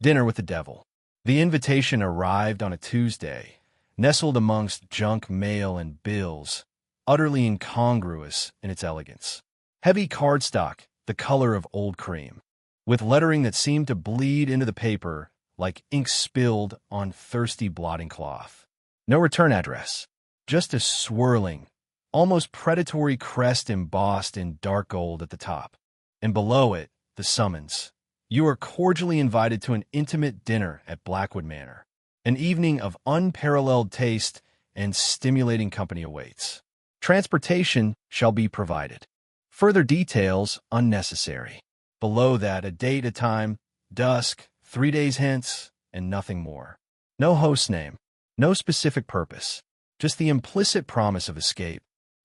Dinner with the Devil. The invitation arrived on a Tuesday, nestled amongst junk mail and bills, utterly incongruous in its elegance. Heavy cardstock, the color of old cream, with lettering that seemed to bleed into the paper like ink spilled on thirsty blotting cloth. No return address, just a swirling, almost predatory crest embossed in dark gold at the top. And below it, the summons. You are cordially invited to an intimate dinner at Blackwood Manor. An evening of unparalleled taste and stimulating company awaits. Transportation shall be provided. Further details unnecessary. Below that, a date, a time, dusk, 3 days hence, and nothing more. No host name, no specific purpose, just the implicit promise of escape,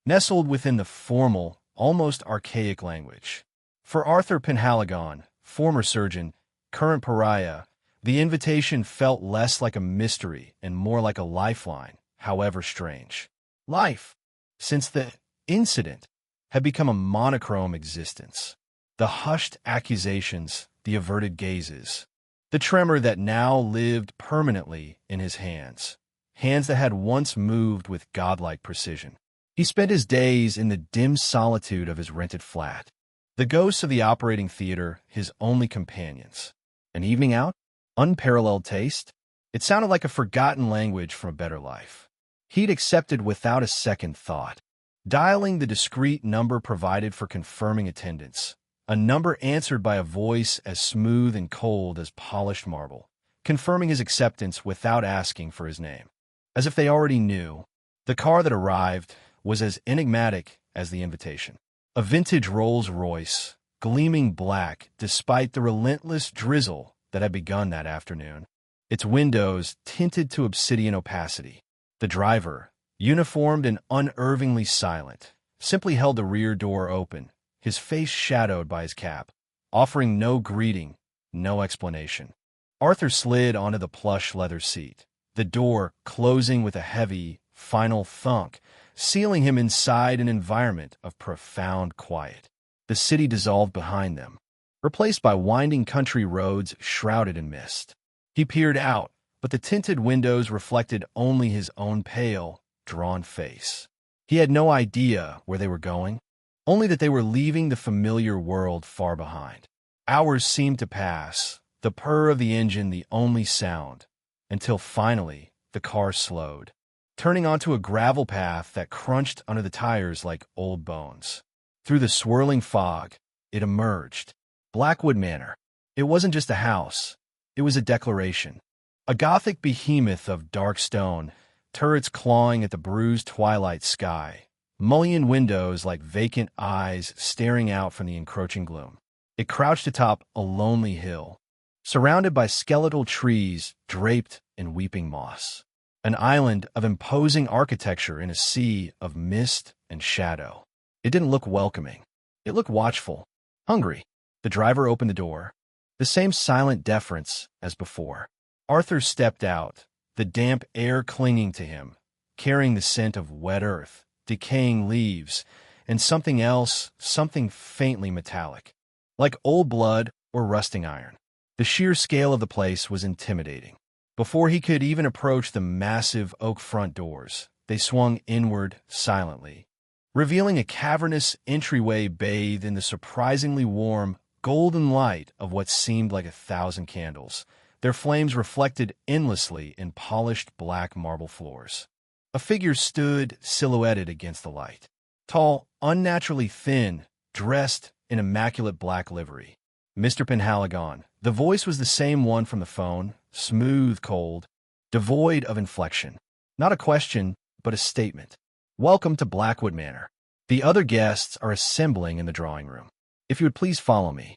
nestled within the formal, almost archaic language. For Arthur Penhaligon, former surgeon, current pariah, the invitation felt less like a mystery and more like a lifeline, however strange. Life, since the incident, had become a monochrome existence. The hushed accusations, the averted gazes, the tremor that now lived permanently in his hands, hands that had once moved with godlike precision. He spent his days in the dim solitude of his rented flat, the ghosts of the operating theater his only companions. An evening out? Unparalleled taste? It sounded like a forgotten language from a better life. He'd accepted without a second thought, dialing the discreet number provided for confirming attendance, a number answered by a voice as smooth and cold as polished marble, confirming his acceptance without asking for his name. As if they already knew, the car that arrived was as enigmatic as the invitation. A vintage Rolls-Royce, gleaming black despite the relentless drizzle that had begun that afternoon, its windows tinted to obsidian opacity. The driver, uniformed and unervingly silent, simply held the rear door open, his face shadowed by his cap, offering no greeting, no explanation. Arthur slid onto the plush leather seat, the door closing with a heavy, final thunk, sealing him inside an environment of profound quiet. The city dissolved behind them, replaced by winding country roads shrouded in mist. He peered out, but the tinted windows reflected only his own pale, drawn face. He had no idea where they were going, only that they were leaving the familiar world far behind. Hours seemed to pass, the purr of the engine the only sound, until finally the car slowed, turning onto a gravel path that crunched under the tires like old bones. Through the swirling fog, it emerged. Blackwood Manor. It wasn't just a house. It was a declaration. A Gothic behemoth of dark stone, turrets clawing at the bruised twilight sky, mullioned windows like vacant eyes staring out from the encroaching gloom. It crouched atop a lonely hill, surrounded by skeletal trees draped in weeping moss. An island of imposing architecture in a sea of mist and shadow. It didn't look welcoming. It looked watchful, hungry. The driver opened the door, the same silent deference as before. Arthur stepped out, the damp air clinging to him, carrying the scent of wet earth, decaying leaves, and something else, something faintly metallic, like old blood or rusting iron. The sheer scale of the place was intimidating. Before he could even approach the massive oak front doors, they swung inward silently, revealing a cavernous entryway bathed in the surprisingly warm, golden light of what seemed like 1,000 candles, their flames reflected endlessly in polished black marble floors. A figure stood silhouetted against the light, tall, unnaturally thin, dressed in immaculate black livery. Mr. Penhaligon. The voice was the same one from the phone, smooth, cold, devoid of inflection. Not a question, but a statement. Welcome to Blackwood Manor. The other guests are assembling in the drawing room. If you would please follow me.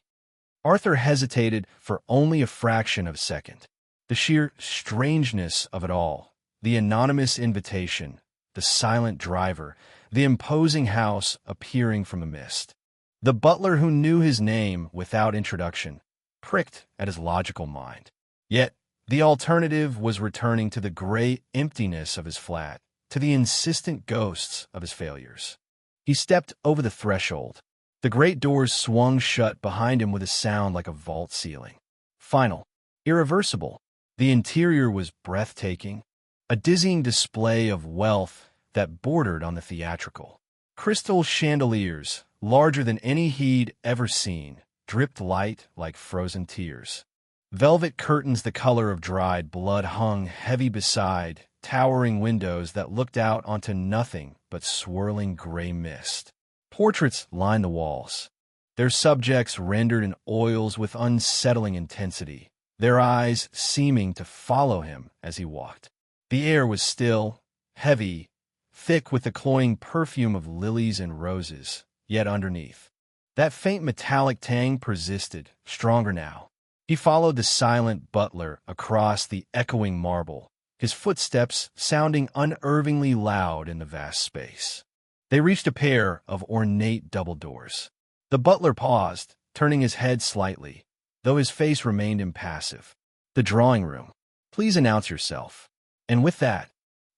Arthur hesitated for only a fraction of a second. The sheer strangeness of it all, the anonymous invitation, the silent driver, the imposing house appearing from the mist. The butler who knew his name without introduction pricked at his logical mind. Yet, the alternative was returning to the gray emptiness of his flat, to the insistent ghosts of his failures. He stepped over the threshold. The great doors swung shut behind him with a sound like a vault ceiling. Final. irreversible. The interior was breathtaking, a dizzying display of wealth that bordered on the theatrical. Crystal chandeliers, larger than any he'd ever seen, dripped light like frozen tears. Velvet curtains the color of dried blood hung heavy beside towering windows that looked out onto nothing but swirling gray mist. Portraits lined the walls, their subjects rendered in oils with unsettling intensity, their eyes seeming to follow him as he walked. The air was still, heavy, thick with the cloying perfume of lilies and roses, yet underneath, that faint metallic tang persisted, stronger now. He followed the silent butler across the echoing marble, his footsteps sounding unnervingly loud in the vast space. They reached a pair of ornate double doors. The butler paused, turning his head slightly, though his face remained impassive. "The drawing room. Please announce yourself." And with that,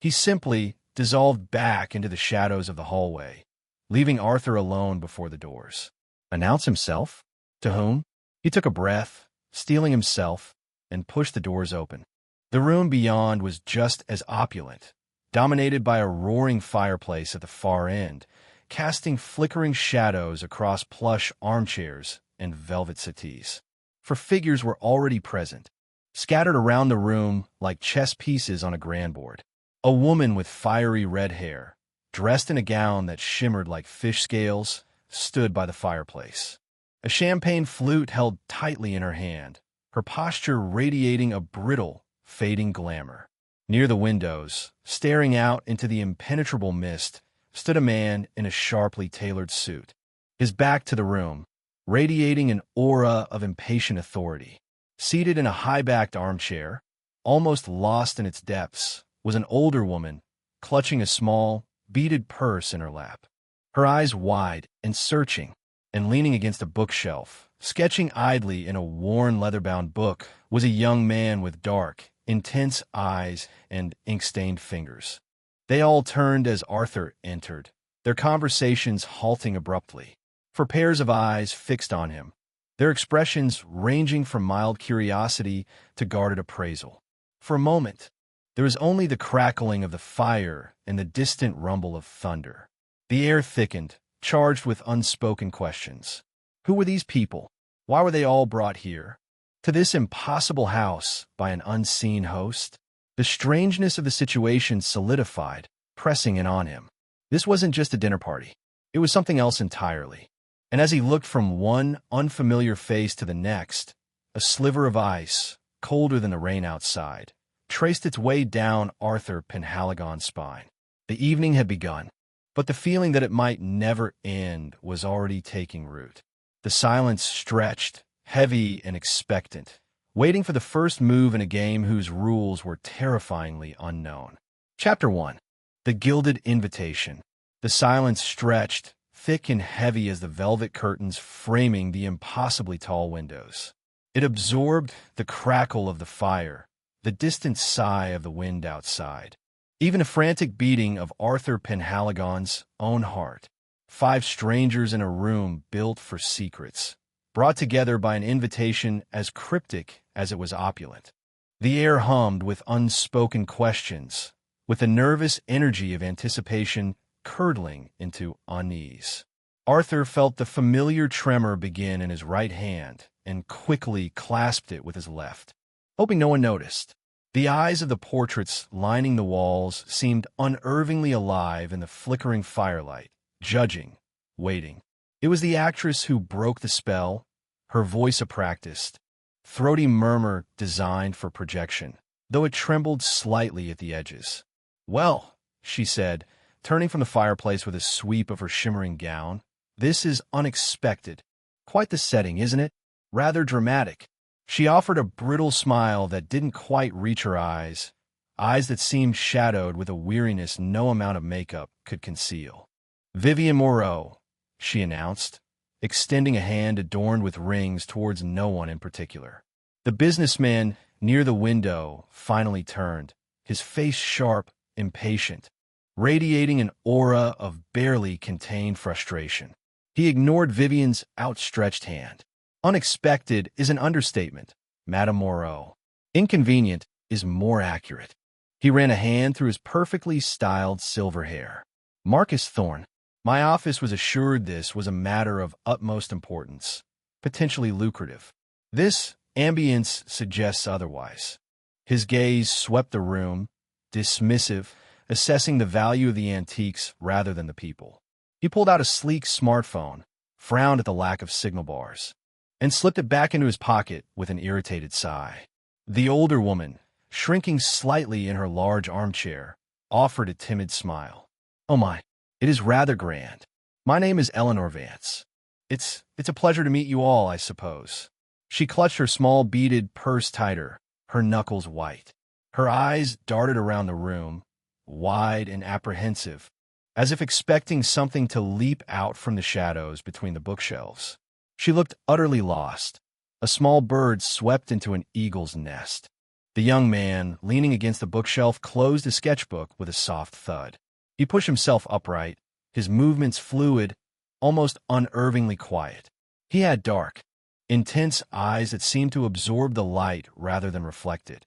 he simply dissolved back into the shadows of the hallway, leaving Arthur alone before the doors. Announce himself? To whom? He took a breath, steeling himself, and pushed the doors open. The room beyond was just as opulent, dominated by a roaring fireplace at the far end, casting flickering shadows across plush armchairs and velvet settees. For figures were already present, scattered around the room like chess pieces on a grand board. A woman with fiery red hair, dressed in a gown that shimmered like fish scales, stood by the fireplace. A champagne flute held tightly in her hand, her posture radiating a brittle, fading glamour. Near the windows, staring out into the impenetrable mist, stood a man in a sharply tailored suit, his back to the room, radiating an aura of impatient authority. Seated in a high-backed armchair, almost lost in its depths, was an older woman, clutching a small, beaded purse in her lap. Her eyes wide and searching, and leaning against a bookshelf, sketching idly in a worn leather-bound book, was a young man with dark, intense eyes and ink-stained fingers. They all turned as Arthur entered, their conversations halting abruptly, for pairs of eyes fixed on him, their expressions ranging from mild curiosity to guarded appraisal. For a moment, there was only the crackling of the fire and the distant rumble of thunder. The air thickened, charged with unspoken questions. Who were these people? Why were they all brought here? To this impossible house by an unseen host? The strangeness of the situation solidified, pressing in on him. This wasn't just a dinner party. It was something else entirely. And as he looked from one unfamiliar face to the next, a sliver of ice, colder than the rain outside, traced its way down Arthur Penhaligon's spine. The evening had begun, but the feeling that it might never end was already taking root. The silence stretched, heavy and expectant, waiting for the first move in a game whose rules were terrifyingly unknown. Chapter 1. The Gilded Invitation. The silence stretched, thick and heavy as the velvet curtains framing the impossibly tall windows. It absorbed the crackle of the fire, the distant sigh of the wind outside, even a frantic beating of Arthur Penhaligon's own heart. 5 strangers in a room built for secrets, brought together by an invitation as cryptic as it was opulent. The air hummed with unspoken questions, with the nervous energy of anticipation curdling into unease. Arthur felt the familiar tremor begin in his right hand and quickly clasped it with his left, hoping no one noticed. The eyes of the portraits lining the walls seemed unnervingly alive in the flickering firelight, judging, waiting. It was the actress who broke the spell, her voice a practiced, throaty murmur designed for projection, though it trembled slightly at the edges. "Well," she said, turning from the fireplace with a sweep of her shimmering gown, "this is unexpected. Quite the setting, isn't it? Rather dramatic." She offered a brittle smile that didn't quite reach her eyes that seemed shadowed with a weariness no amount of makeup could conceal. "Vivian Moreau," she announced, extending a hand adorned with rings towards no one in particular. The businessman near the window finally turned, his face sharp, impatient, radiating an aura of barely contained frustration. He ignored Vivian's outstretched hand. "Unexpected is an understatement, Madame Moreau. Inconvenient is more accurate. He ran a hand through his perfectly styled silver hair. Marcus Thorne. My office was assured this was a matter of utmost importance, potentially lucrative. This ambience suggests otherwise. His gaze swept the room, dismissive, assessing the value of the antiques rather than the people. He pulled out a sleek smartphone, frowned at the lack of signal bars, and slipped it back into his pocket with an irritated sigh. The older woman, shrinking slightly in her large armchair, offered a timid smile. "Oh my, it is rather grand. My name is Eleanor Vance. It's a pleasure to meet you all, I suppose." She clutched her small beaded purse tighter, her knuckles white. Her eyes darted around the room, wide and apprehensive, as if expecting something to leap out from the shadows between the bookshelves. She looked utterly lost. A small bird swept into an eagle's nest. The young man, leaning against the bookshelf, closed a sketchbook with a soft thud. He pushed himself upright, his movements fluid, almost unnervingly quiet. He had dark, intense eyes that seemed to absorb the light rather than reflect it,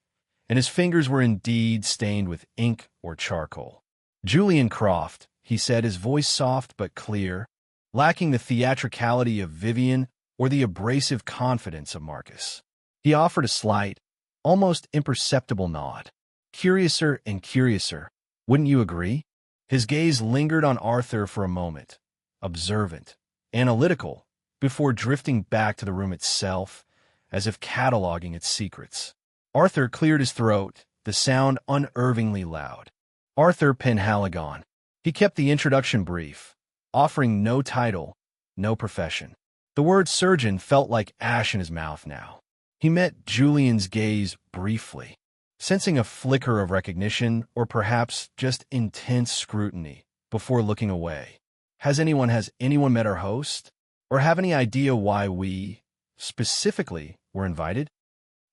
and his fingers were indeed stained with ink or charcoal. "Julian Croft," he said, his voice soft but clear, lacking the theatricality of Vivian or the abrasive confidence of Marcus. He offered a slight, almost imperceptible nod. "Curiouser and curiouser, wouldn't you agree?" His gaze lingered on Arthur for a moment, observant, analytical, before drifting back to the room itself, as if cataloging its secrets. Arthur cleared his throat, the sound unnervingly loud. Arthur Penhaligon. He kept the introduction brief, offering no title, no profession. The word surgeon felt like ash in his mouth now. He met Julian's gaze briefly, sensing a flicker of recognition or perhaps just intense scrutiny, before looking away. Has anyone met our host? Or have any idea why we, specifically, were invited?"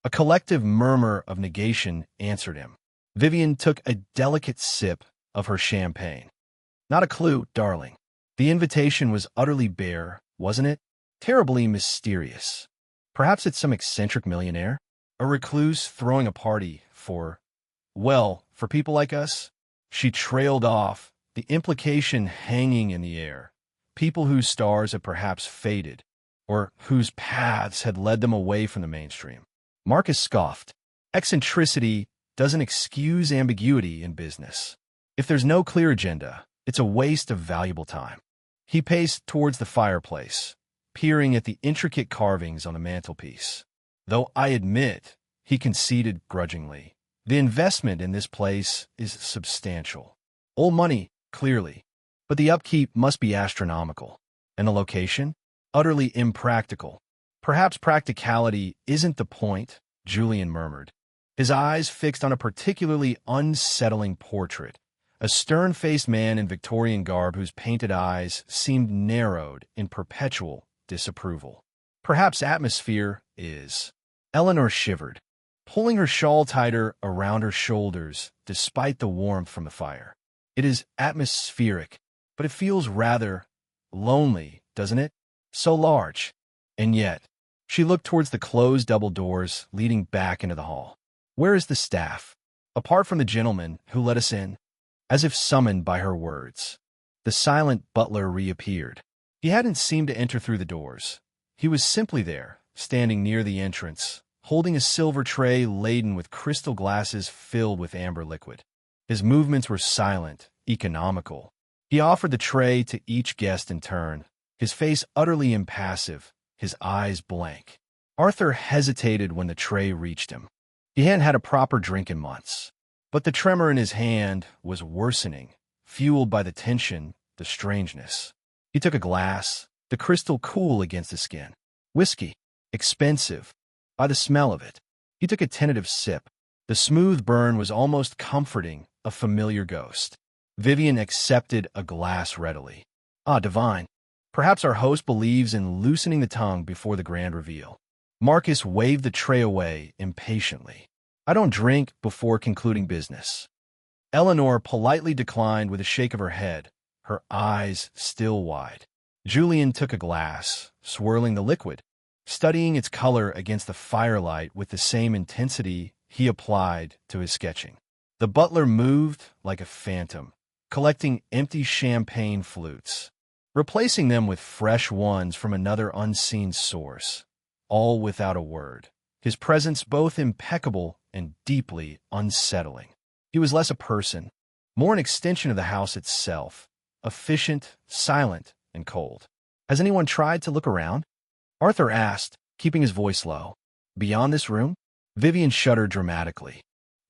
A collective murmur of negation answered him. Vivian took a delicate sip of her champagne. "Not a clue, darling. The invitation was utterly bare, wasn't it? Terribly mysterious. Perhaps it's some eccentric millionaire? A recluse throwing a party for people like us?" She trailed off, the implication hanging in the air. People whose stars had perhaps faded, or whose paths had led them away from the mainstream. Marcus scoffed. Eccentricity doesn't excuse ambiguity in business. If there's no clear agenda, it's a waste of valuable time. He paced towards the fireplace, peering at the intricate carvings on the mantelpiece. "Though I admit," he conceded grudgingly, "the investment in this place is substantial. Old money, clearly, but the upkeep must be astronomical. And the location? Utterly impractical." "Perhaps practicality isn't the point," Julian murmured, his eyes fixed on a particularly unsettling portrait, a stern-faced man in Victorian garb whose painted eyes seemed narrowed in perpetual disapproval. "Perhaps atmosphere is." Eleanor shivered, pulling her shawl tighter around her shoulders despite the warmth from the fire. "It is atmospheric, but it feels rather lonely, doesn't it? So large. And yet," she looked towards the closed double doors leading back into the hall. "Where is the staff? Apart from the gentleman who let us in?" As if summoned by her words, the silent butler reappeared. He hadn't seemed to enter through the doors. He was simply there, standing near the entrance, holding a silver tray laden with crystal glasses filled with amber liquid. His movements were silent, economical. He offered the tray to each guest in turn, his face utterly impassive, his eyes blank. Arthur hesitated when the tray reached him. He hadn't had a proper drink in months, but the tremor in his hand was worsening, fueled by the tension, the strangeness. He took a glass, the crystal cool against the skin. Whiskey, expensive, by the smell of it. He took a tentative sip. The smooth burn was almost comforting, a familiar ghost. Vivian accepted a glass readily. "Ah, divine. Perhaps our host believes in loosening the tongue before the grand reveal." Marcus waved the tray away impatiently. "I don't drink before concluding business." Eleanor politely declined with a shake of her head, her eyes still wide. Julian took a glass, swirling the liquid, studying its color against the firelight with the same intensity he applied to his sketching. The butler moved like a phantom, collecting empty champagne flutes, replacing them with fresh ones from another unseen source, all without a word. His presence both impeccable and deeply unsettling. He was less a person, more an extension of the house itself, efficient, silent, and cold. "Has anyone tried to look around?" Arthur asked, keeping his voice low. "Beyond this room?" Vivian shuddered dramatically.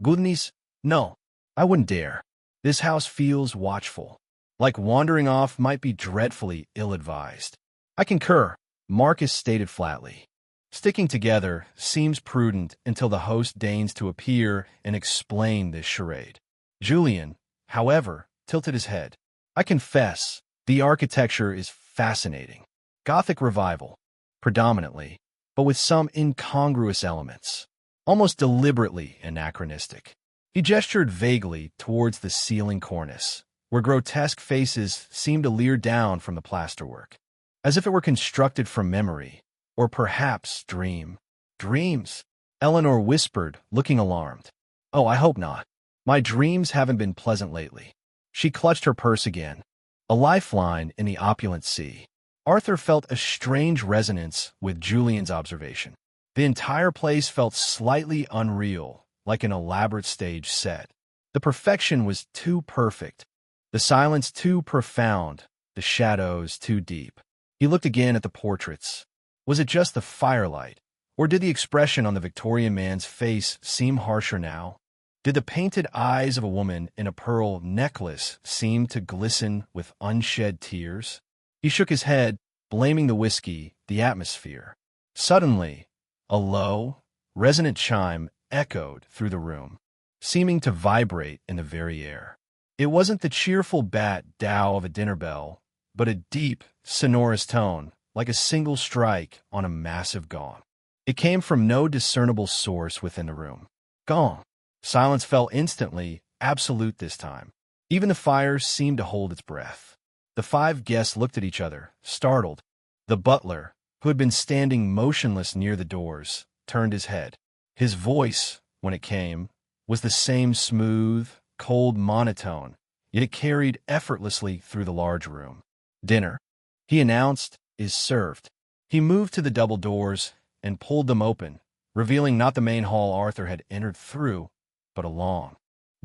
"Goodness, no, I wouldn't dare. This house feels watchful, like wandering off might be dreadfully ill-advised." "I concur," Marcus stated flatly. "Sticking together seems prudent until the host deigns to appear and explain this charade." Julian, however, tilted his head. "I confess, the architecture is fascinating. Gothic revival, predominantly, but with some incongruous elements, almost deliberately anachronistic." He gestured vaguely towards the ceiling cornice, where grotesque faces seemed to leer down from the plasterwork, as if it were constructed from memory, or perhaps dream. "Dreams?" Eleanor whispered, looking alarmed. "Oh, I hope not. My dreams haven't been pleasant lately." She clutched her purse again. A lifeline in the opulent sea. Arthur felt a strange resonance with Julian's observation. The entire place felt slightly unreal, like an elaborate stage set. The perfection was too perfect, the silence too profound, the shadows too deep. He looked again at the portraits. Was it just the firelight, or did the expression on the Victorian man's face seem harsher now? Did the painted eyes of a woman in a pearl necklace seem to glisten with unshed tears? He shook his head, blaming the whiskey, the atmosphere. Suddenly, a low, resonant chime echoed through the room, seeming to vibrate in the very air. It wasn't the cheerful bat-dow of a dinner bell, but a deep, sonorous tone, like a single strike on a massive gong. It came from no discernible source within the room. Gong. Silence fell instantly, absolute this time. Even the fire seemed to hold its breath. The 5 guests looked at each other, startled. The butler, who had been standing motionless near the doors, turned his head. His voice, when it came, was the same smooth, cold monotone, yet it carried effortlessly through the large room. "Dinner," he announced, "is served." He moved to the double doors and pulled them open, revealing not the main hall Arthur had entered through, but a long,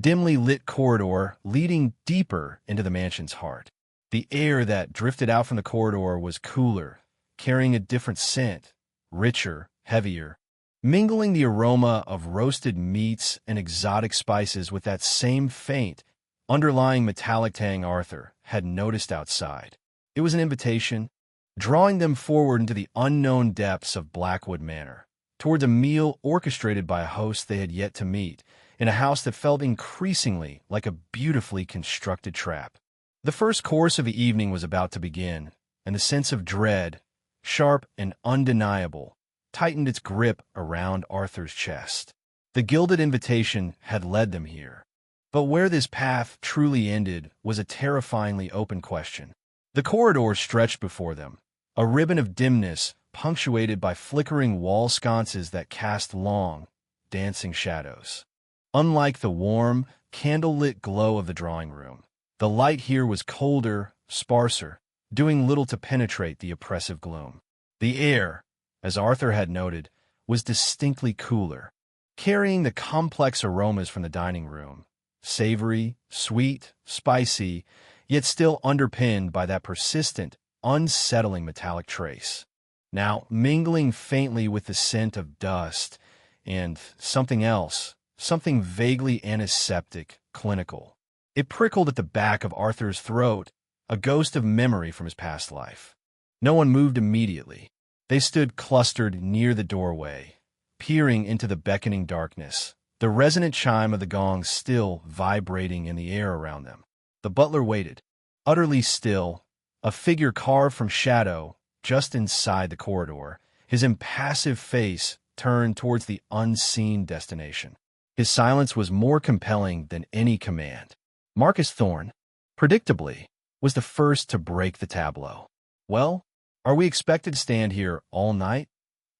dimly lit corridor leading deeper into the mansion's heart. The air that drifted out from the corridor was cooler, carrying a different scent, richer, heavier, mingling the aroma of roasted meats and exotic spices with that same faint, underlying metallic tang Arthur had noticed outside. It was an invitation, drawing them forward into the unknown depths of Blackwood Manor, towards a meal orchestrated by a host they had yet to meet, in a house that felt increasingly like a beautifully constructed trap. The first course of the evening was about to begin, and the sense of dread, sharp and undeniable, tightened its grip around Arthur's chest. The gilded invitation had led them here, but where this path truly ended was a terrifyingly open question. The corridor stretched before them, a ribbon of dimness punctuated by flickering wall sconces that cast long, dancing shadows. Unlike the warm, candle-lit glow of the drawing room, the light here was colder, sparser, doing little to penetrate the oppressive gloom. The air, as Arthur had noted, was distinctly cooler, carrying the complex aromas from the dining room, savory, sweet, spicy, yet still underpinned by that persistent, unsettling metallic trace. Now, mingling faintly with the scent of dust and something else, something vaguely antiseptic, clinical. It prickled at the back of Arthur's throat, a ghost of memory from his past life. No one moved immediately. They stood clustered near the doorway, peering into the beckoning darkness, the resonant chime of the gong still vibrating in the air around them. The butler waited, utterly still, a figure carved from shadow just inside the corridor, his impassive face turned towards the unseen destination. His silence was more compelling than any command. Marcus Thorne, predictably, was the first to break the tableau. "Well, are we expected to stand here all night?"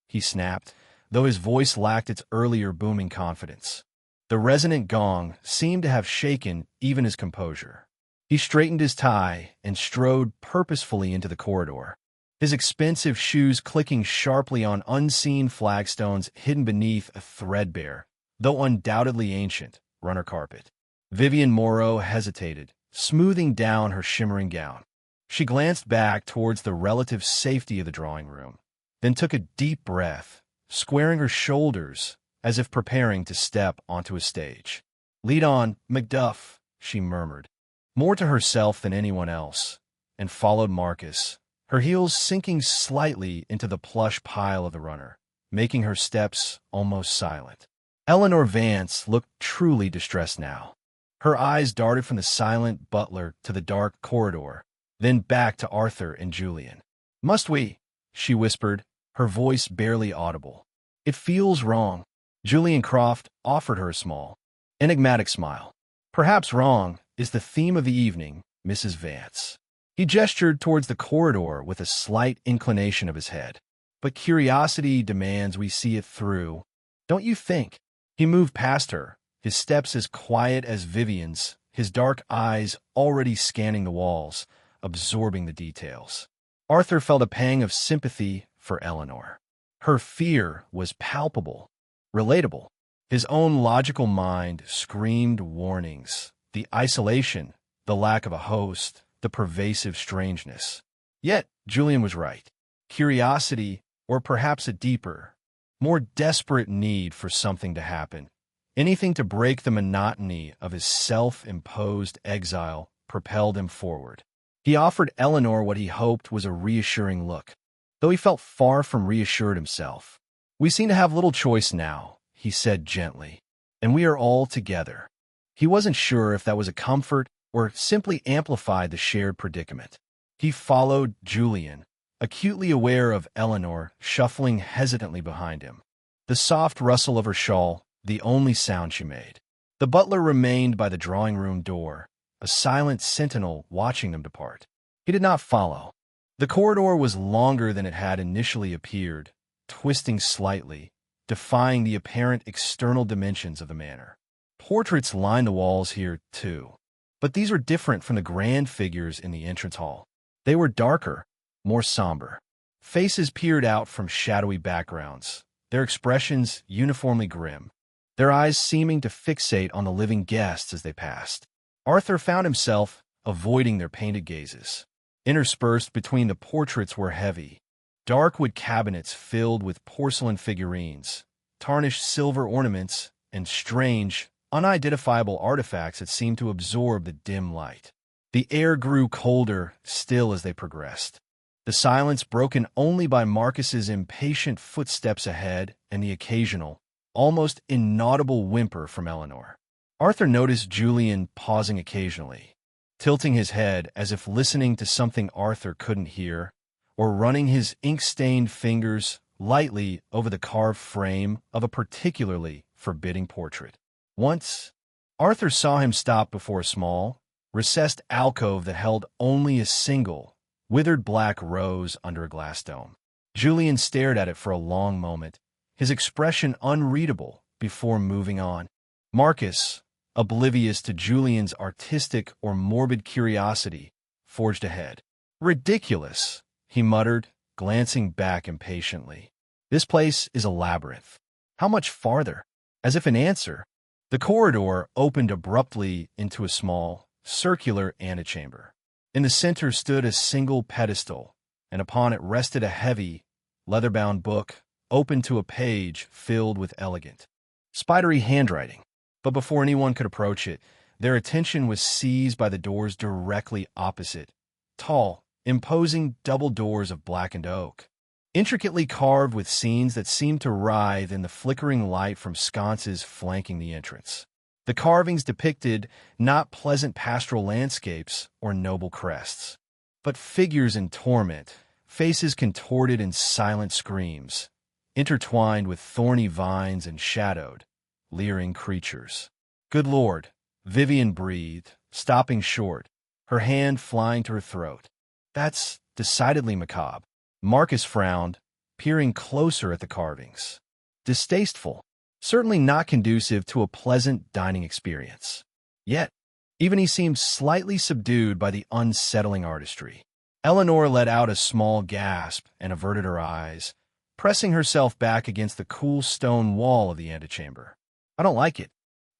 he snapped, though his voice lacked its earlier booming confidence. The resonant gong seemed to have shaken even his composure. He straightened his tie and strode purposefully into the corridor, his expensive shoes clicking sharply on unseen flagstones hidden beneath a threadbare, though undoubtedly ancient, runner carpet. Vivian Morrow hesitated, smoothing down her shimmering gown. She glanced back towards the relative safety of the drawing room, then took a deep breath, squaring her shoulders as if preparing to step onto a stage. "Lead on, Macduff," she murmured, more to herself than anyone else, and followed Marcus, her heels sinking slightly into the plush pile of the runner, making her steps almost silent. Eleanor Vance looked truly distressed now. Her eyes darted from the silent butler to the dark corridor, then back to Arthur and Julian. "Must we?" she whispered, her voice barely audible. "It feels wrong." Julian Croft offered her a small, enigmatic smile. "Perhaps wrong is the theme of the evening, Mrs. Vance." He gestured towards the corridor with a slight inclination of his head. "But curiosity demands we see it through, don't you think?" He moved past her, his steps as quiet as Vivian's, his dark eyes already scanning the walls, absorbing the details. Arthur felt a pang of sympathy for Eleanor. Her fear was palpable, relatable. His own logical mind screamed warnings. The isolation, the lack of a host, the pervasive strangeness. Yet, Julian was right. Curiosity, or perhaps a deeper, more desperate need for something to happen. Anything to break the monotony of his self-imposed exile propelled him forward. He offered Eleanor what he hoped was a reassuring look, though he felt far from reassured himself. "We seem to have little choice now," he said gently, "and we are all together." He wasn't sure if that was a comfort or simply amplified the shared predicament. He followed Julian, acutely aware of Eleanor shuffling hesitantly behind him. The soft rustle of her shawl, the only sound she made. The butler remained by the drawing-room door, a silent sentinel watching them depart. He did not follow. The corridor was longer than it had initially appeared, twisting slightly, defying the apparent external dimensions of the manor. Portraits lined the walls here, too. But these were different from the grand figures in the entrance hall. They were darker, more somber. Faces peered out from shadowy backgrounds, their expressions uniformly grim, their eyes seeming to fixate on the living guests as they passed. Arthur found himself avoiding their painted gazes. Interspersed between the portraits were heavy, dark wood cabinets filled with porcelain figurines, tarnished silver ornaments, and strange, unidentifiable artifacts that seemed to absorb the dim light. The air grew colder still as they progressed, the silence broken only by Marcus's impatient footsteps ahead and the occasional, almost inaudible whimper from Eleanor. Arthur noticed Julian pausing occasionally, tilting his head as if listening to something Arthur couldn't hear, or running his ink-stained fingers lightly over the carved frame of a particularly forbidding portrait. Once, Arthur saw him stop before a small, recessed alcove that held only a single, withered black rose under a glass dome. Julian stared at it for a long moment, his expression unreadable, before moving on. Marcus, oblivious to Julian's artistic or morbid curiosity, forged ahead. "Ridiculous," he muttered, glancing back impatiently. "This place is a labyrinth. How much farther?" As if in answer, the corridor opened abruptly into a small, circular antechamber. In the center stood a single pedestal, and upon it rested a heavy, leather-bound book, open to a page filled with elegant, spidery handwriting. But before anyone could approach it, their attention was seized by the doors directly opposite, tall, imposing double doors of blackened oak, intricately carved with scenes that seemed to writhe in the flickering light from sconces flanking the entrance. The carvings depicted not pleasant pastoral landscapes or noble crests, but figures in torment, faces contorted in silent screams, intertwined with thorny vines and shadowed, leering creatures. "Good Lord," Vivian breathed, stopping short, her hand flying to her throat. "That's decidedly macabre." Marcus frowned, peering closer at the carvings. distasteful, certainly not conducive to a pleasant dining experience. Yet, even he seemed slightly subdued by the unsettling artistry. Eleanor let out a small gasp and averted her eyes, pressing herself back against the cool stone wall of the antechamber. "I don't like it,"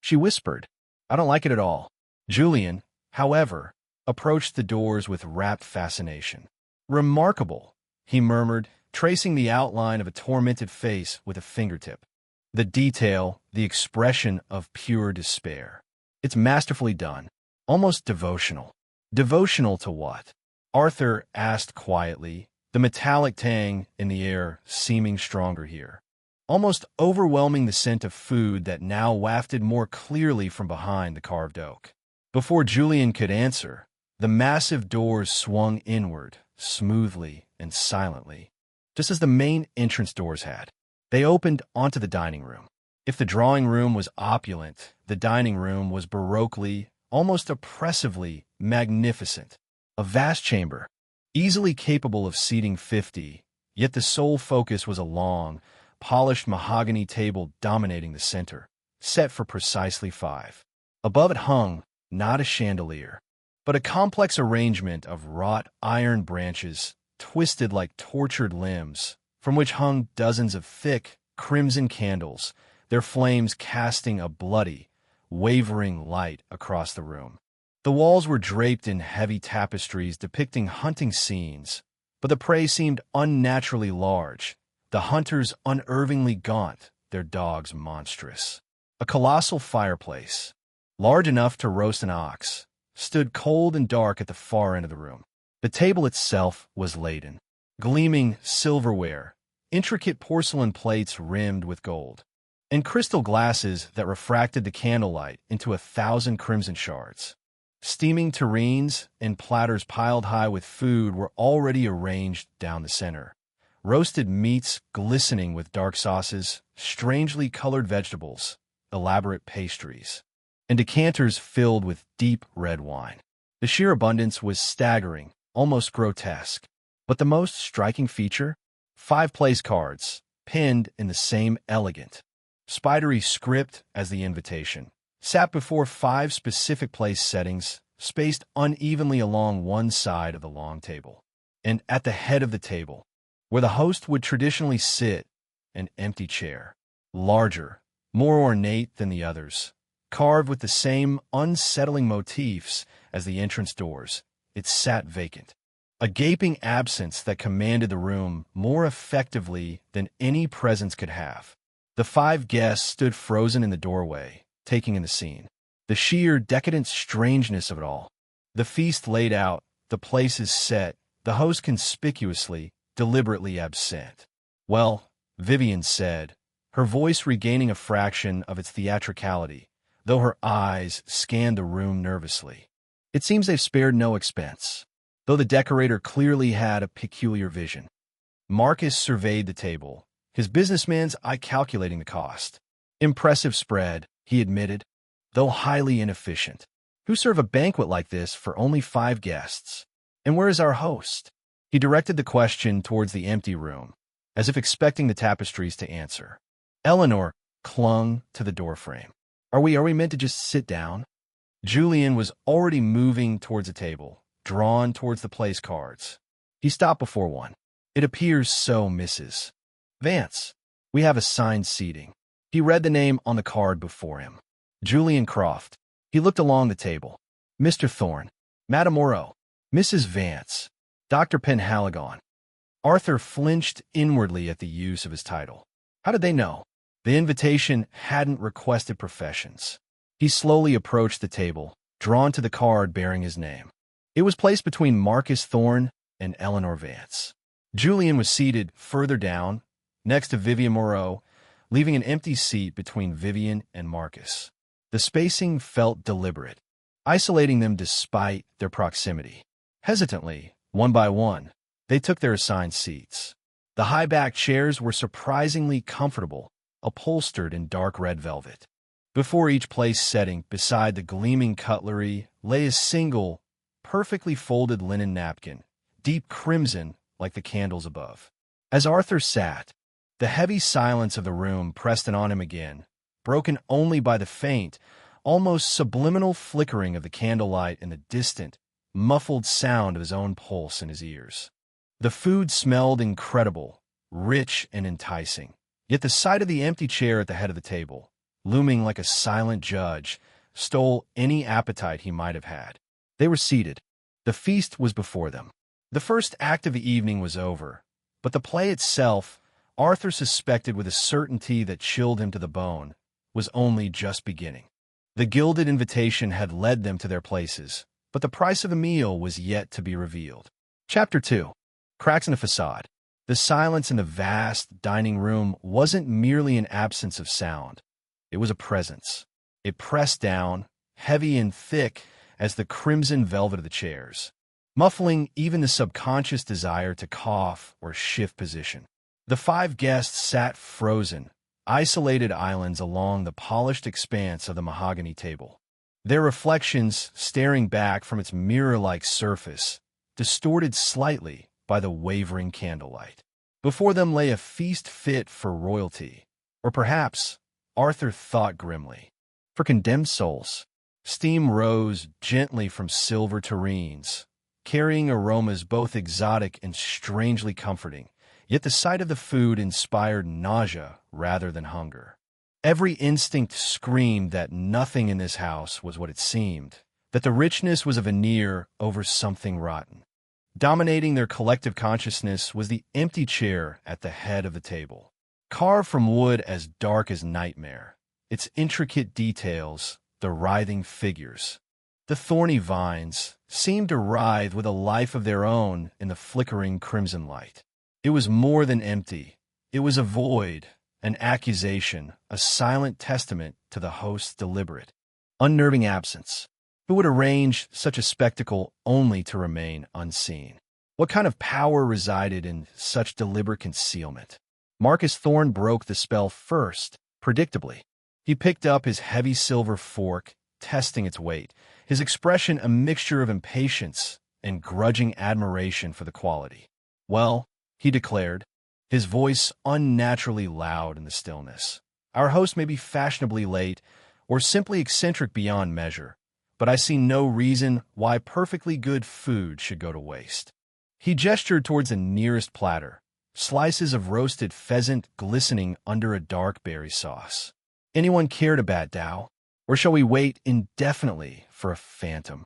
she whispered. "I don't like it at all." Julian, however, approached the doors with rapt fascination. "Remarkable," he murmured, tracing the outline of a tormented face with a fingertip. The detail, the expression of pure despair. "It's masterfully done, almost devotional." Devotional to what? Arthur asked quietly, the metallic tang in the air seeming stronger here, almost overwhelming the scent of food that now wafted more clearly from behind the carved oak. Before Julian could answer, the massive doors swung inward, smoothly and silently, just as the main entrance doors had. They opened onto the dining room. If the drawing room was opulent, the dining room was baroquely, almost oppressively magnificent. A vast chamber, easily capable of seating 50, yet the sole focus was a long, polished mahogany table dominating the center, set for precisely 5. Above it hung, not a chandelier, but a complex arrangement of wrought iron branches, twisted like tortured limbs, from which hung dozens of thick, crimson candles, their flames casting a bloody, wavering light across the room. The walls were draped in heavy tapestries depicting hunting scenes, but the prey seemed unnaturally large, the hunters unervingly gaunt, their dogs monstrous. A colossal fireplace, large enough to roast an ox, stood cold and dark at the far end of the room. The table itself was laden. Gleaming silverware, intricate porcelain plates rimmed with gold, and crystal glasses that refracted the candlelight into 1,000 crimson shards. Steaming terrines and platters piled high with food were already arranged down the center. Roasted meats glistening with dark sauces, strangely colored vegetables, elaborate pastries, and decanters filled with deep red wine. The sheer abundance was staggering, almost grotesque. But the most striking feature? 5 place cards, pinned in the same elegant, spidery script as the invitation, sat before 5 specific place settings, spaced unevenly along one side of the long table. And at the head of the table, where the host would traditionally sit, an empty chair, larger, more ornate than the others, carved with the same unsettling motifs as the entrance doors, it sat vacant. A gaping absence that commanded the room more effectively than any presence could have. The 5 guests stood frozen in the doorway, taking in the scene. The sheer decadent strangeness of it all. The feast laid out, the places set, the host conspicuously, deliberately absent. "Well," Vivian said, her voice regaining a fraction of its theatricality, though her eyes scanned the room nervously. "It seems they've spared no expense," though the decorator clearly had a peculiar vision. Marcus surveyed the table, his businessman's eye calculating the cost. "Impressive spread," he admitted, though highly inefficient. "Who serve a banquet like this for only 5 guests? And where is our host?" He directed the question towards the empty room, as if expecting the tapestries to answer. Eleanor clung to the doorframe. Are we meant to just sit down?" Julian was already moving towards a table, drawn towards the place cards. He stopped before one. "It appears so, Mrs. Vance. We have assigned seating." He read the name on the card before him. Julian Croft. He looked along the table. "Mr. Thorne, Madame Moreau, Mrs. Vance, Dr. Penhaligon." Arthur flinched inwardly at the use of his title. How did they know? The invitation hadn't requested professions. He slowly approached the table, drawn to the card bearing his name. It was placed between Marcus Thorne and Eleanor Vance. Julian was seated further down, next to Vivian Moreau, leaving an empty seat between Vivian and Marcus. The spacing felt deliberate, isolating them despite their proximity. Hesitantly, one by one, they took their assigned seats. The high-backed chairs were surprisingly comfortable, upholstered in dark red velvet. Before each place setting, beside the gleaming cutlery, lay a single, perfectly folded linen napkin, deep crimson like the candles above. As Arthur sat, The heavy silence of the room pressed in on him again, broken only by the faint, almost subliminal flickering of the candlelight and the distant, muffled sound of his own pulse in his ears. The food smelled incredible, rich and enticing, yet the sight of the empty chair at the head of the table, looming like a silent judge, stole any appetite he might have had. They were seated. The feast was before them. The first act of the evening was over, but the play itself, Arthur suspected with a certainty that chilled him to the bone, was only just beginning. The gilded invitation had led them to their places, but the price of the meal was yet to be revealed. Chapter 2. Cracks in the Facade. The silence in the vast dining room wasn't merely an absence of sound. It was a presence. It pressed down, heavy and thick as the crimson velvet of the chairs, muffling even the subconscious desire to cough or shift position. The 5 guests sat frozen, isolated islands along the polished expanse of the mahogany table. Their reflections, staring back from its mirror-like surface, distorted slightly by the wavering candlelight. Before them lay a feast fit for royalty, or perhaps, Arthur thought grimly, for condemned souls. Steam rose gently from silver tureens, carrying aromas both exotic and strangely comforting, yet the sight of the food inspired nausea rather than hunger. Every instinct screamed that nothing in this house was what it seemed, that the richness was a veneer over something rotten. Dominating their collective consciousness was the empty chair at the head of the table, carved from wood as dark as nightmare, its intricate details, the writhing figures. The thorny vines seemed to writhe with a life of their own in the flickering crimson light. It was more than empty. It was a void, an accusation, a silent testament to the host's deliberate, unnerving absence. Who would arrange such a spectacle only to remain unseen? What kind of power resided in such deliberate concealment? Marcus Thorne broke the spell first, predictably. He picked up his heavy silver fork, testing its weight, his expression a mixture of impatience and grudging admiration for the quality. "Well," he declared, his voice unnaturally loud in the stillness, "our host may be fashionably late or simply eccentric beyond measure, but I see no reason why perfectly good food should go to waste." He gestured towards the nearest platter, slices of roasted pheasant glistening under a dark berry sauce. "Anyone care to bat dow? Or shall we wait indefinitely for a phantom?"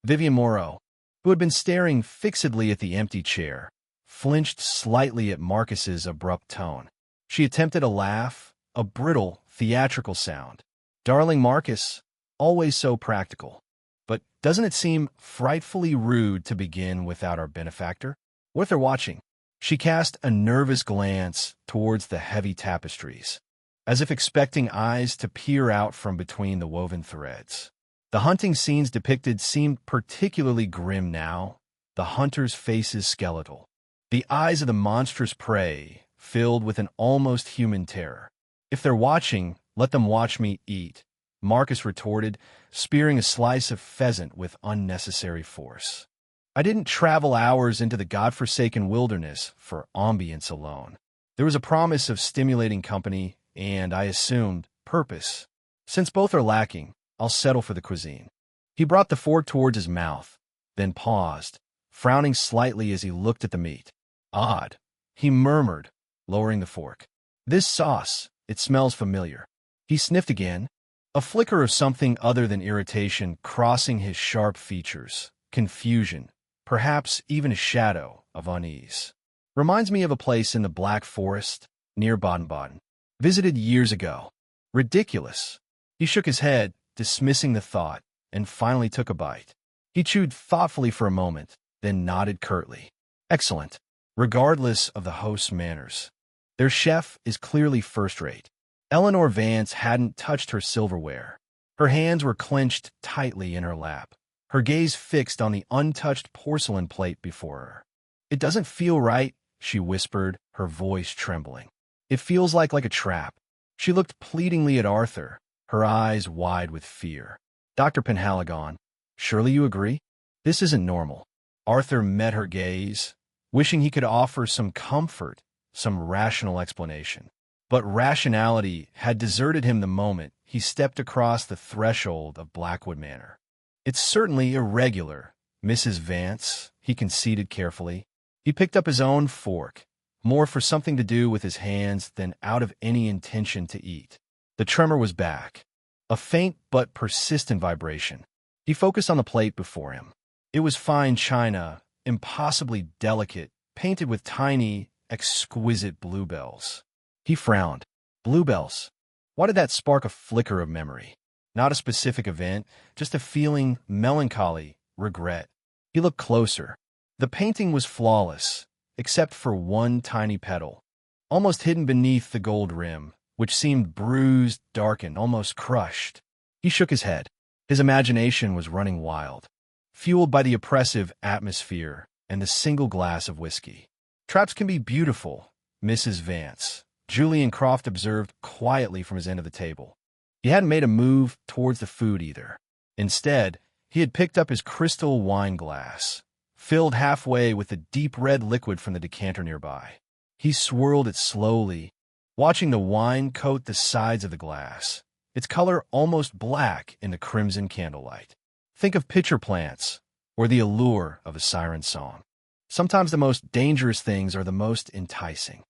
Vivian Moreau, who had been staring fixedly at the empty chair, flinched slightly at Marcus's abrupt tone. She attempted a laugh, a brittle, theatrical sound. "Darling Marcus, always so practical. But doesn't it seem frightfully rude to begin without our benefactor? What if they're watching?" She cast a nervous glance towards the heavy tapestries, as if expecting eyes to peer out from between the woven threads. The hunting scenes depicted seemed particularly grim now, the hunters' faces skeletal, the eyes of the monstrous prey filled with an almost human terror. "If they're watching, let them watch me eat," Marcus retorted, spearing a slice of pheasant with unnecessary force. "I didn't travel hours into the godforsaken wilderness for ambience alone. There was a promise of stimulating company, and, I assumed, purpose. Since both are lacking, I'll settle for the cuisine." He brought the fork towards his mouth, then paused, frowning slightly as he looked at the meat. "Odd," he murmured, lowering the fork. "This sauce, it smells familiar." He sniffed again, a flicker of something other than irritation crossing his sharp features, confusion, perhaps even a shadow of unease. "Reminds me of a place in the Black Forest, near Baden-Baden. Visited years ago. Ridiculous." He shook his head, dismissing the thought, and finally took a bite. He chewed thoughtfully for a moment, then nodded curtly. "Excellent, regardless of the host's manners. Their chef is clearly first-rate." Eleanor Vance hadn't touched her silverware. Her hands were clenched tightly in her lap, her gaze fixed on the untouched porcelain plate before her. "It doesn't feel right," she whispered, her voice trembling. "It feels like a trap." She looked pleadingly at Arthur, her eyes wide with fear. "Dr. Penhaligon, surely you agree? This isn't normal." Arthur met her gaze, wishing he could offer some comfort, some rational explanation. But rationality had deserted him the moment he stepped across the threshold of Blackwood Manor. "It's certainly irregular, Mrs. Vance," he conceded carefully. He picked up his own fork, more for something to do with his hands than out of any intention to eat. The tremor was back, a faint but persistent vibration. He focused on the plate before him. It was fine china, impossibly delicate, painted with tiny, exquisite bluebells. He frowned. Bluebells. Why did that spark a flicker of memory? Not a specific event, just a feeling, melancholy, regret. He looked closer. The painting was flawless, except for one tiny petal, almost hidden beneath the gold rim, which seemed bruised, darkened, almost crushed. He shook his head. His imagination was running wild, fueled by the oppressive atmosphere and the single glass of whiskey. "Traps can be beautiful, Mrs. Vance," Julian Croft observed quietly from his end of the table. He hadn't made a move towards the food either. Instead, he had picked up his crystal wine glass, filled halfway with the deep red liquid from the decanter nearby. He swirled it slowly, watching the wine coat the sides of the glass, its color almost black in the crimson candlelight. Think of pitcher plants or the allure of a siren song. Sometimes the most dangerous things are the most enticing.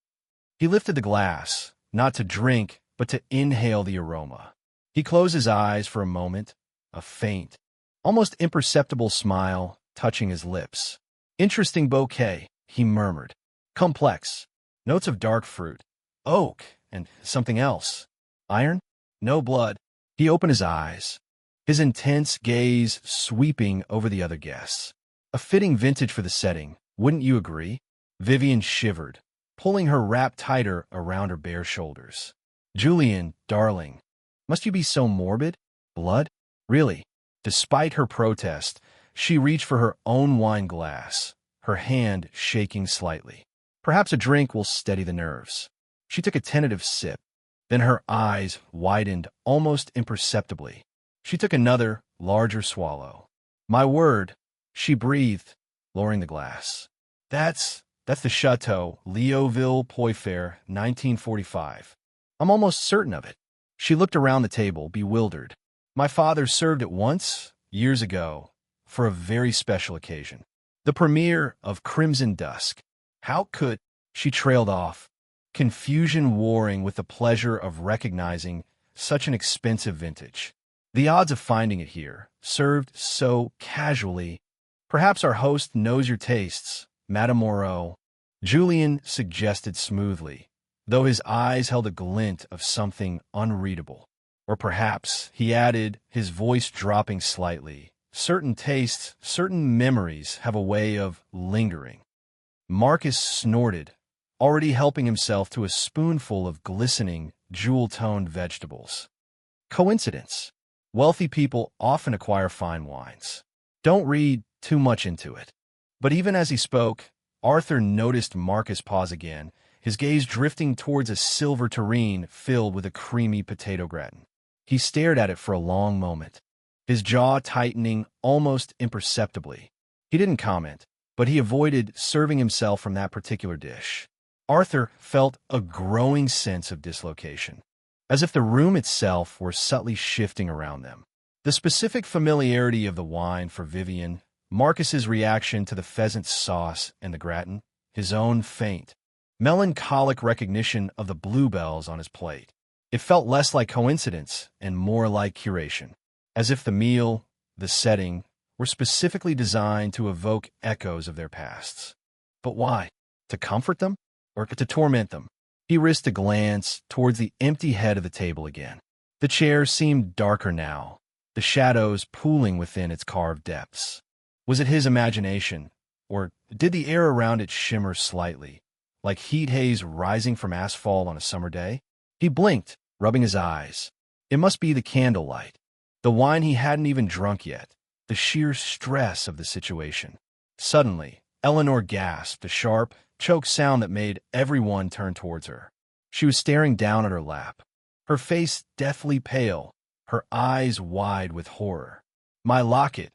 He lifted the glass, not to drink, but to inhale the aroma. He closed his eyes for a moment, a faint, almost imperceptible smile touching his lips. "Interesting bouquet," he murmured. "Complex. Notes of dark fruit, oak, and something else. Iron? No blood." He opened his eyes, his intense gaze sweeping over the other guests. A fitting vintage for the setting, wouldn't you agree? Vivian shivered, pulling her wrap tighter around her bare shoulders. "Julian, darling, must you be so morbid? Blood? Really?" Despite her protest, she reached for her own wine glass, her hand shaking slightly. "Perhaps a drink will steady the nerves." She took a tentative sip. Then her eyes widened almost imperceptibly. She took another, larger swallow. "My word," she breathed, lowering the glass. That's the Chateau, Leoville, Poifer, 1945. I'm almost certain of it." She looked around the table, bewildered. "My father served it once, years ago, for a very special occasion. The premiere of Crimson Dusk. How could—" She trailed off, confusion warring with the pleasure of recognizing such an expensive vintage. The odds of finding it here, served so casually. "Perhaps our host knows your tastes, Madame Moreau," Julian suggested smoothly, though his eyes held a glint of something unreadable. "Or perhaps," he added, his voice dropping slightly, "certain tastes, certain memories have a way of lingering." Marcus snorted, already helping himself to a spoonful of glistening, jewel-toned vegetables. "Coincidence. Wealthy people often acquire fine wines. Don't read too much into it." But even as he spoke, Arthur noticed Marcus pause again, his gaze drifting towards a silver tureen filled with a creamy potato gratin. He stared at it for a long moment, his jaw tightening almost imperceptibly. He didn't comment, but he avoided serving himself from that particular dish. Arthur felt a growing sense of dislocation, as if the room itself were subtly shifting around them. The specific familiarity of the wine for Vivian, Marcus's reaction to the pheasant sauce and the gratin, his own faint, melancholic recognition of the bluebells on his plate. It felt less like coincidence and more like curation, as if the meal, the setting, were specifically designed to evoke echoes of their pasts. But why? To comfort them? Or to torment them? He risked a glance towards the empty head of the table again. The chair seemed darker now, the shadows pooling within its carved depths. Was it his imagination, or did the air around it shimmer slightly, like heat haze rising from asphalt on a summer day? He blinked, rubbing his eyes. It must be the candlelight, the wine he hadn't even drunk yet, the sheer stress of the situation. Suddenly, Eleanor gasped, a sharp, choked sound that made everyone turn towards her. She was staring down at her lap, her face deathly pale, her eyes wide with horror. "My locket,"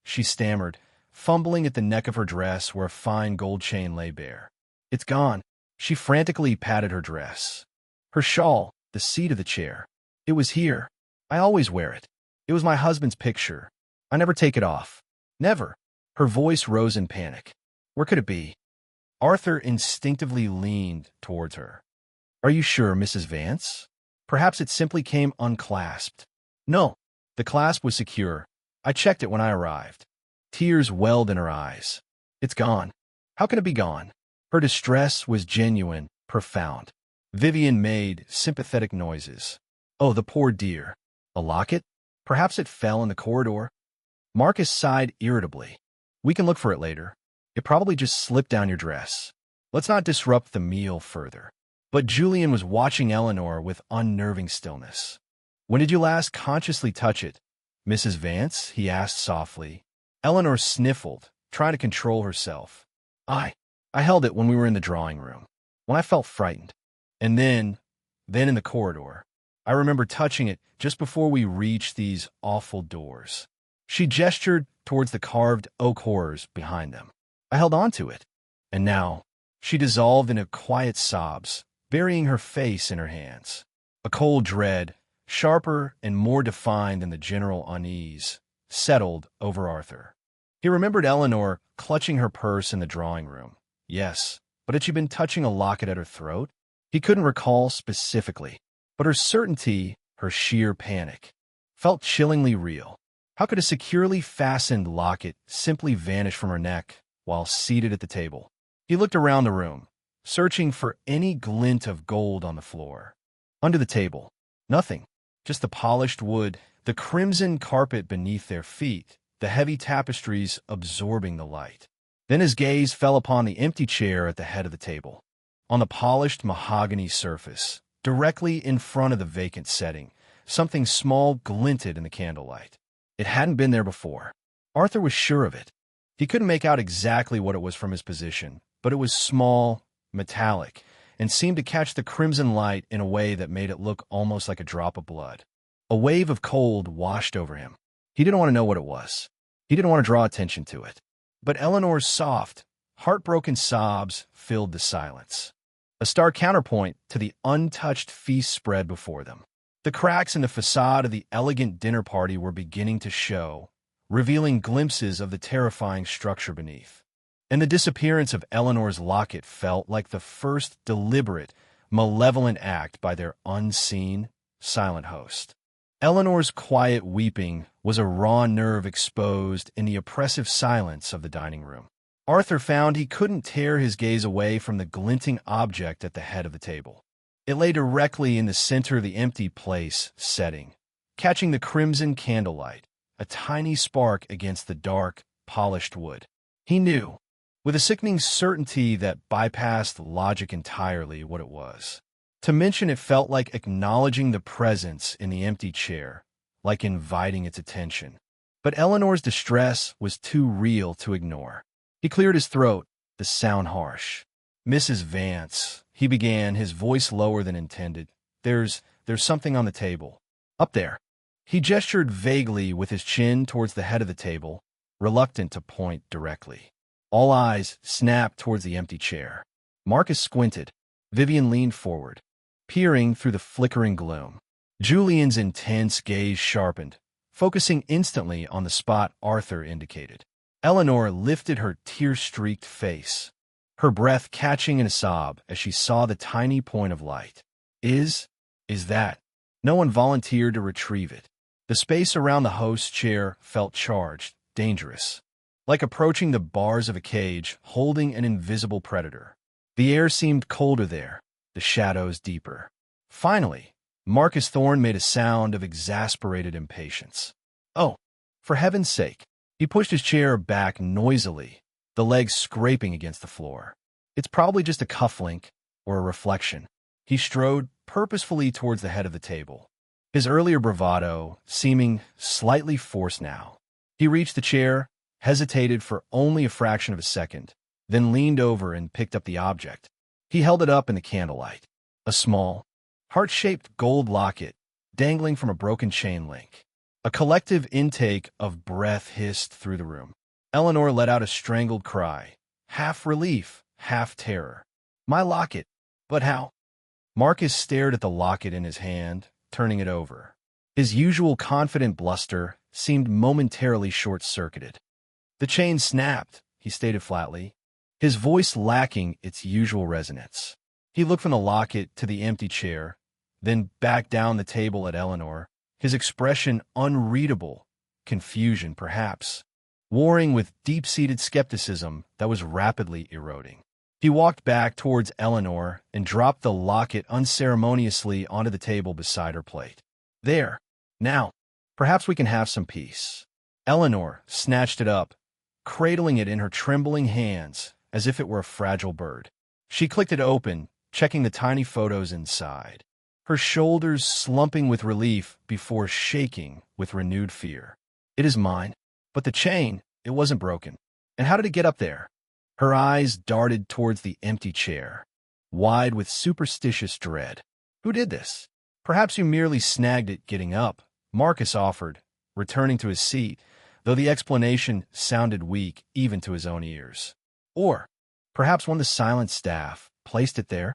she stammered, fumbling at the neck of her dress where a fine gold chain lay bare. "It's gone." She frantically patted her dress. Her shawl, the seat of the chair. It was here. I always wear it. It was my husband's picture. I never take it off. Never. Her voice rose in panic. Where could it be? Arthur instinctively leaned towards her. Are you sure, Mrs. Vance? Perhaps it simply came unclasped. No. The clasp was secure. I checked it when I arrived. Tears welled in her eyes. It's gone. How can it be gone? Her distress was genuine, profound. Vivian made sympathetic noises. Oh, the poor dear. A locket? Perhaps it fell in the corridor? Marcus sighed irritably. We can look for it later. It probably just slipped down your dress. Let's not disrupt the meal further. But Julian was watching Eleanor with unnerving stillness. When did you last consciously touch it, Mrs. Vance? He asked softly. Eleanor sniffled, trying to control herself. I held it when we were in the drawing room, when I felt frightened. And then in the corridor. I remember touching it just before we reached these awful doors. She gestured towards the carved oak horrors behind them. I held on to it. And now, she dissolved into quiet sobs, burying her face in her hands. A cold dread, sharper and more defined than the general unease, settled over Arthur. He remembered Eleanor clutching her purse in the drawing room. Yes, but had she been touching a locket at her throat? He couldn't recall specifically, but her certainty, her sheer panic, felt chillingly real. How could a securely fastened locket simply vanish from her neck while seated at the table? He looked around the room, searching for any glint of gold on the floor. Under the table, nothing, just the polished wood, the crimson carpet beneath their feet, the heavy tapestries absorbing the light. Then his gaze fell upon the empty chair at the head of the table. On the polished mahogany surface, directly in front of the vacant setting, something small glinted in the candlelight. It hadn't been there before. Arthur was sure of it. He couldn't make out exactly what it was from his position, but it was small, metallic, and seemed to catch the crimson light in a way that made it look almost like a drop of blood. A wave of cold washed over him. He didn't want to know what it was. He didn't want to draw attention to it. But Eleanor's soft, heartbroken sobs filled the silence. A stark counterpoint to the untouched feast spread before them. The cracks in the facade of the elegant dinner party were beginning to show, revealing glimpses of the terrifying structure beneath. And the disappearance of Eleanor's locket felt like the first deliberate, malevolent act by their unseen, silent host. Eleanor's quiet weeping was a raw nerve exposed in the oppressive silence of the dining room. Arthur found he couldn't tear his gaze away from the glinting object at the head of the table. It lay directly in the center of the empty place setting, catching the crimson candlelight, a tiny spark against the dark, polished wood. He knew, with a sickening certainty that bypassed logic entirely, what it was. To mention it felt like acknowledging the presence in the empty chair, like inviting its attention. But Eleanor's distress was too real to ignore. He cleared his throat, the sound harsh. Mrs. Vance, he began, his voice lower than intended. There's something on the table. Up there. He gestured vaguely with his chin towards the head of the table, reluctant to point directly. All eyes snapped towards the empty chair. Marcus squinted. Vivian leaned forward, peering through the flickering gloom. Julian's intense gaze sharpened, focusing instantly on the spot Arthur indicated. Eleanor lifted her tear-streaked face, her breath catching in a sob as she saw the tiny point of light. Is that? No one volunteered to retrieve it. The space around the host's chair felt charged, dangerous, like approaching the bars of a cage holding an invisible predator. The air seemed colder there, the shadows deeper. Finally, Marcus Thorne made a sound of exasperated impatience. Oh, for heaven's sake. He pushed his chair back noisily, the legs scraping against the floor. It's probably just a cufflink or a reflection. He strode purposefully towards the head of the table, his earlier bravado seeming slightly forced now. He reached the chair, hesitated for only a fraction of a second, then leaned over and picked up the object. He held it up in the candlelight. A small, heart-shaped gold locket dangling from a broken chain link. A collective intake of breath hissed through the room. Eleanor let out a strangled cry, half relief, half terror. My locket, But how? Marcus stared at the locket in his hand, turning it over. His usual confident bluster seemed momentarily short-circuited. The chain snapped, he stated flatly, his voice lacking its usual resonance. He looked from the locket to the empty chair, then back down the table at Eleanor, his expression unreadable, confusion perhaps, warring with deep-seated skepticism that was rapidly eroding. He walked back towards Eleanor and dropped the locket unceremoniously onto the table beside her plate. There. Now, perhaps we can have some peace. Eleanor snatched it up, cradling it in her trembling hands as if it were a fragile bird. She clicked it open, checking the tiny photos inside, her shoulders slumping with relief before shaking with renewed fear. It is mine. But the chain, it wasn't broken. And how did it get up there? Her eyes darted towards the empty chair, wide with superstitious dread. Who did this? Perhaps you merely snagged it getting up, Marcus offered, returning to his seat, though the explanation sounded weak even to his own ears. Or perhaps one of the silent staff placed it there.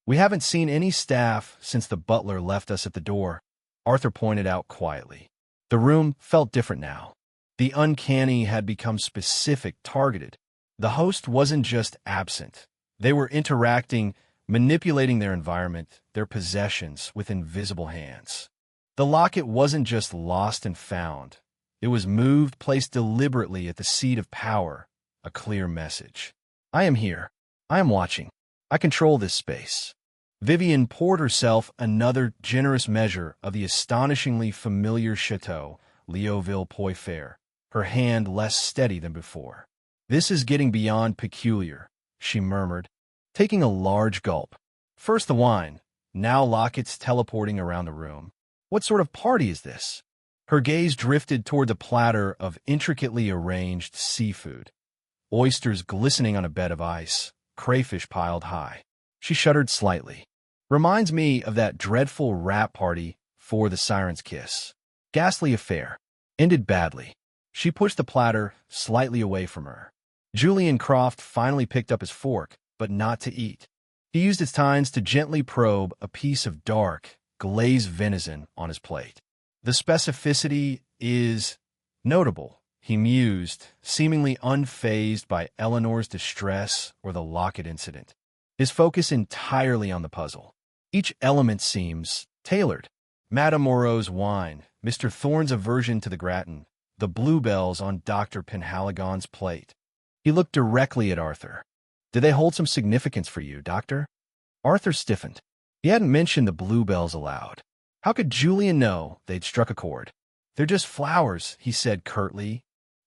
We haven't seen any staff since the butler left us at the door, Arthur pointed out quietly. The room felt different now. The uncanny had become specific, targeted. The host wasn't just absent. They were interacting, manipulating their environment, their possessions, with invisible hands. The locket wasn't just lost and found. It was moved, placed deliberately at the seat of power, a clear message. I am here. I am watching. I control this space. Vivian poured herself another generous measure of the astonishingly familiar Chateau, Leoville Poifer, her hand less steady than before. This is getting beyond peculiar, she murmured, taking a large gulp. First the wine, now lockets teleporting around the room. What sort of party is this? Her gaze drifted toward the platter of intricately arranged seafood, oysters glistening on a bed of ice, crayfish piled high. She shuddered slightly. Reminds me of that dreadful wrap party for the Siren's Kiss. Ghastly affair. Ended badly. She pushed the platter slightly away from her. Julian Croft finally picked up his fork, but not to eat. He used his tines to gently probe a piece of dark, glazed venison on his plate. The specificity is notable, he mused, seemingly unfazed by Eleanor's distress or the locket incident. His focus entirely on the puzzle. Each element seems tailored. Madame Moreau's wine, Mr. Thorne's aversion to the gratin, the bluebells on Dr. Penhaligon's plate. He looked directly at Arthur. Did they hold some significance for you, Doctor? Arthur stiffened. He hadn't mentioned the bluebells aloud. How could Julian know they'd struck a chord? They're just flowers, he said curtly,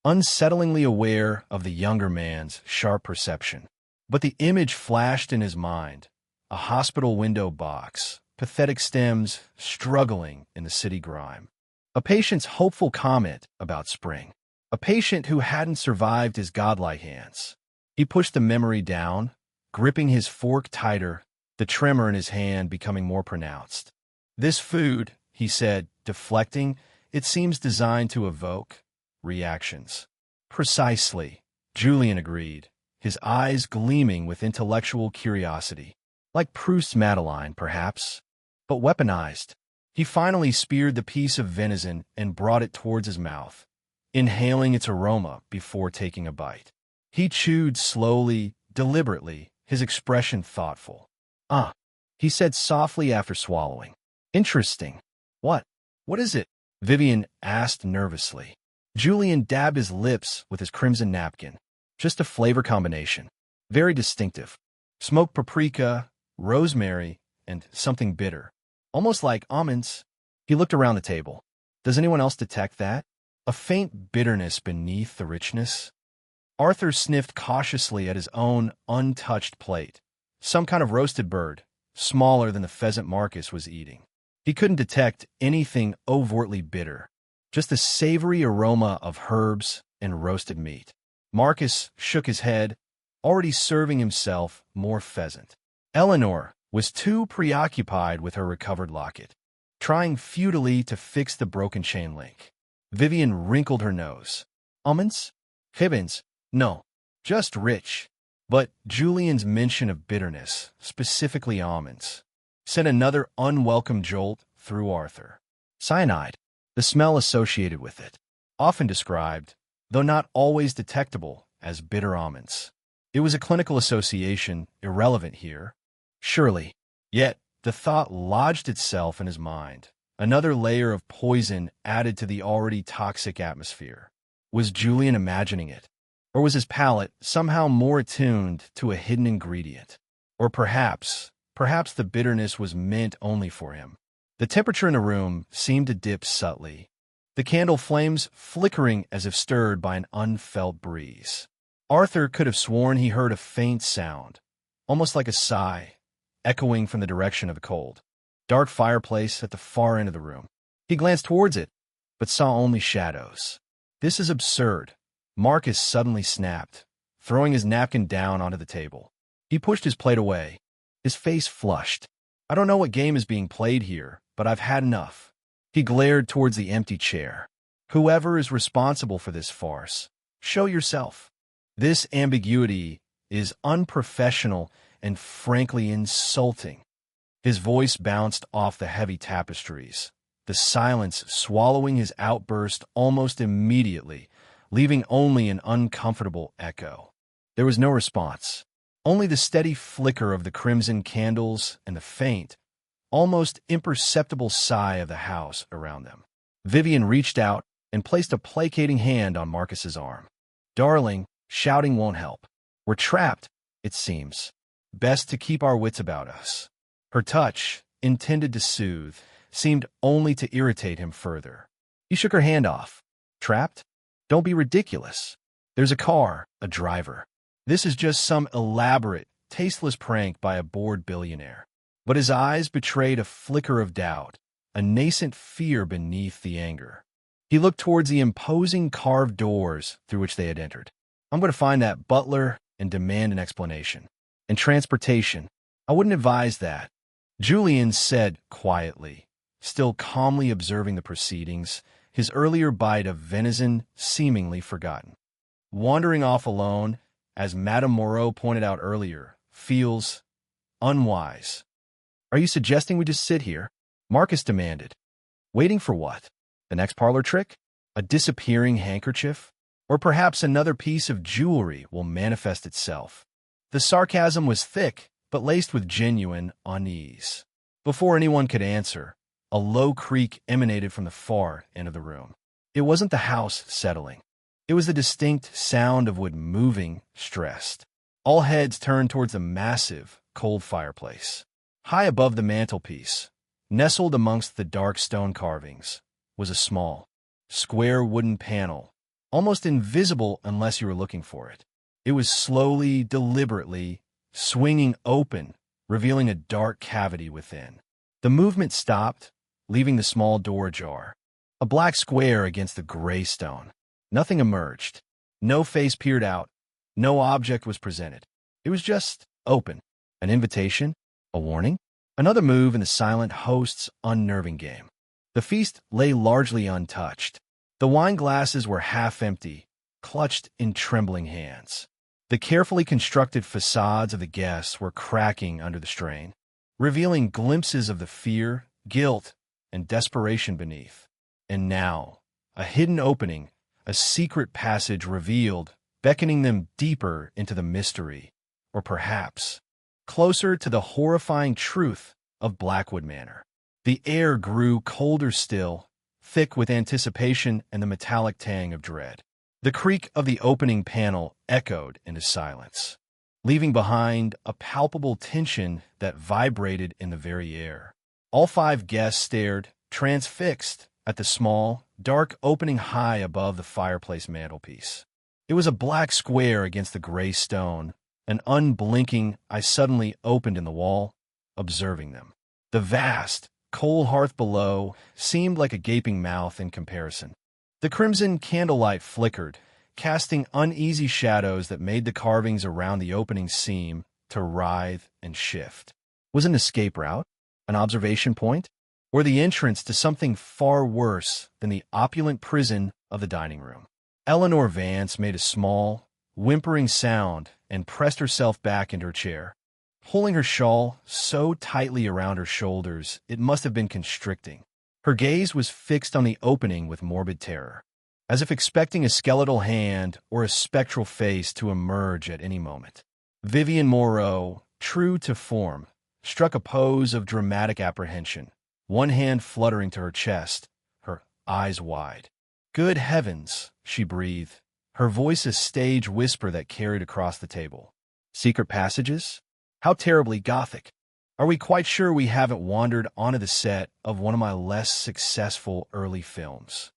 unsettlingly aware of the younger man's sharp perception. But the image flashed in his mind. A hospital window box, pathetic stems struggling in the city grime. A patient's hopeful comment about spring. A patient who hadn't survived his godlike hands. He pushed the memory down, gripping his fork tighter, the tremor in his hand becoming more pronounced. This food, he said, deflecting, it seems designed to evoke reactions. Precisely, Julian agreed, his eyes gleaming with intellectual curiosity. Like Proust's Madeline, perhaps, but weaponized. He finally speared the piece of venison and brought it towards his mouth, inhaling its aroma before taking a bite. He chewed slowly, deliberately, his expression thoughtful. He said softly after swallowing. Interesting. What is it? Vivian asked nervously. Julian dabbed his lips with his crimson napkin. Just a flavor combination. Very distinctive. Smoked paprika, rosemary, and something bitter. Almost like almonds. He looked around the table. Does anyone else detect that? A faint bitterness beneath the richness? Arthur sniffed cautiously at his own untouched plate. Some kind of roasted bird, smaller than the pheasant Marcus was eating. He couldn't detect anything overtly bitter, just the savory aroma of herbs and roasted meat. Marcus shook his head, already serving himself more pheasant. Eleanor was too preoccupied with her recovered locket, trying futilely to fix the broken chain link. Vivian wrinkled her nose. Almonds? Hibbins? No, just rich. But Julian's mention of bitterness, specifically almonds, sent another unwelcome jolt through Arthur. Cyanide, the smell associated with it, often described, though not always detectable, as bitter almonds. It was a clinical association, irrelevant here. Surely. Yet, the thought lodged itself in his mind. Another layer of poison added to the already toxic atmosphere. Was Julian imagining it? Or was his palate somehow more attuned to a hidden ingredient? Or perhaps the bitterness was meant only for him. The temperature in the room seemed to dip subtly, the candle flames flickering as if stirred by an unfelt breeze. Arthur could have sworn he heard a faint sound, almost like a sigh, echoing from the direction of the cold, dark fireplace at the far end of the room. He glanced towards it, but saw only shadows. "This is absurd," Marcus suddenly snapped, throwing his napkin down onto the table. He pushed his plate away, his face flushed. "I don't know what game is being played here, but I've had enough." He glared towards the empty chair. "Whoever is responsible for this farce, show yourself." This ambiguity is unprofessional and frankly insulting. His voice bounced off the heavy tapestries, the silence swallowing his outburst almost immediately, leaving only an uncomfortable echo. There was no response, only the steady flicker of the crimson candles and the faint, almost imperceptible sigh of the house around them. Vivian reached out and placed a placating hand on Marcus's arm. "Darling, shouting won't help. We're trapped, it seems. Best to keep our wits about us." Her touch, intended to soothe, seemed only to irritate him further. He shook her hand off. "Trapped? Don't be ridiculous. There's a car, a driver. This is just some elaborate, tasteless prank by a bored billionaire." But his eyes betrayed a flicker of doubt, a nascent fear beneath the anger. He looked towards the imposing carved doors through which they had entered. "I'm going to find that butler and demand an explanation. And transportation. I wouldn't advise that," Julian said quietly, still calmly observing the proceedings, his earlier bite of venison seemingly forgotten. Wandering off alone, as Madame Moreau pointed out earlier, feels unwise. "Are you suggesting we just sit here?" Marcus demanded. "Waiting for what? The next parlor trick? A disappearing handkerchief? Or perhaps another piece of jewelry will manifest itself?" The sarcasm was thick, but laced with genuine unease. Before anyone could answer, a low creak emanated from the far end of the room. It wasn't the house settling. It was the distinct sound of wood moving, stressed. All heads turned towards the massive, cold fireplace. High above the mantelpiece, nestled amongst the dark stone carvings, was a small, square wooden panel, almost invisible unless you were looking for it. It was slowly, deliberately, swinging open, revealing a dark cavity within. The movement stopped, leaving the small door ajar. A black square against the gray stone. Nothing emerged. No face peered out. No object was presented. It was just open. An invitation? A warning? Another move in the silent host's unnerving game. The feast lay largely untouched. The wine glasses were half empty, clutched in trembling hands. The carefully constructed facades of the guests were cracking under the strain, revealing glimpses of the fear, guilt, and desperation beneath. And now, a hidden opening, a secret passage revealed, beckoning them deeper into the mystery, or perhaps closer to the horrifying truth of Blackwood Manor. The air grew colder still, thick with anticipation and the metallic tang of dread. The creak of the opening panel echoed into silence, leaving behind a palpable tension that vibrated in the very air. All 5 guests stared, transfixed, at the small, dark opening high above the fireplace mantelpiece. It was a black square against the gray stone, an unblinking eye suddenly opened in the wall, observing them. The vast, coal hearth below seemed like a gaping mouth in comparison. The crimson candlelight flickered, casting uneasy shadows that made the carvings around the opening seem to writhe and shift. Was it an escape route? An observation point? Or the entrance to something far worse than the opulent prison of the dining room? Eleanor Vance made a small, whimpering sound and pressed herself back into her chair, pulling her shawl so tightly around her shoulders it must have been constricting. Her gaze was fixed on the opening with morbid terror, as if expecting a skeletal hand or a spectral face to emerge at any moment. Vivian Moreau, true to form, struck a pose of dramatic apprehension, one hand fluttering to her chest, her eyes wide. "Good heavens," she breathed, her voice a stage whisper that carried across the table. "Secret passages? How terribly Gothic. Are we quite sure we haven't wandered onto the set of one of my less successful early films?"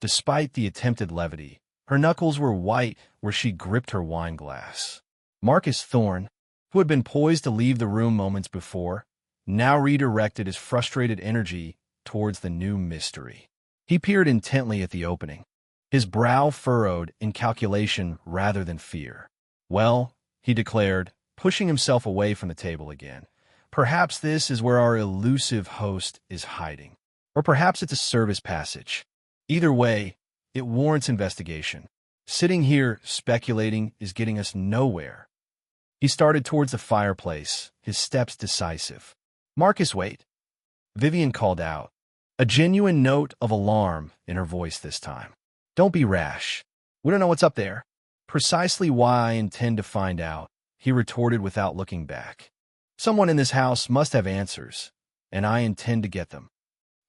Despite the attempted levity, her knuckles were white where she gripped her wine glass. Marcus Thorne, who had been poised to leave the room moments before, now redirected his frustrated energy towards the new mystery. He peered intently at the opening, his brow furrowed in calculation rather than fear. "Well," he declared, pushing himself away from the table again, "perhaps this is where our elusive host is hiding. Or perhaps it's a service passage. Either way, it warrants investigation. Sitting here speculating is getting us nowhere." He started towards the fireplace, his steps decisive. "Marcus, wait," Vivian called out, a genuine note of alarm in her voice this time. "Don't be rash. We don't know what's up there." "Precisely why I intend to find out," he retorted without looking back. "Someone in this house must have answers, and I intend to get them."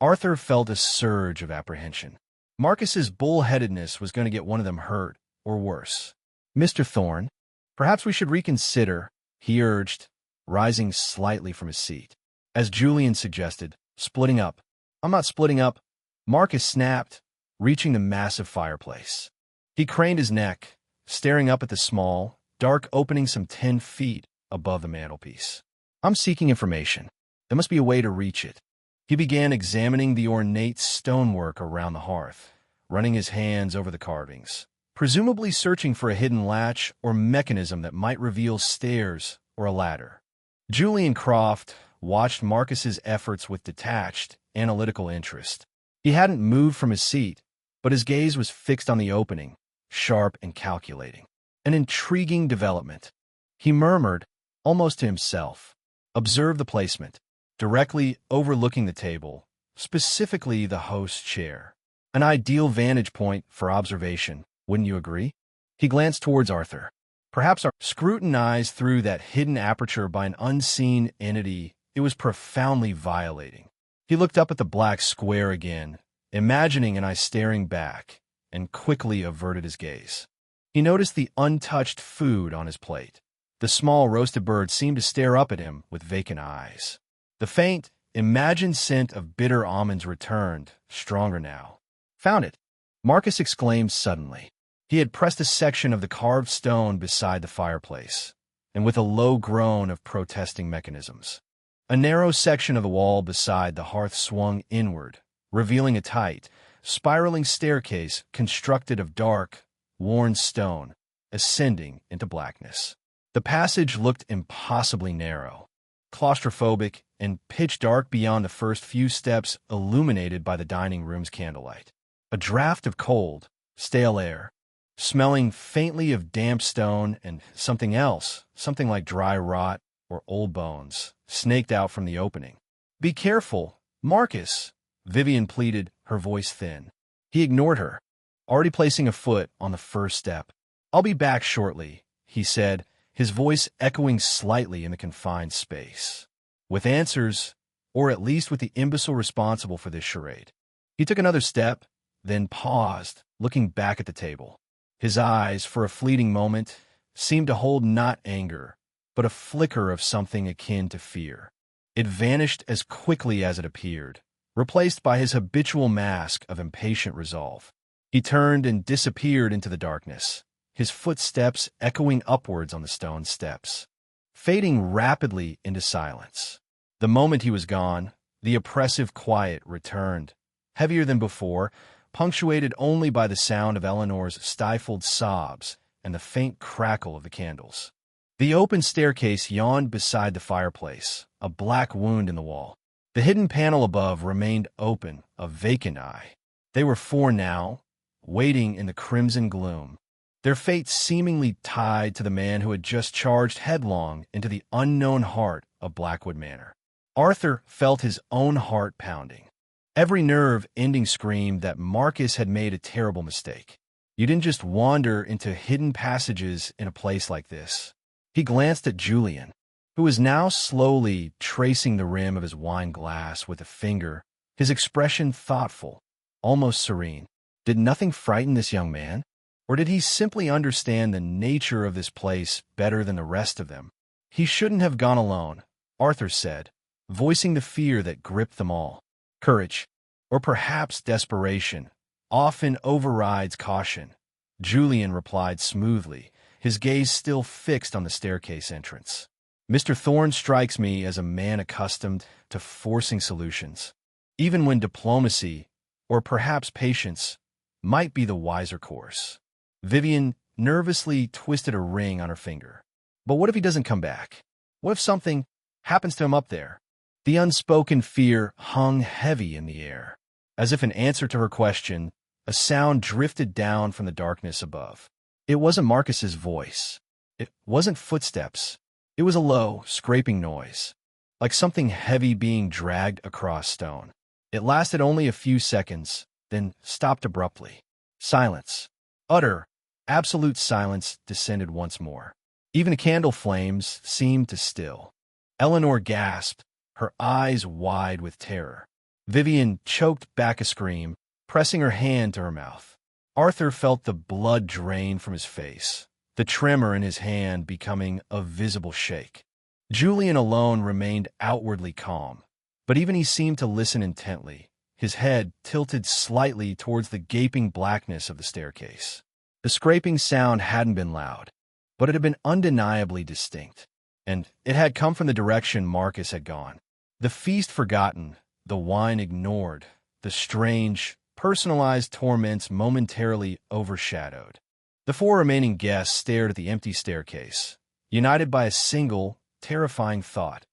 Arthur felt a surge of apprehension. Marcus's bullheadedness was going to get one of them hurt, or worse. "Mr. Thorne, perhaps we should reconsider," he urged, rising slightly from his seat. "As Julian suggested, splitting up." "I'm not splitting up," Marcus snapped, reaching the massive fireplace. He craned his neck, staring up at the small, dark opening some 10 feet above the mantelpiece. "I'm seeking information. There must be a way to reach it." He began examining the ornate stonework around the hearth, running his hands over the carvings, presumably searching for a hidden latch or mechanism that might reveal stairs or a ladder. Julian Croft watched Marcus's efforts with detached, analytical interest. He hadn't moved from his seat, but his gaze was fixed on the opening, sharp and calculating. An intriguing development. He murmured, almost to himself, "Observe the placement, directly overlooking the table, specifically the host's chair. An ideal vantage point for observation, wouldn't you agree?" He glanced towards Arthur. Perhaps scrutinized through that hidden aperture by an unseen entity it was profoundly violating. He looked up at the black square again, imagining an eye staring back, and quickly averted his gaze. He noticed the untouched food on his plate. The small roasted bird seemed to stare up at him with vacant eyes. The faint, imagined scent of bitter almonds returned, stronger now. "Found it!" Marcus exclaimed suddenly. He had pressed a section of the carved stone beside the fireplace, and with a low groan of protesting mechanisms. A narrow section of the wall beside the hearth swung inward, revealing a tight, spiraling staircase constructed of dark, worn stone, ascending into blackness. The passage looked impossibly narrow, claustrophobic, and pitch dark beyond the first few steps illuminated by the dining room's candlelight. A draft of cold, stale air, smelling faintly of damp stone and something else, something like dry rot or old bones, snaked out from the opening. "Be careful, Marcus," Vivian pleaded, her voice thin. He ignored her, already placing a foot on the first step. "I'll be back shortly," he said, his voice echoing slightly in the confined space. With answers, or at least with the imbecile responsible for this charade. He took another step, then paused, looking back at the table. His eyes, for a fleeting moment, seemed to hold not anger, but a flicker of something akin to fear. It vanished as quickly as it appeared, replaced by his habitual mask of impatient resolve. He turned and disappeared into the darkness, his footsteps echoing upwards on the stone steps, fading rapidly into silence. The moment he was gone, the oppressive quiet returned, heavier than before, punctuated only by the sound of Eleanor's stifled sobs and the faint crackle of the candles. The open staircase yawned beside the fireplace, a black wound in the wall. The hidden panel above remained open, a vacant eye. They were four now, waiting in the crimson gloom. their fate seemingly tied to the man who had just charged headlong into the unknown heart of Blackwood Manor. Arthur felt his own heart pounding. Every nerve ending screamed that Marcus had made a terrible mistake. You didn't just wander into hidden passages in a place like this. He glanced at Julian, who was now slowly tracing the rim of his wine glass with a finger, his expression thoughtful, almost serene. Did nothing frighten this young man? Or did he simply understand the nature of this place better than the rest of them? He shouldn't have gone alone, Arthur said, voicing the fear that gripped them all. Courage, or perhaps desperation, often overrides caution. Julian replied smoothly, his gaze still fixed on the staircase entrance. Mr. Thorne strikes me as a man accustomed to forcing solutions, even when diplomacy, or perhaps patience, might be the wiser course. Vivian nervously twisted a ring on her finger. But what if he doesn't come back? What if something happens to him up there? The unspoken fear hung heavy in the air. As if in answer to her question, a sound drifted down from the darkness above. It wasn't Marcus's voice. It wasn't footsteps. It was a low, scraping noise, like something heavy being dragged across stone. It lasted only a few seconds, then stopped abruptly. Silence. Utter, absolute silence descended once more. Even candle flames seemed to still. Eleanor gasped, her eyes wide with terror. Vivian choked back a scream, pressing her hand to her mouth. Arthur felt the blood drain from his face, the tremor in his hand becoming a visible shake. Julian alone remained outwardly calm, but even he seemed to listen intently, his head tilted slightly towards the gaping blackness of the staircase. The scraping sound hadn't been loud, but it had been undeniably distinct, and it had come from the direction Marcus had gone. The feast forgotten, the wine ignored, the strange, personalized torments momentarily overshadowed. The four remaining guests stared at the empty staircase, united by a single, terrifying thought.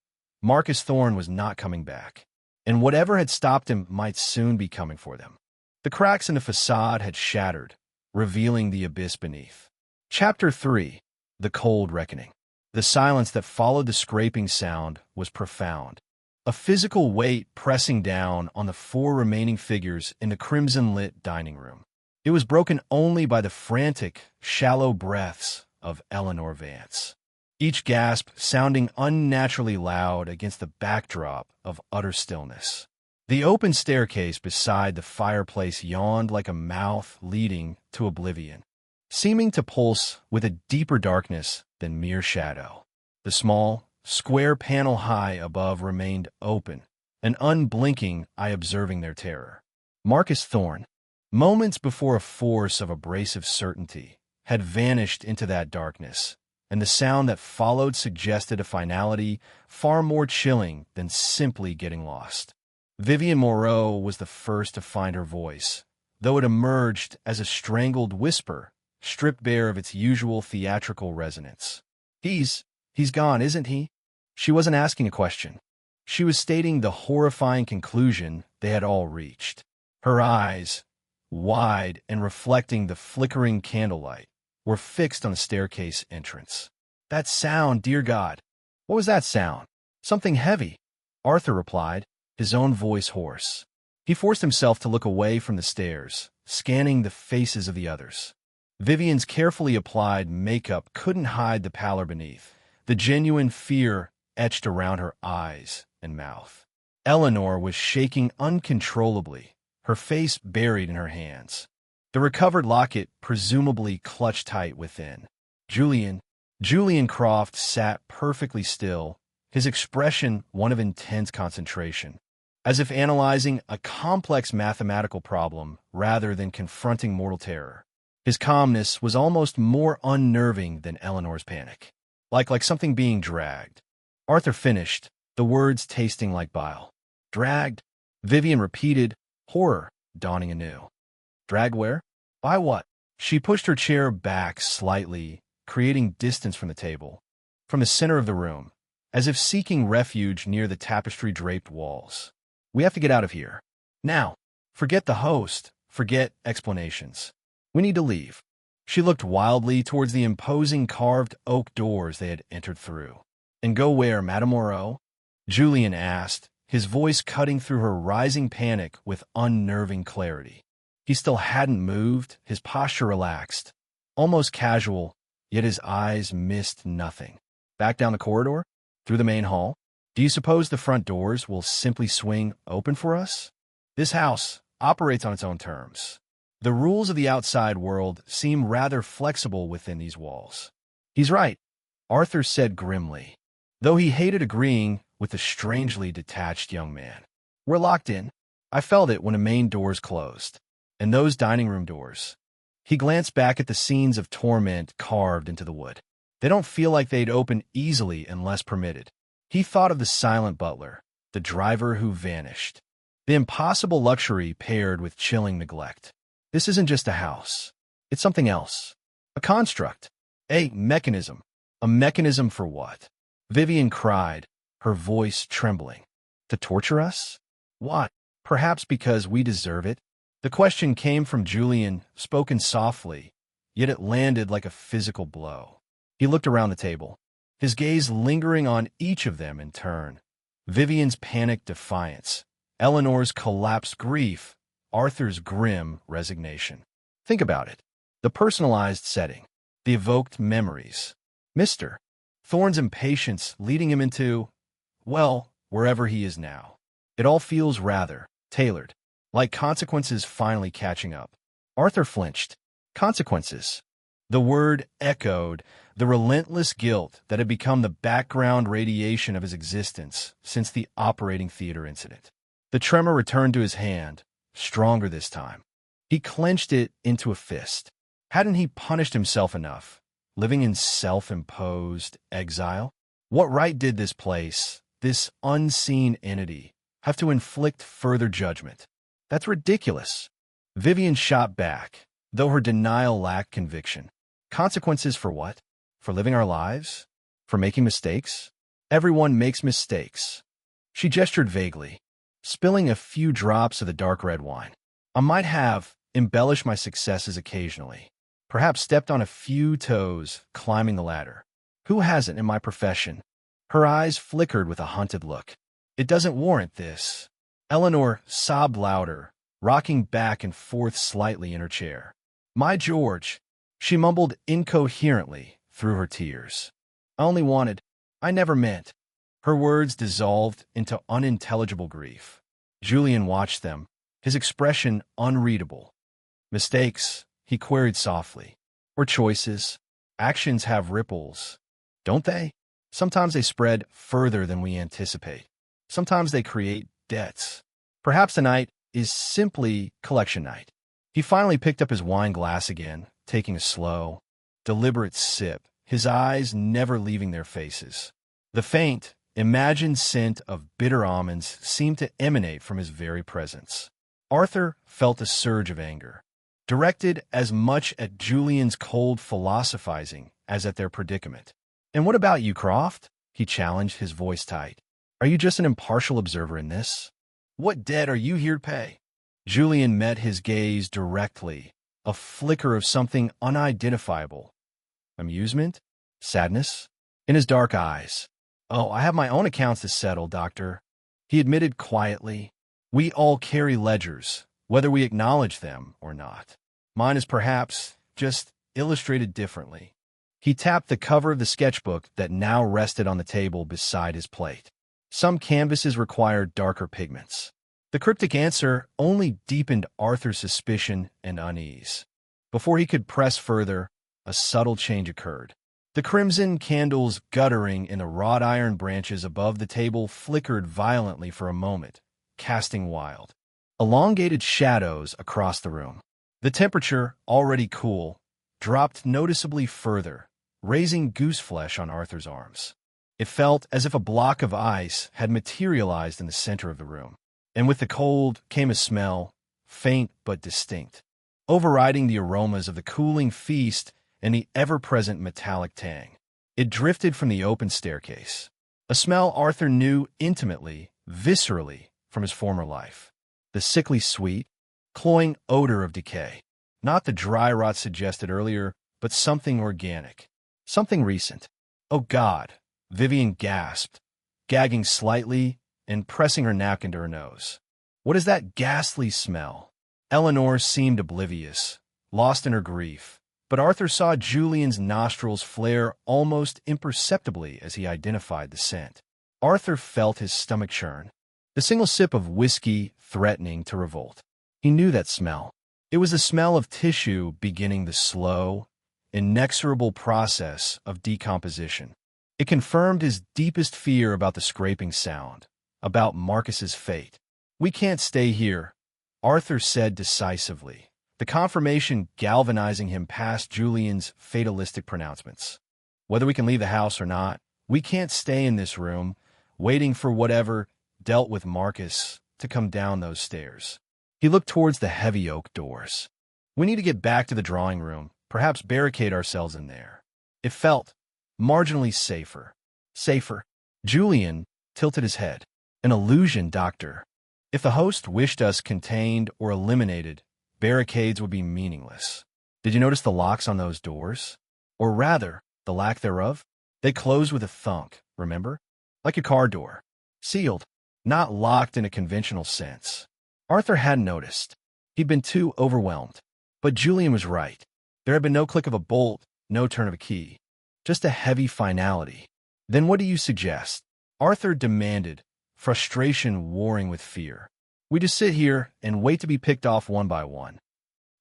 Marcus Thorne was not coming back, and whatever had stopped him might soon be coming for them. The cracks in the facade had shattered, revealing the abyss beneath. Chapter 3. The Cold Reckoning. The silence that followed the scraping sound was profound, a physical weight pressing down on the four remaining figures in the crimson-lit dining room. It was broken only by the frantic, shallow breaths of Eleanor Vance, each gasp sounding unnaturally loud against the backdrop of utter stillness. The open staircase beside the fireplace yawned like a mouth leading to oblivion, seeming to pulse with a deeper darkness than mere shadow. The small, square panel high above remained open, an unblinking eye observing their terror. Marcus Thorne, moments before a force of abrasive certainty, had vanished into that darkness, and the sound that followed suggested a finality far more chilling than simply getting lost. Vivian Moreau was the first to find her voice, though it emerged as a strangled whisper, stripped bare of its usual theatrical resonance. He's gone, isn't he? She wasn't asking a question. She was stating the horrifying conclusion they had all reached. Her eyes, wide and reflecting the flickering candlelight, were fixed on the staircase entrance. That sound, dear God! What was that sound? Something heavy, Arthur replied, his own voice hoarse. He forced himself to look away from the stairs, scanning the faces of the others. Vivian's carefully applied makeup couldn't hide the pallor beneath, the genuine fear etched around her eyes and mouth. Eleanor was shaking uncontrollably, her face buried in her hands. The recovered locket presumably clutched tight within. Julian Croft sat perfectly still, his expression one of intense concentration, as if analyzing a complex mathematical problem rather than confronting mortal terror. His calmness was almost more unnerving than Eleanor's panic, like something being dragged. Arthur finished, the words tasting like bile. Dragged? Vivian repeated, horror dawning anew. Dragged where? By what? She pushed her chair back slightly, creating distance from the table, from the center of the room, as if seeking refuge near the tapestry-draped walls. We have to get out of here. Now. Forget the host. Forget explanations. We need to leave. She looked wildly towards the imposing carved oak doors they had entered through. "And go where, Madame Moreau?" Julian asked, his voice cutting through her rising panic with unnerving clarity. He still hadn't moved, his posture relaxed, almost casual, yet his eyes missed nothing. "Back down the corridor? Through the main hall? Do you suppose the front doors will simply swing open for us? This house operates on its own terms. The rules of the outside world seem rather flexible within these walls." "He's right," Arthur said grimly, though he hated agreeing with the strangely detached young man. "We're locked in. I felt it when the main doors closed. And those dining room doors." He glanced back at the scenes of torment carved into the wood. "They don't feel like they'd open easily unless permitted." He thought of the silent butler, the driver who vanished, the impossible luxury paired with chilling neglect. This isn't just a house. It's something else. A construct. A mechanism. A mechanism for what? Vivian cried, her voice trembling. "To torture us? Why? Perhaps because we deserve it?" The question came from Julian, spoken softly, yet it landed like a physical blow. He looked around the table, his gaze lingering on each of them in turn. Vivian's panicked defiance, Eleanor's collapsed grief, Arthur's grim resignation. Think about it. The personalized setting, the evoked memories. Mr. Thorne's impatience leading him into, well, wherever he is now. It all feels rather tailored, like consequences finally catching up. Arthur flinched. Consequences. The word echoed the relentless guilt that had become the background radiation of his existence since the operating theater incident. The tremor returned to his hand, stronger this time. He clenched it into a fist. Hadn't he punished himself enough, living in self-imposed exile? What right did this place, this unseen entity, have to inflict further judgment? That's ridiculous. Vivian shot back, though her denial lacked conviction. Consequences for what? For living our lives? For making mistakes? Everyone makes mistakes. She gestured vaguely, spilling a few drops of the dark red wine. I might have embellished my successes occasionally, perhaps stepped on a few toes climbing the ladder. Who hasn't in my profession? Her eyes flickered with a hunted look. It doesn't warrant this. Eleanor sobbed louder, rocking back and forth slightly in her chair. My George, she mumbled incoherently through her tears. I only wanted, I never meant. Her words dissolved into unintelligible grief. Julian watched them, his expression unreadable. Mistakes, he queried softly. Or choices. Actions have ripples, don't they? Sometimes they spread further than we anticipate. Sometimes they create debts. Perhaps tonight is simply collection night. He finally picked up his wine glass again, taking a slow, deliberate sip, his eyes never leaving their faces. The faint, imagined scent of bitter almonds seemed to emanate from his very presence. Arthur felt a surge of anger, directed as much at Julian's cold philosophizing as at their predicament. "And what about you, Croft?" he challenged, his voice tight. "Are you just an impartial observer in this? What debt are you here to pay?" Julian met his gaze directly, a flicker of something unidentifiable. Amusement? Sadness? In his dark eyes. "Oh, I have my own accounts to settle, Doctor," he admitted quietly. "We all carry ledgers, whether we acknowledge them or not. Mine is perhaps just illustrated differently." He tapped the cover of the sketchbook that now rested on the table beside his plate. Some canvases required darker pigments. The cryptic answer only deepened Arthur's suspicion and unease. Before he could press further, a subtle change occurred. The crimson candles guttering in the wrought iron branches above the table flickered violently for a moment, casting wild, elongated shadows across the room. The temperature, already cool, dropped noticeably further, raising gooseflesh on Arthur's arms. It felt as if a block of ice had materialized in the center of the room. And with the cold came a smell, faint but distinct, overriding the aromas of the cooling feast and the ever-present metallic tang. It drifted from the open staircase, a smell Arthur knew intimately, viscerally, from his former life. The sickly sweet, cloying odor of decay. Not the dry rot suggested earlier, but something organic. Something recent. Oh God, Vivian gasped, gagging slightly and pressing her napkin to her nose. What is that ghastly smell? Eleanor seemed oblivious, lost in her grief, but Arthur saw Julian's nostrils flare almost imperceptibly as he identified the scent. Arthur felt his stomach churn, the single sip of whiskey threatening to revolt. He knew that smell. It was the smell of tissue beginning the slow, inexorable process of decomposition. It confirmed his deepest fear about the scraping sound, about Marcus's fate. "We can't stay here," Arthur said decisively, the confirmation galvanizing him past Julian's fatalistic pronouncements. "Whether we can leave the house or not, we can't stay in this room, waiting for whatever dealt with Marcus to come down those stairs." He looked towards the heavy oak doors. "We need to get back to the drawing room, perhaps barricade ourselves in there." It felt marginally safer. Safer. Julian tilted his head. "An illusion, Doctor. If the host wished us contained or eliminated, barricades would be meaningless. Did you notice the locks on those doors? Or rather, the lack thereof? They closed with a thunk, remember? Like a car door. Sealed, not locked in a conventional sense." Arthur hadn't noticed. He'd been too overwhelmed. But Julian was right. There had been no click of a bolt, no turn of a key. Just a heavy finality. "Then what do you suggest?" Arthur demanded, frustration warring with fear. "We just sit here and wait to be picked off one by one."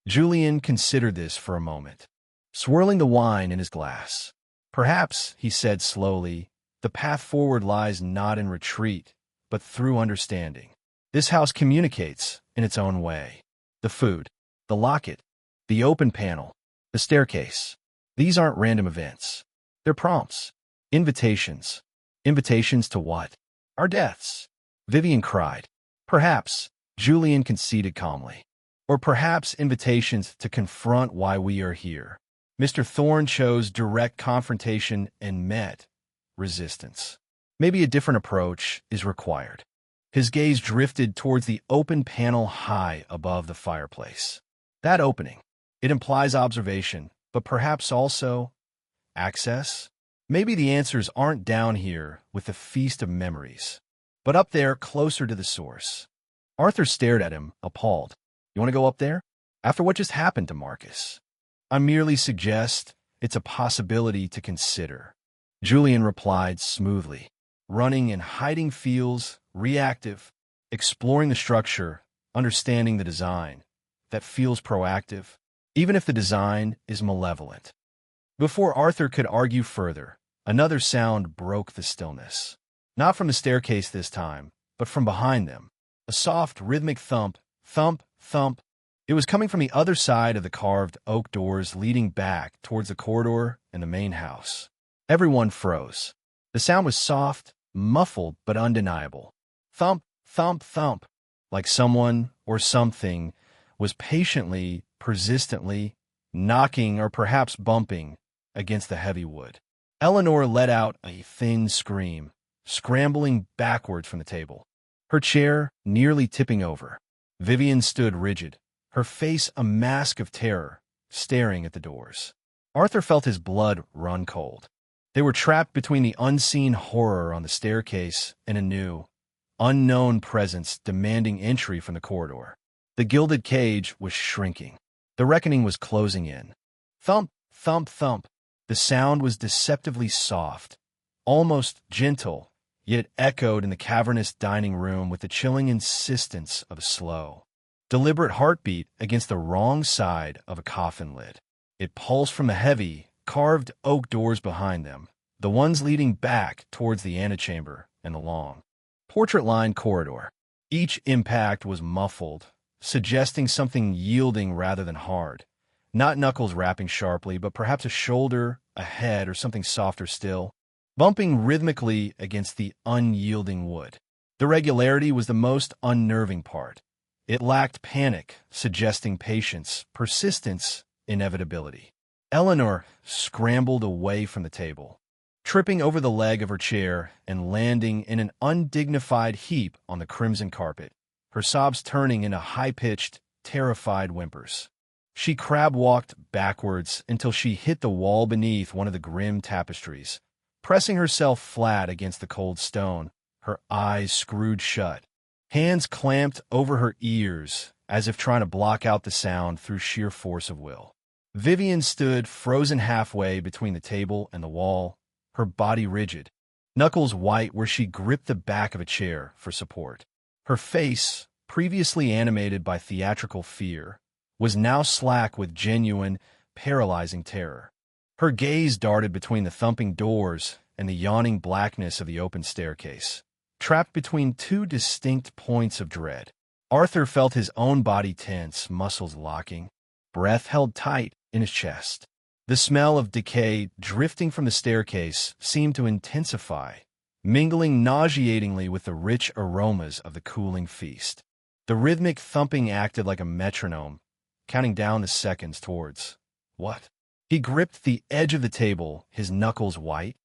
Julian considered this for a moment, swirling the wine in his glass. "Perhaps," he said slowly, "the path forward lies not in retreat, but through understanding. This house communicates in its own way. The food, the locket, the open panel, the staircase. These aren't random events. They're prompts, invitations. Invitations to what? Our deaths." Vivian cried. "Perhaps," Julian conceded calmly. "Or perhaps invitations to confront why we are here." Mr. Thorne chose direct confrontation and met resistance. Maybe a different approach is required. His gaze drifted towards the open panel high above the fireplace. That opening. It implies observation, but perhaps also access? Maybe the answers aren't down here with the feast of memories, but up there closer to the source. Arthur stared at him, appalled. "You want to go up there? After what just happened to Marcus?" "I merely suggest it's a possibility to consider," Julian replied smoothly. "Running and hiding feels reactive. Exploring the structure, understanding the design, that feels proactive, even if the design is malevolent." Before Arthur could argue further, another sound broke the stillness. Not from the staircase this time, but from behind them. A soft, rhythmic thump, thump, thump. It was coming from the other side of the carved oak doors leading back towards the corridor and the main house. Everyone froze. The sound was soft, muffled, but undeniable. Thump, thump, thump, like someone or something was patiently, persistently, knocking or perhaps bumping against the heavy wood. Eleanor let out a thin scream, scrambling backwards from the table, her chair nearly tipping over. Vivian stood rigid, her face a mask of terror, staring at the doors. Arthur felt his blood run cold. They were trapped between the unseen horror on the staircase and a new, unknown presence demanding entry from the corridor. The gilded cage was shrinking. The reckoning was closing in. Thump, thump, thump. The sound was deceptively soft, almost gentle, yet echoed in the cavernous dining room with the chilling insistence of a slow, deliberate heartbeat against the wrong side of a coffin lid. It pulsed from the heavy, carved oak doors behind them, the ones leading back towards the antechamber and the long, portrait-lined corridor. Each impact was muffled, suggesting something yielding rather than hard. Not knuckles rapping sharply, but perhaps a shoulder, a head, or something softer still, bumping rhythmically against the unyielding wood. The regularity was the most unnerving part. It lacked panic, suggesting patience, persistence, inevitability. Eleanor scrambled away from the table, tripping over the leg of her chair and landing in an undignified heap on the crimson carpet, her sobs turning into high-pitched, terrified whimpers. She crab-walked backwards until she hit the wall beneath one of the grim tapestries, pressing herself flat against the cold stone, her eyes screwed shut, hands clamped over her ears as if trying to block out the sound through sheer force of will. Vivian stood frozen halfway between the table and the wall, her body rigid, knuckles white where she gripped the back of a chair for support. Her face, previously animated by theatrical fear, was now slack with genuine, paralyzing terror. Her gaze darted between the thumping doors and the yawning blackness of the open staircase, trapped between two distinct points of dread. Arthur felt his own body tense, muscles locking, breath held tight in his chest. The smell of decay drifting from the staircase seemed to intensify, mingling nauseatingly with the rich aromas of the cooling feast. The rhythmic thumping acted like a metronome, counting down the seconds towards what? He gripped the edge of the table, his knuckles white,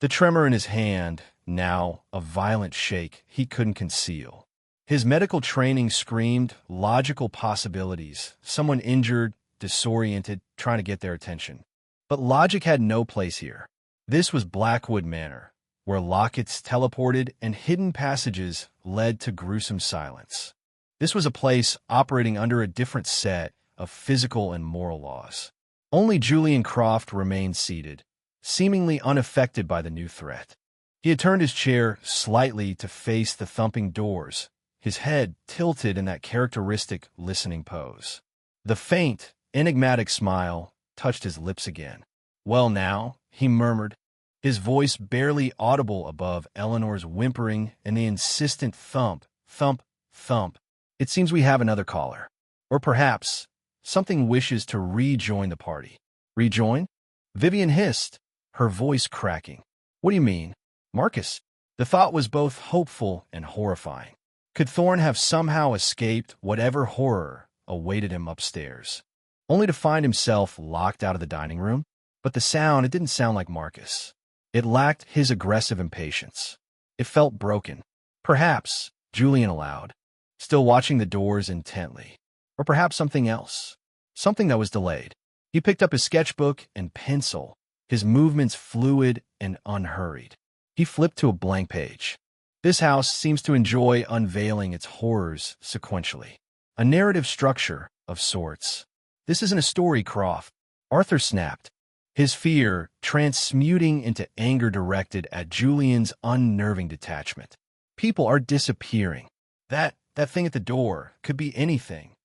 the tremor in his hand, now a violent shake he couldn't conceal. His medical training screamed logical possibilities, someone injured, disoriented, trying to get their attention. But logic had no place here. This was Blackwood Manor, where lockets teleported and hidden passages led to gruesome silence. This was a place operating under a different set of physical and moral laws. Only Julian Croft remained seated, seemingly unaffected by the new threat. He had turned his chair slightly to face the thumping doors, his head tilted in that characteristic listening pose. The faint, enigmatic smile touched his lips again. "Well now," he murmured, his voice barely audible above Eleanor's whimpering and the insistent thump, thump, thump. "It seems we have another caller. Or perhaps something wishes to rejoin the party." "Rejoin?" Vivian hissed, her voice cracking. "What do you mean? Marcus?" The thought was both hopeful and horrifying. Could Thorn have somehow escaped whatever horror awaited him upstairs, only to find himself locked out of the dining room? But the sound, it didn't sound like Marcus. It lacked his aggressive impatience. It felt broken. "Perhaps," Julian allowed, still watching the doors intently. Or perhaps something else. Something that was delayed. He picked up his sketchbook and pencil, his movements fluid and unhurried. He flipped to a blank page. This house seems to enjoy unveiling its horrors sequentially. A narrative structure of sorts. "This isn't a story, Croft," Arthur snapped, his fear transmuting into anger directed at Julian's unnerving detachment. "People are disappearing. That thing at the door could be anything."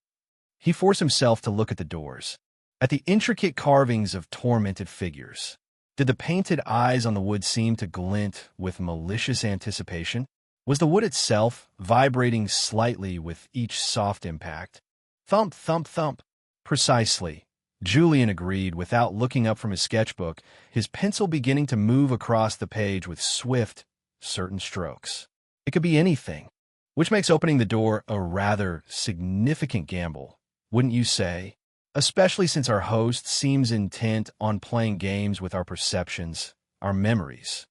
He forced himself to look at the doors, at the intricate carvings of tormented figures. Did the painted eyes on the wood seem to glint with malicious anticipation? Was the wood itself vibrating slightly with each soft impact? Thump, thump, thump. Precisely. Julian agreed without looking up from his sketchbook, his pencil beginning to move across the page with swift, certain strokes. It could be anything, which makes opening the door a rather significant gamble, wouldn't you say? Especially since our host seems intent on playing games with our perceptions, our memories.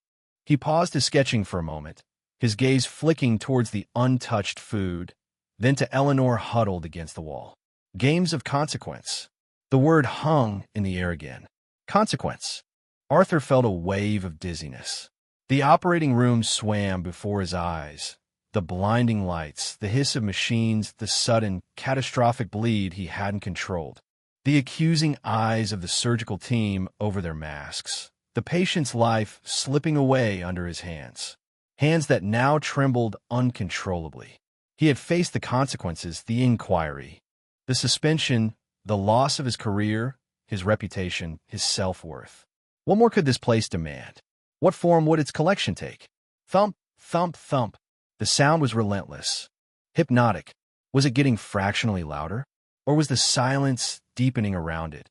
He paused his sketching for a moment, his gaze flicking towards the untouched food, then to Eleanor huddled against the wall. Games of consequence. The word hung in the air again. Consequence. Arthur felt a wave of dizziness. The operating room swam before his eyes. The blinding lights, the hiss of machines, the sudden, catastrophic bleed he hadn't controlled. The accusing eyes of the surgical team over their masks. The patient's life slipping away under his hands. Hands that now trembled uncontrollably. He had faced the consequences, the inquiry, the suspension, the loss of his career, his reputation, his self-worth. What more could this place demand? What form would its collection take? Thump, thump, thump. The sound was relentless, hypnotic. Was it getting fractionally louder? Or was the silence deepening around it,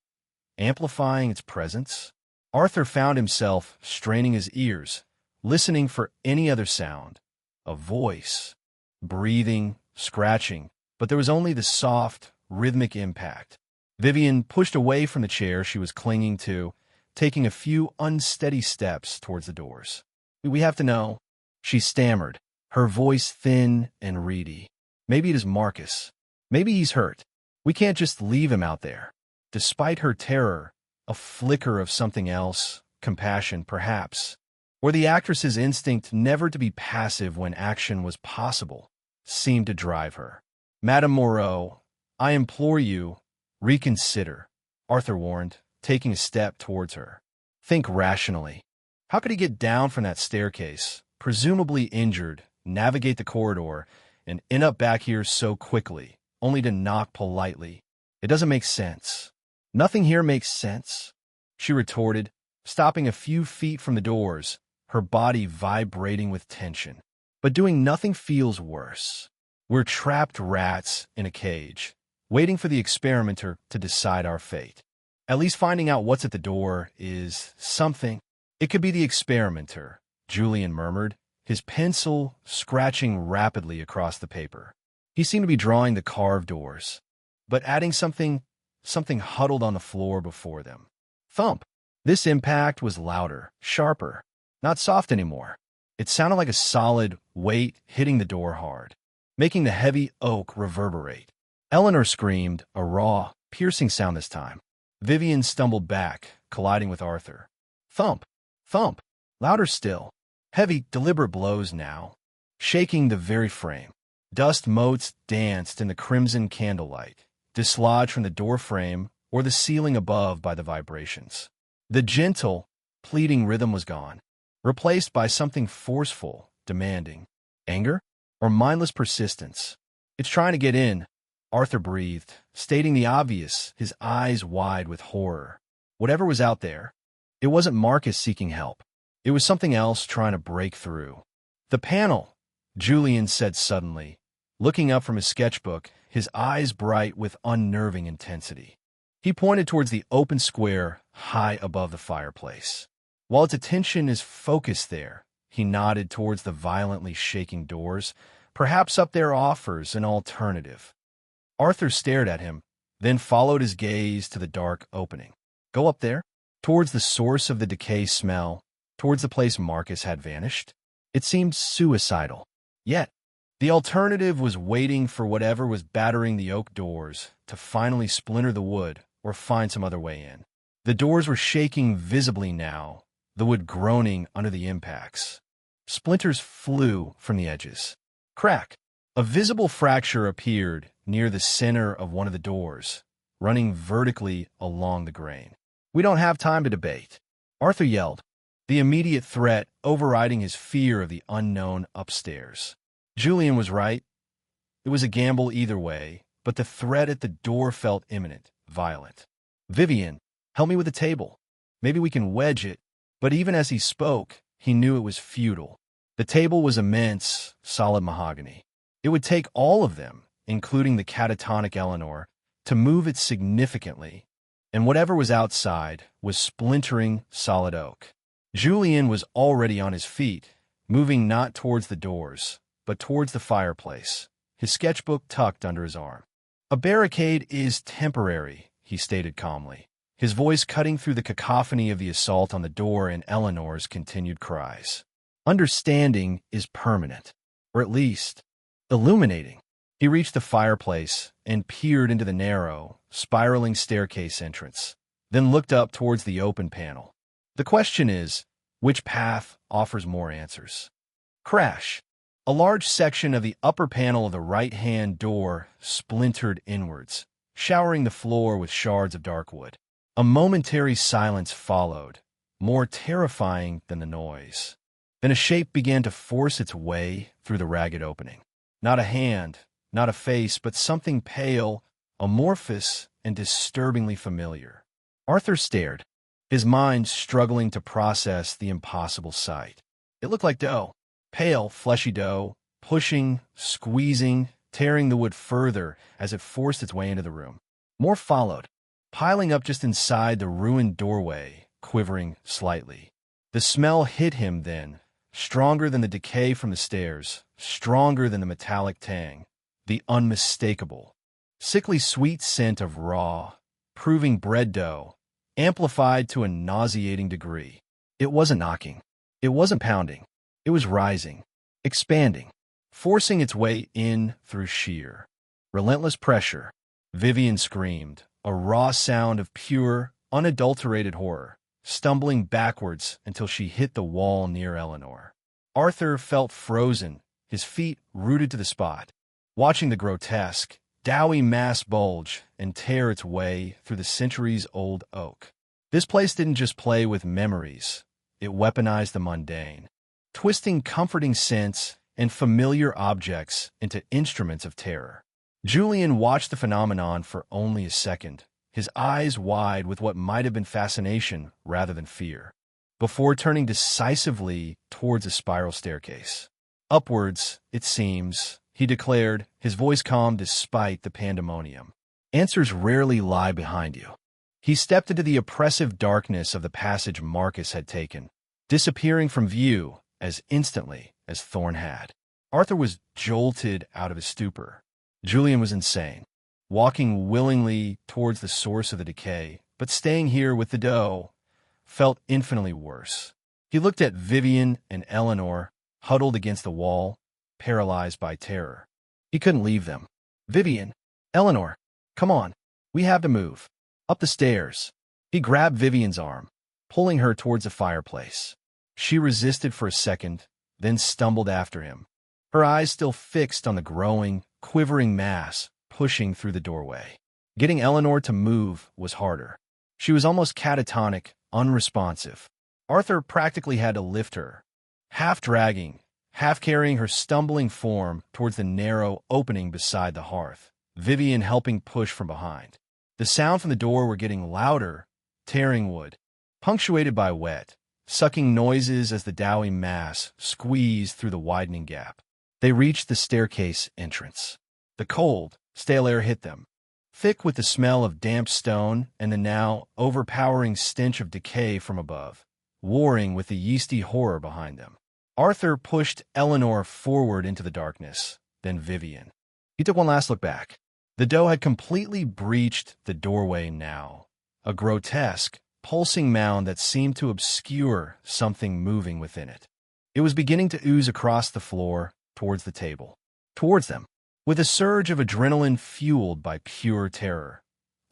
amplifying its presence? Arthur found himself straining his ears, listening for any other sound. A voice, breathing, scratching, but there was only the soft, rhythmic impact. Vivian pushed away from the chair she was clinging to, taking a few unsteady steps towards the doors. "We have to know," she stammered, her voice thin and reedy. "Maybe it is Marcus. Maybe he's hurt. We can't just leave him out there." Despite her terror, a flicker of something else, compassion perhaps, or the actress's instinct never to be passive when action was possible, seemed to drive her. "Madame Moreau, I implore you, reconsider," Arthur warned, taking a step towards her. "Think rationally. How could he get down from that staircase, presumably injured, navigate the corridor, and end up back here so quickly, only to knock politely? It doesn't make sense." "Nothing here makes sense," she retorted, stopping a few feet from the doors, her body vibrating with tension. "But doing nothing feels worse. We're trapped rats in a cage, waiting for the experimenter to decide our fate. At least finding out what's at the door is something." "It could be the experimenter," Julian murmured, his pencil scratching rapidly across the paper. He seemed to be drawing the carved doors, but adding something huddled on the floor before them. Thump! This impact was louder, sharper, not soft anymore. It sounded like a solid weight hitting the door hard, making the heavy oak reverberate. Eleanor screamed, a raw, piercing sound this time. Vivian stumbled back, colliding with Arthur. Thump! Thump! Louder still. Heavy, deliberate blows now, shaking the very frame. Dust motes danced in the crimson candlelight, dislodged from the doorframe or the ceiling above by the vibrations. The gentle, pleading rhythm was gone, replaced by something forceful, demanding. Anger? Or mindless persistence? "It's trying to get in," Arthur breathed, stating the obvious, his eyes wide with horror. Whatever was out there, it wasn't Marcus seeking help. It was something else trying to break through. "The panel," Julian said suddenly, looking up from his sketchbook, his eyes bright with unnerving intensity. He pointed towards the open square high above the fireplace. While its attention is focused there, he nodded towards the violently shaking doors. "Perhaps up there offers an alternative." Arthur stared at him, then followed his gaze to the dark opening. "Go up there? Towards the source of the decay smell, towards the place Marcus had vanished?" It seemed suicidal. Yet, the alternative was waiting for whatever was battering the oak doors to finally splinter the wood or find some other way in. The doors were shaking visibly now, the wood groaning under the impacts. Splinters flew from the edges. Crack! A visible fracture appeared near the center of one of the doors, running vertically along the grain. "We don't have time to debate," Arthur yelled, the immediate threat overriding his fear of the unknown upstairs. Julian was right. It was a gamble either way, but the threat at the door felt imminent, violent. "Vivian, help me with the table. Maybe we can wedge it." But even as he spoke, he knew it was futile. The table was immense, solid mahogany. It would take all of them, including the catatonic Eleanor, to move it significantly, and whatever was outside was splintering solid oak. Julian was already on his feet, moving not towards the doors, but towards the fireplace, his sketchbook tucked under his arm. "A barricade is temporary," he stated calmly, his voice cutting through the cacophony of the assault on the door and Eleanor's continued cries. "Understanding is permanent, or at least illuminating." He reached the fireplace and peered into the narrow, spiraling staircase entrance, then looked up towards the open panel. "The question is, which path offers more answers?" Crash! A large section of the upper panel of the right-hand door splintered inwards, showering the floor with shards of dark wood. A momentary silence followed, more terrifying than the noise. Then a shape began to force its way through the ragged opening. Not a hand, not a face, but something pale, amorphous, and disturbingly familiar. Arthur stared, his mind struggling to process the impossible sight. It looked like dough, pale, fleshy dough, pushing, squeezing, tearing the wood further as it forced its way into the room. More followed, piling up just inside the ruined doorway, quivering slightly. The smell hit him then, stronger than the decay from the stairs, stronger than the metallic tang, the unmistakable, sickly sweet scent of raw, proving bread dough, amplified to a nauseating degree. It wasn't knocking. It wasn't pounding. It was rising, expanding, forcing its way in through sheer, relentless pressure. Vivian screamed, a raw sound of pure, unadulterated horror, stumbling backwards until she hit the wall near Eleanor. Arthur felt frozen, his feet rooted to the spot, watching the grotesque, doughy mass bulge and tear its way through the centuries-old oak. This place didn't just play with memories, it weaponized the mundane, twisting comforting scents and familiar objects into instruments of terror. Julian watched the phenomenon for only a second, his eyes wide with what might have been fascination rather than fear, before turning decisively towards a spiral staircase. Upwards, it seems, he declared, his voice calm despite the pandemonium. Answers rarely lie behind you. He stepped into the oppressive darkness of the passage Marcus had taken, disappearing from view as instantly as Thorn had. Arthur was jolted out of his stupor. Julian was insane, walking willingly towards the source of the decay, but staying here with the doe felt infinitely worse. He looked at Vivian and Eleanor, huddled against the wall, paralyzed by terror. He couldn't leave them. Vivian, Eleanor, come on, we have to move. Up the stairs. He grabbed Vivian's arm, pulling her towards the fireplace. She resisted for a second, then stumbled after him, her eyes still fixed on the growing, quivering mass pushing through the doorway. Getting Eleanor to move was harder. She was almost catatonic, unresponsive. Arthur practically had to lift her, half dragging, half carrying her stumbling form towards the narrow opening beside the hearth, Vivian helping push from behind. The sound from the door were getting louder, tearing wood, punctuated by wet, sucking noises as the doughy mass squeezed through the widening gap. They reached the staircase entrance. The cold, stale air hit them, thick with the smell of damp stone and the now overpowering stench of decay from above, warring with the yeasty horror behind them. Arthur pushed Eleanor forward into the darkness, then Vivian. He took one last look back. The doe had completely breached the doorway now, a grotesque, pulsing mound that seemed to obscure something moving within it. It was beginning to ooze across the floor, towards the table, towards them. With a surge of adrenaline fueled by pure terror,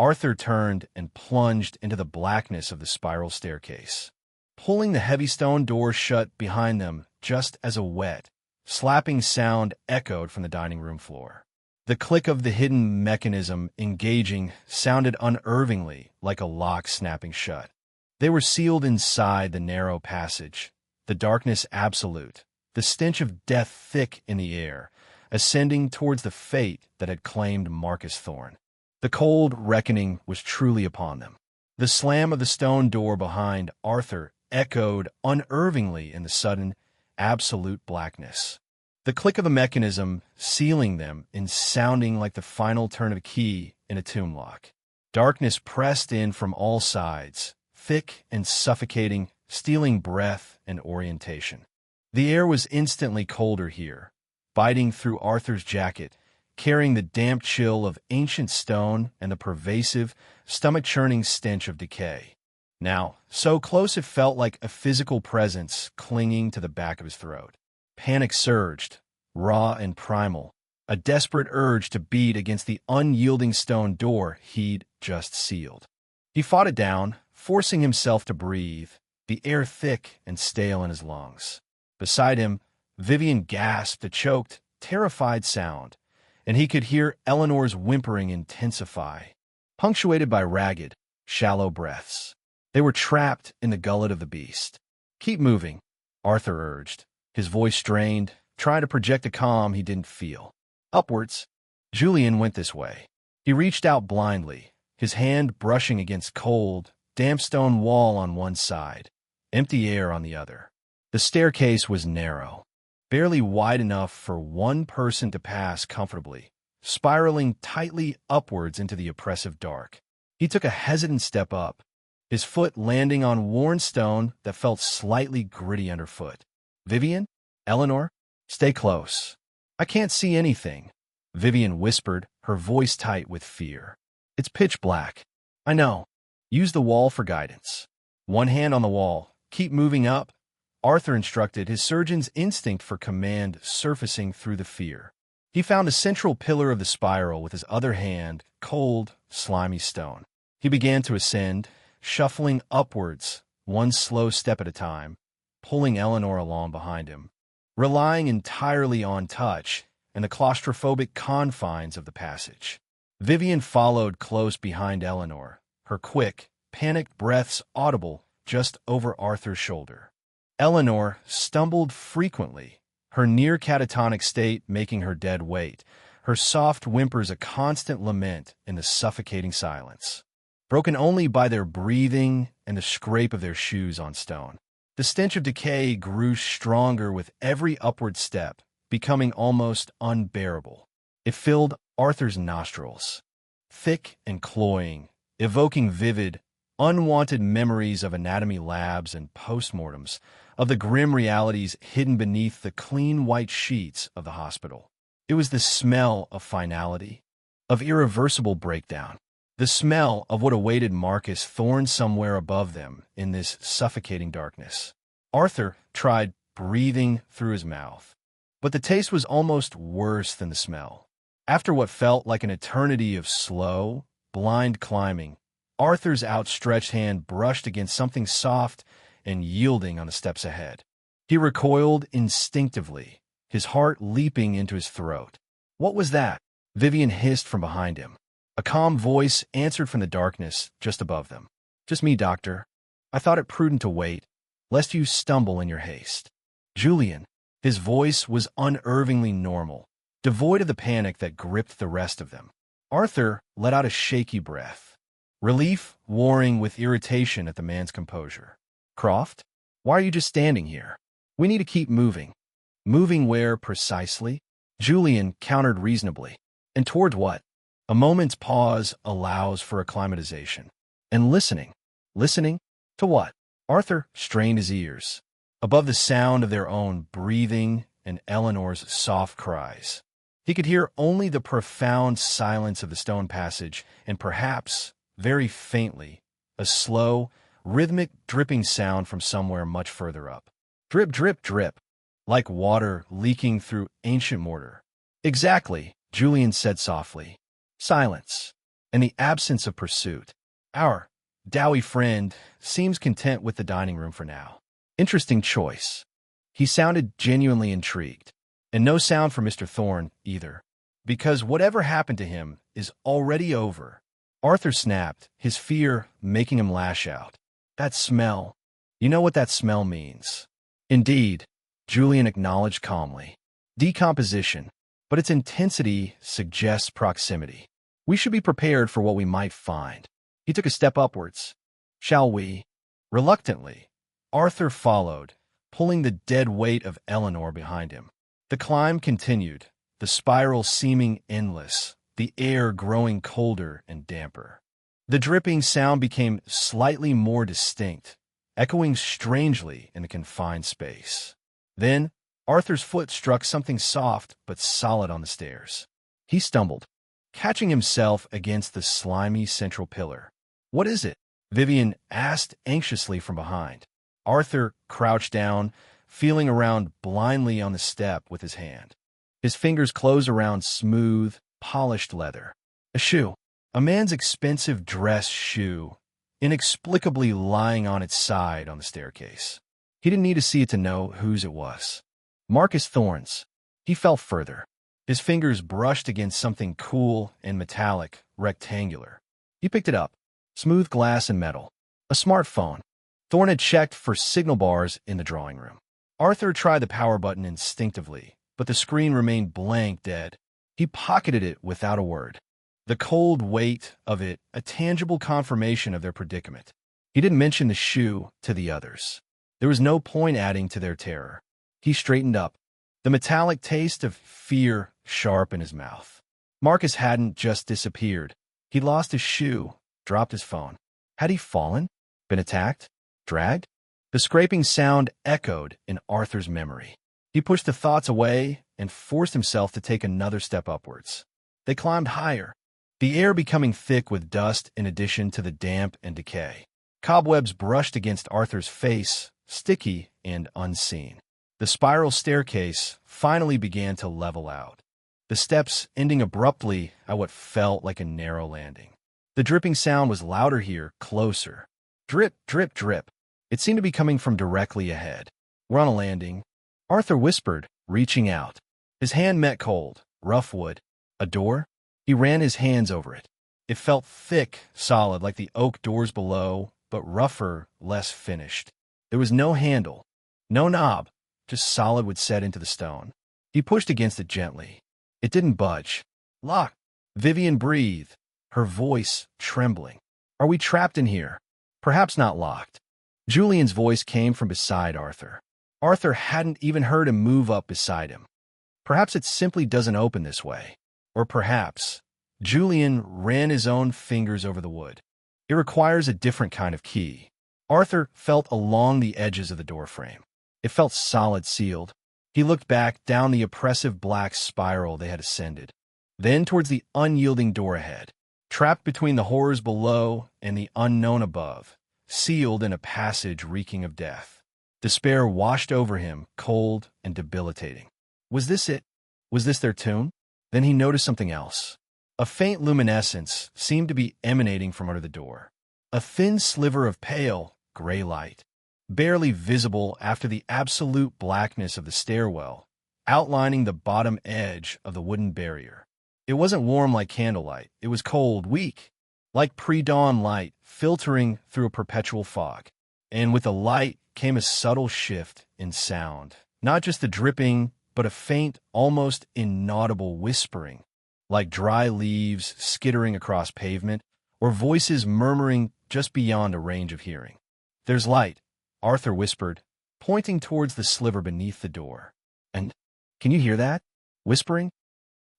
Arthur turned and plunged into the blackness of the spiral staircase, pulling the heavy stone door shut behind them just as a wet, slapping sound echoed from the dining room floor. The click of the hidden mechanism engaging sounded unnervingly like a lock snapping shut. They were sealed inside the narrow passage, the darkness absolute, the stench of death thick in the air, ascending towards the fate that had claimed Marcus Thorn. The cold reckoning was truly upon them. The slam of the stone door behind Arthur echoed unnervingly in the sudden, absolute blackness. The click of the mechanism sealing them in sounding like the final turn of a key in a tomb lock. Darkness pressed in from all sides, thick and suffocating, stealing breath and orientation. The air was instantly colder here, biting through Arthur's jacket, carrying the damp chill of ancient stone and the pervasive, stomach-churning stench of decay. Now, so close it felt like a physical presence clinging to the back of his throat. Panic surged, raw and primal, a desperate urge to beat against the unyielding stone door he'd just sealed. He fought it down, forcing himself to breathe, the air thick and stale in his lungs. Beside him, Vivian gasped a choked, terrified sound, and he could hear Eleanor's whimpering intensify, punctuated by ragged, shallow breaths. They were trapped in the gullet of the beast. "Keep moving," Arthur urged, his voice strained, trying to project a calm he didn't feel. Upwards. Julian went this way. He reached out blindly, his hand brushing against cold, damp stone wall on one side, empty air on the other. The staircase was narrow, barely wide enough for one person to pass comfortably, spiraling tightly upwards into the oppressive dark. He took a hesitant step up, his foot landing on worn stone that felt slightly gritty underfoot. "Vivian? Eleanor? Stay close. I can't see anything," Vivian whispered, her voice tight with fear. "It's pitch black. I know. Use the wall for guidance." One hand on the wall. "Keep moving up," Arthur instructed, his surgeon's instinct for command surfacing through the fear. He found the central pillar of the spiral with his other hand, cold, slimy stone. He began to ascend, shuffling upwards, one slow step at a time, pulling Eleanor along behind him, relying entirely on touch and the claustrophobic confines of the passage. Vivian followed close behind Eleanor, her quick, panicked breaths audible just over Arthur's shoulder. Eleanor stumbled frequently, her near-catatonic state making her dead weight, her soft whimpers a constant lament in the suffocating silence, broken only by their breathing and the scrape of their shoes on stone. The stench of decay grew stronger with every upward step, becoming almost unbearable. It filled Arthur's nostrils, thick and cloying, evoking vivid, unwanted memories of anatomy labs and postmortems, of the grim realities hidden beneath the clean white sheets of the hospital. It was the smell of finality, of irreversible breakdown, the smell of what awaited Marcus Thorne somewhere above them in this suffocating darkness. Arthur tried breathing through his mouth, but the taste was almost worse than the smell. After what felt like an eternity of slow, blind climbing, Arthur's outstretched hand brushed against something soft and yielding on the steps ahead. He recoiled instinctively, his heart leaping into his throat. What was that? Vivian hissed from behind him. A calm voice answered from the darkness just above them. Just me, doctor. I thought it prudent to wait, lest you stumble in your haste. Julian. His voice was unervingly normal, devoid of the panic that gripped the rest of them. Arthur let out a shaky breath, relief warring with irritation at the man's composure. Croft, why are you just standing here? We need to keep moving. Moving where, precisely? Julian countered reasonably. And towards what? A moment's pause allows for acclimatization. And listening. Listening? To what? Arthur strained his ears, above the sound of their own breathing and Eleanor's soft cries. He could hear only the profound silence of the stone passage and perhaps, very faintly, a slow, rhythmic dripping sound from somewhere much further up. Drip, drip, drip, like water leaking through ancient mortar. Exactly, Julian said softly. Silence, and the absence of pursuit. Our Dowie friend seems content with the dining room for now. Interesting choice. He sounded genuinely intrigued. And no sound from Mr. Thorne, either. Because whatever happened to him is already over. Arthur snapped, his fear making him lash out. That smell. You know what that smell means. Indeed, Julian acknowledged calmly. Decomposition. But its intensity suggests proximity. We should be prepared for what we might find. He took a step upwards. Shall we? Reluctantly, Arthur followed, pulling the dead weight of Eleanor behind him. The climb continued, the spiral seeming endless, the air growing colder and damper. The dripping sound became slightly more distinct, echoing strangely in the confined space. Then, Arthur's foot struck something soft but solid on the stairs. He stumbled, catching himself against the slimy central pillar. What is it? Vivian asked anxiously from behind. Arthur crouched down, feeling around blindly on the step with his hand. His fingers closed around smooth, polished leather. A shoe. A man's expensive dress shoe, inexplicably lying on its side on the staircase. He didn't need to see it to know whose it was. Marcus Thorne's. He fell further. His fingers brushed against something cool and metallic, rectangular. He picked it up. Smooth glass and metal. A smartphone. Thorne had checked for signal bars in the drawing room. Arthur tried the power button instinctively, but the screen remained blank dead. He pocketed it without a word. The cold weight of it, a tangible confirmation of their predicament. He didn't mention the shoe to the others. There was no point adding to their terror. He straightened up, the metallic taste of fear sharp in his mouth. Marcus hadn't just disappeared. He'd lost his shoe, dropped his phone. Had he fallen? Been attacked? Dragged? The scraping sound echoed in Arthur's memory. He pushed the thoughts away and forced himself to take another step upwards. They climbed higher, the air becoming thick with dust in addition to the damp and decay. Cobwebs brushed against Arthur's face, sticky and unseen. The spiral staircase finally began to level out. the steps ending abruptly at what felt like a narrow landing. The dripping sound was louder here, closer. Drip, drip, drip. It seemed to be coming from directly ahead. "We're on a landing," Arthur whispered, reaching out. His hand met cold, rough wood. A door? He ran his hands over it. It felt thick, solid, like the oak doors below, but rougher, less finished. There was no handle, no knob, just solid wood set into the stone. He pushed against it gently. It didn't budge. "Locked." Vivian breathed, her voice trembling. "Are we trapped in here?" "Perhaps not locked." Julian's voice came from beside Arthur. Arthur hadn't even heard him move up beside him. "Perhaps it simply doesn't open this way." Or perhaps Julian ran his own fingers over the wood. "It requires a different kind of key." Arthur felt along the edges of the doorframe. It felt solid, sealed. He looked back down the oppressive black spiral they had ascended, then towards the unyielding door ahead. Trapped between the horrors below and the unknown above, sealed in a passage reeking of death. Despair washed over him, cold and debilitating. Was this it? Was this their tomb? Then he noticed something else. A faint luminescence seemed to be emanating from under the door. A thin sliver of pale, gray light, barely visible after the absolute blackness of the stairwell, outlining the bottom edge of the wooden barrier. It wasn't warm like candlelight. It was cold, weak, like pre-dawn light filtering through a perpetual fog. And with the light came a subtle shift in sound. Not just the dripping, but a faint, almost inaudible whispering, like dry leaves skittering across pavement, or voices murmuring just beyond a range of hearing. "There's light," Arthur whispered, pointing towards the sliver beneath the door. "And can you hear that? Whispering?"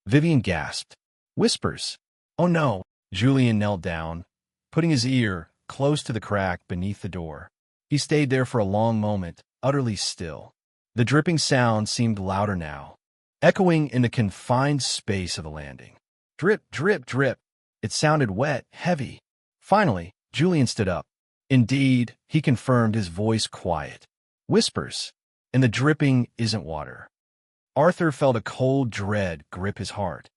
Vivian gasped. "Whispers? Oh no." Julian knelt down, putting his ear close to the crack beneath the door. He stayed there for a long moment, utterly still. The dripping sound seemed louder now, echoing in the confined space of the landing. Drip, drip, drip. It sounded wet, heavy. Finally, Julian stood up. Indeed, he confirmed, his voice quiet. "Whispers, and the dripping isn't water." Arthur felt a cold dread grip his heart.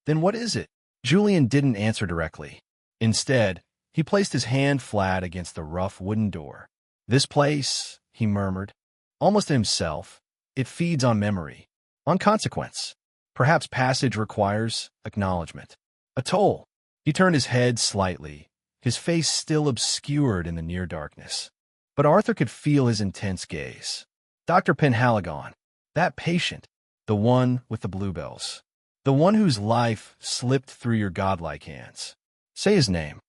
"Then what is it?" Julian didn't answer directly. Instead, he placed his hand flat against the rough wooden door. "This place," he murmured, almost to himself, "it feeds on memory, on consequence. Perhaps passage requires acknowledgement. A toll." He turned his head slightly, his face still obscured in the near darkness. But Arthur could feel his intense gaze. Dr. Penhaligon, that patient, the one with the bluebells, the one whose life slipped through your godlike hands. "Say his name."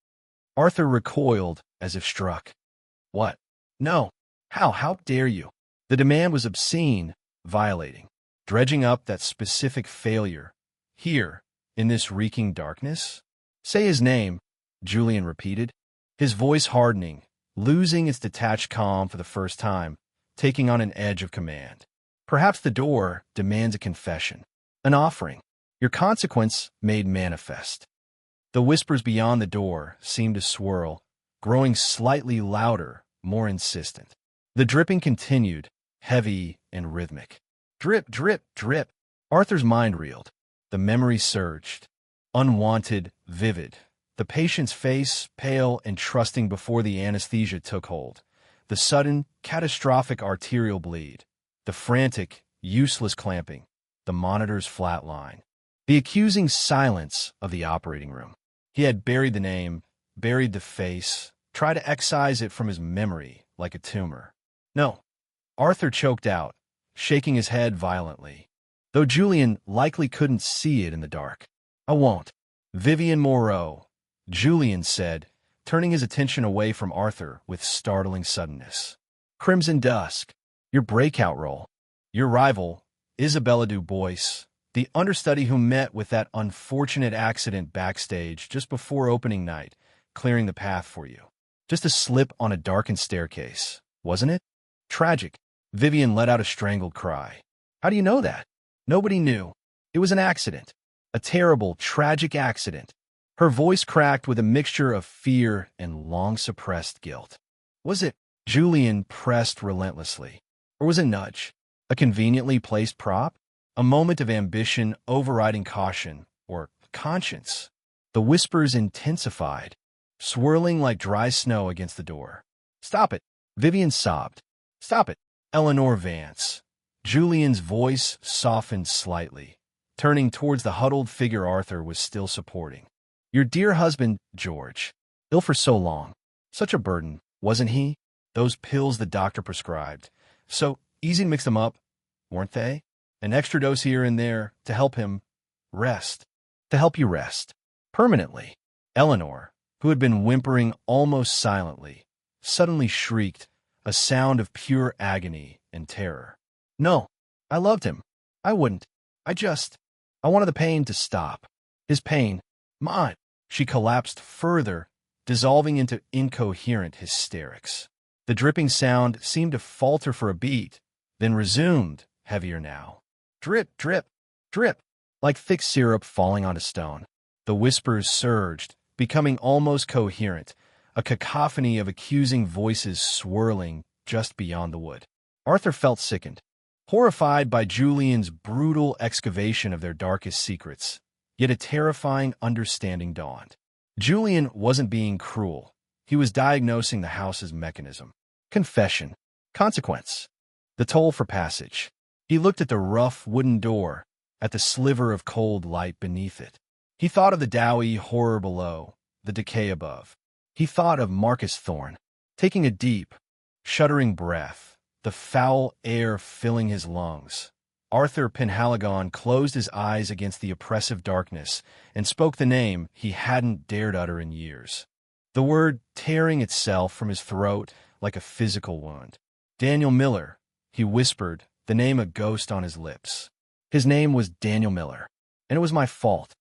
Arthur recoiled as if struck. "What? No. How dare you?" The demand was obscene, violating, dredging up that specific failure. Here, in this reeking darkness? "Say his name," Julian repeated, his voice hardening, losing its detached calm for the first time, taking on an edge of command. "Perhaps the door demands a confession, an offering, your consequence made manifest." The whispers beyond the door seemed to swirl, growing slightly louder, more insistent. The dripping continued, heavy and rhythmic. Drip, drip, drip. Arthur's mind reeled. The memory surged. Unwanted, vivid. The patient's face, pale and trusting before the anesthesia took hold. The sudden, catastrophic arterial bleed. The frantic, useless clamping. The monitor's flat line. The accusing silence of the operating room. He had buried the name, buried the face, tried to excise it from his memory like a tumor. "No." Arthur choked out, shaking his head violently, though Julian likely couldn't see it in the dark. "I won't." "Vivian Moreau," Julian said, turning his attention away from Arthur with startling suddenness. "Crimson Dusk, your breakout role. Your rival, Isabella Du Bois, the understudy who met with that unfortunate accident backstage just before opening night, clearing the path for you. Just a slip on a darkened staircase, wasn't it? Tragic." Vivian let out a strangled cry. "How do you know that?" "Nobody knew. It was an accident. A terrible, tragic accident." Her voice cracked with a mixture of fear and long-suppressed guilt. "Was it?" Julian pressed relentlessly. "Or was it a nudge? A conveniently placed prop? a moment of ambition overriding caution, or conscience. The whispers intensified, swirling like dry snow against the door. "Stop it!" Vivian sobbed. "Stop it!" Eleanor Vance. Julian's voice softened slightly, turning towards the huddled figure Arthur was still supporting. "Your dear husband, George. Ill for so long. Such a burden, wasn't he? Those pills the doctor prescribed. So easy to mix them up, weren't they? An extra dose here and there to help him rest. To help you rest. Permanently." Eleanor, who had been whimpering almost silently, suddenly shrieked, a sound of pure agony and terror. "No, I loved him. I wouldn't. I wanted the pain to stop. His pain. Mine." She collapsed further, dissolving into incoherent hysterics. The dripping sound seemed to falter for a beat, then resumed, heavier now. Drip, drip, drip, like thick syrup falling on a stone. The whispers surged, becoming almost coherent, a cacophony of accusing voices swirling just beyond the wood. Arthur felt sickened, horrified by Julian's brutal excavation of their darkest secrets, yet a terrifying understanding dawned. Julian wasn't being cruel. He was diagnosing the house's mechanism. Confession. Consequence. The toll for passage. He looked at the rough wooden door, at the sliver of cold light beneath it. He thought of the doughy horror below, the decay above. He thought of Marcus Thorne, taking a deep, shuddering breath, the foul air filling his lungs. Arthur Penhaligon closed his eyes against the oppressive darkness and spoke the name he hadn't dared utter in years. The word tearing itself from his throat like a physical wound. "Daniel Miller," he whispered, the name a ghost on his lips. His name was Daniel Miller, and it was my fault.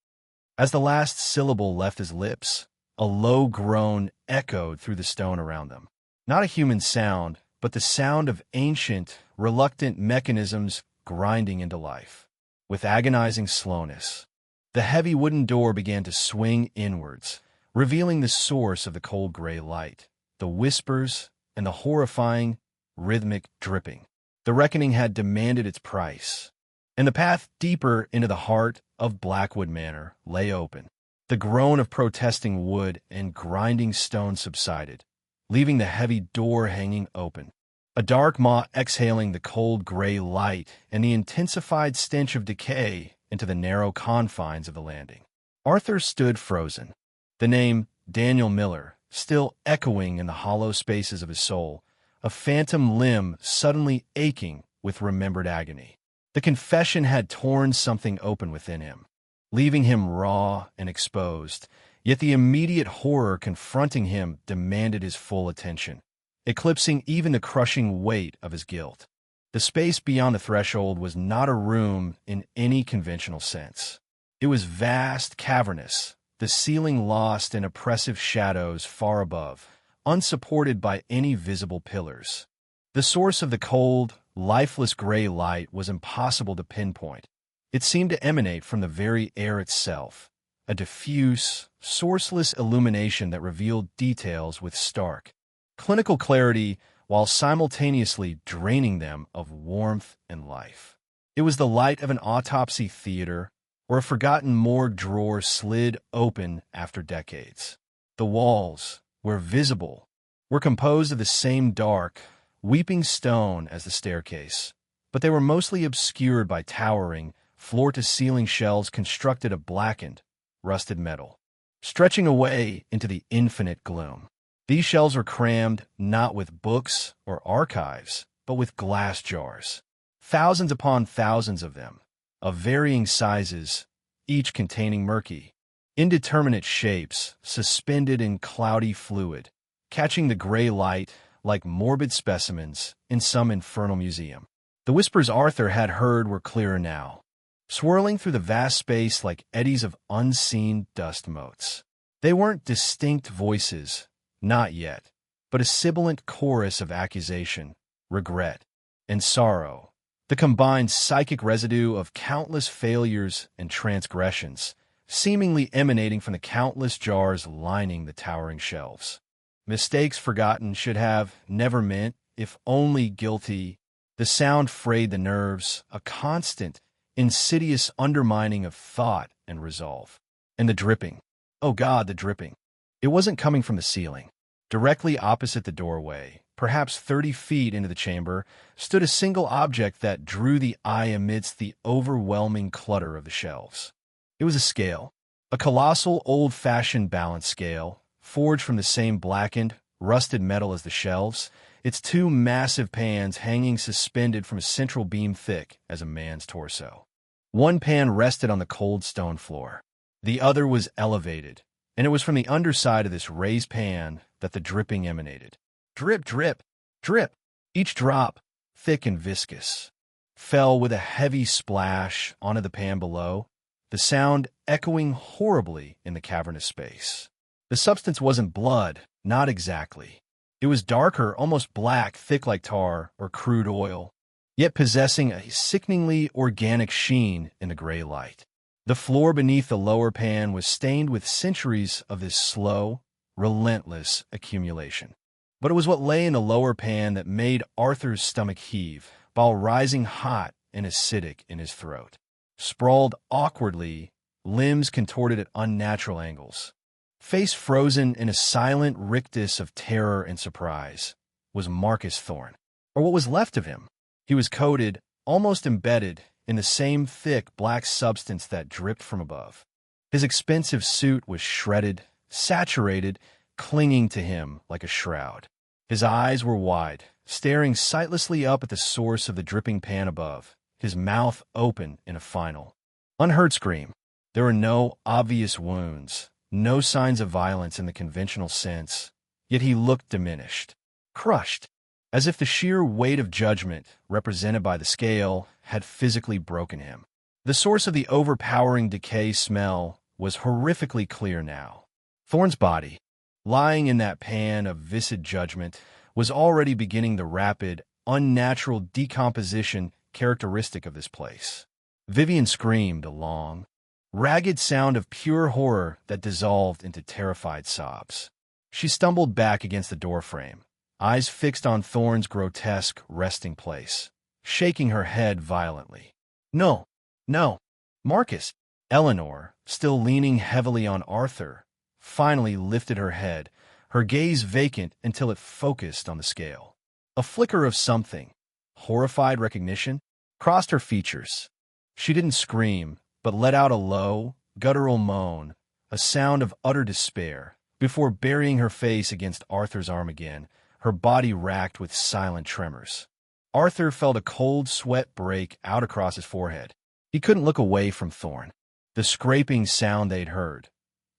As the last syllable left his lips, a low groan echoed through the stone around them. Not a human sound, but the sound of ancient, reluctant mechanisms grinding into life. With agonizing slowness, the heavy wooden door began to swing inwards, revealing the source of the cold gray light, the whispers, and the horrifying, rhythmic dripping. The reckoning had demanded its price, and the path deeper into the heart of Blackwood Manor lay open. The groan of protesting wood and grinding stone subsided, leaving the heavy door hanging open. A dark maw exhaling the cold gray light and the intensified stench of decay into the narrow confines of the landing. Arthur stood frozen, the name Daniel Miller still echoing in the hollow spaces of his soul, a phantom limb suddenly aching with remembered agony. The confession had torn something open within him, leaving him raw and exposed, yet the immediate horror confronting him demanded his full attention, eclipsing even the crushing weight of his guilt. The space beyond the threshold was not a room in any conventional sense. It was vast, cavernous, the ceiling lost in oppressive shadows far above, unsupported by any visible pillars. The source of the cold, lifeless gray light was impossible to pinpoint. It seemed to emanate from the very air itself, a diffuse, sourceless illumination that revealed details with stark, clinical clarity while simultaneously draining them of warmth and life. It was the light of an autopsy theater or a forgotten morgue drawer slid open after decades. The walls, where visible, were composed of the same dark, weeping stone as the staircase, but they were mostly obscured by towering, floor-to-ceiling shelves constructed of blackened, rusted metal, stretching away into the infinite gloom. These shelves were crammed not with books or archives, but with glass jars, thousands upon thousands of them, of varying sizes, each containing murky, indeterminate shapes suspended in cloudy fluid, catching the gray light like morbid specimens in some infernal museum. The whispers Arthur had heard were clearer now, swirling through the vast space like eddies of unseen dust motes. They weren't distinct voices, not yet, but a sibilant chorus of accusation, regret, and sorrow, the combined psychic residue of countless failures and transgressions, seemingly emanating from the countless jars lining the towering shelves. Mistakes forgotten should have never meant, if only guilty. The sound frayed the nerves, a constant, insidious undermining of thought and resolve. And the dripping. Oh God, the dripping. It wasn't coming from the ceiling. Directly opposite the doorway, perhaps 30 feet into the chamber, stood a single object that drew the eye amidst the overwhelming clutter of the shelves. It was a scale, a colossal old-fashioned balance scale, forged from the same blackened, rusted metal as the shelves, its two massive pans hanging suspended from a central beam thick as a man's torso. One pan rested on the cold stone floor. The other was elevated, and it was from the underside of this raised pan that the dripping emanated. Drip, drip, drip. Each drop, thick and viscous, fell with a heavy splash onto the pan below, the sound echoing horribly in the cavernous space. The substance wasn't blood, not exactly. It was darker, almost black, thick like tar or crude oil, yet possessing a sickeningly organic sheen in the gray light. The floor beneath the lower pan was stained with centuries of this slow, relentless accumulation. But it was what lay in the lower pan that made Arthur's stomach heave, while rising hot and acidic in his throat. Sprawled awkwardly, limbs contorted at unnatural angles, face frozen in a silent rictus of terror and surprise, was Marcus Thorne, or what was left of him. He was coated, almost embedded, in the same thick black substance that dripped from above. His expensive suit was shredded, saturated, clinging to him like a shroud. His eyes were wide, staring sightlessly up at the source of the dripping pan above, his mouth open in a final, unheard scream. There were no obvious wounds, no signs of violence in the conventional sense, yet he looked diminished, crushed, as if the sheer weight of judgment, represented by the scale, had physically broken him. The source of the overpowering decay smell was horrifically clear now. Thorne's body, lying in that pan of viscid judgment, was already beginning the rapid, unnatural decomposition characteristic of this place. Vivian screamed a long, ragged sound of pure horror that dissolved into terrified sobs. She stumbled back against the doorframe, eyes fixed on Thorne's grotesque resting place, shaking her head violently. No, no, Marcus. Eleanor, still leaning heavily on Arthur, finally lifted her head, her gaze vacant until it focused on the scale. A flicker of something, horrified recognition, crossed her features. She didn't scream, but let out a low, guttural moan, a sound of utter despair, before burying her face against Arthur's arm again, her body racked with silent tremors. Arthur felt a cold sweat break out across his forehead. He couldn't look away from Thorne. The scraping sound they'd heard.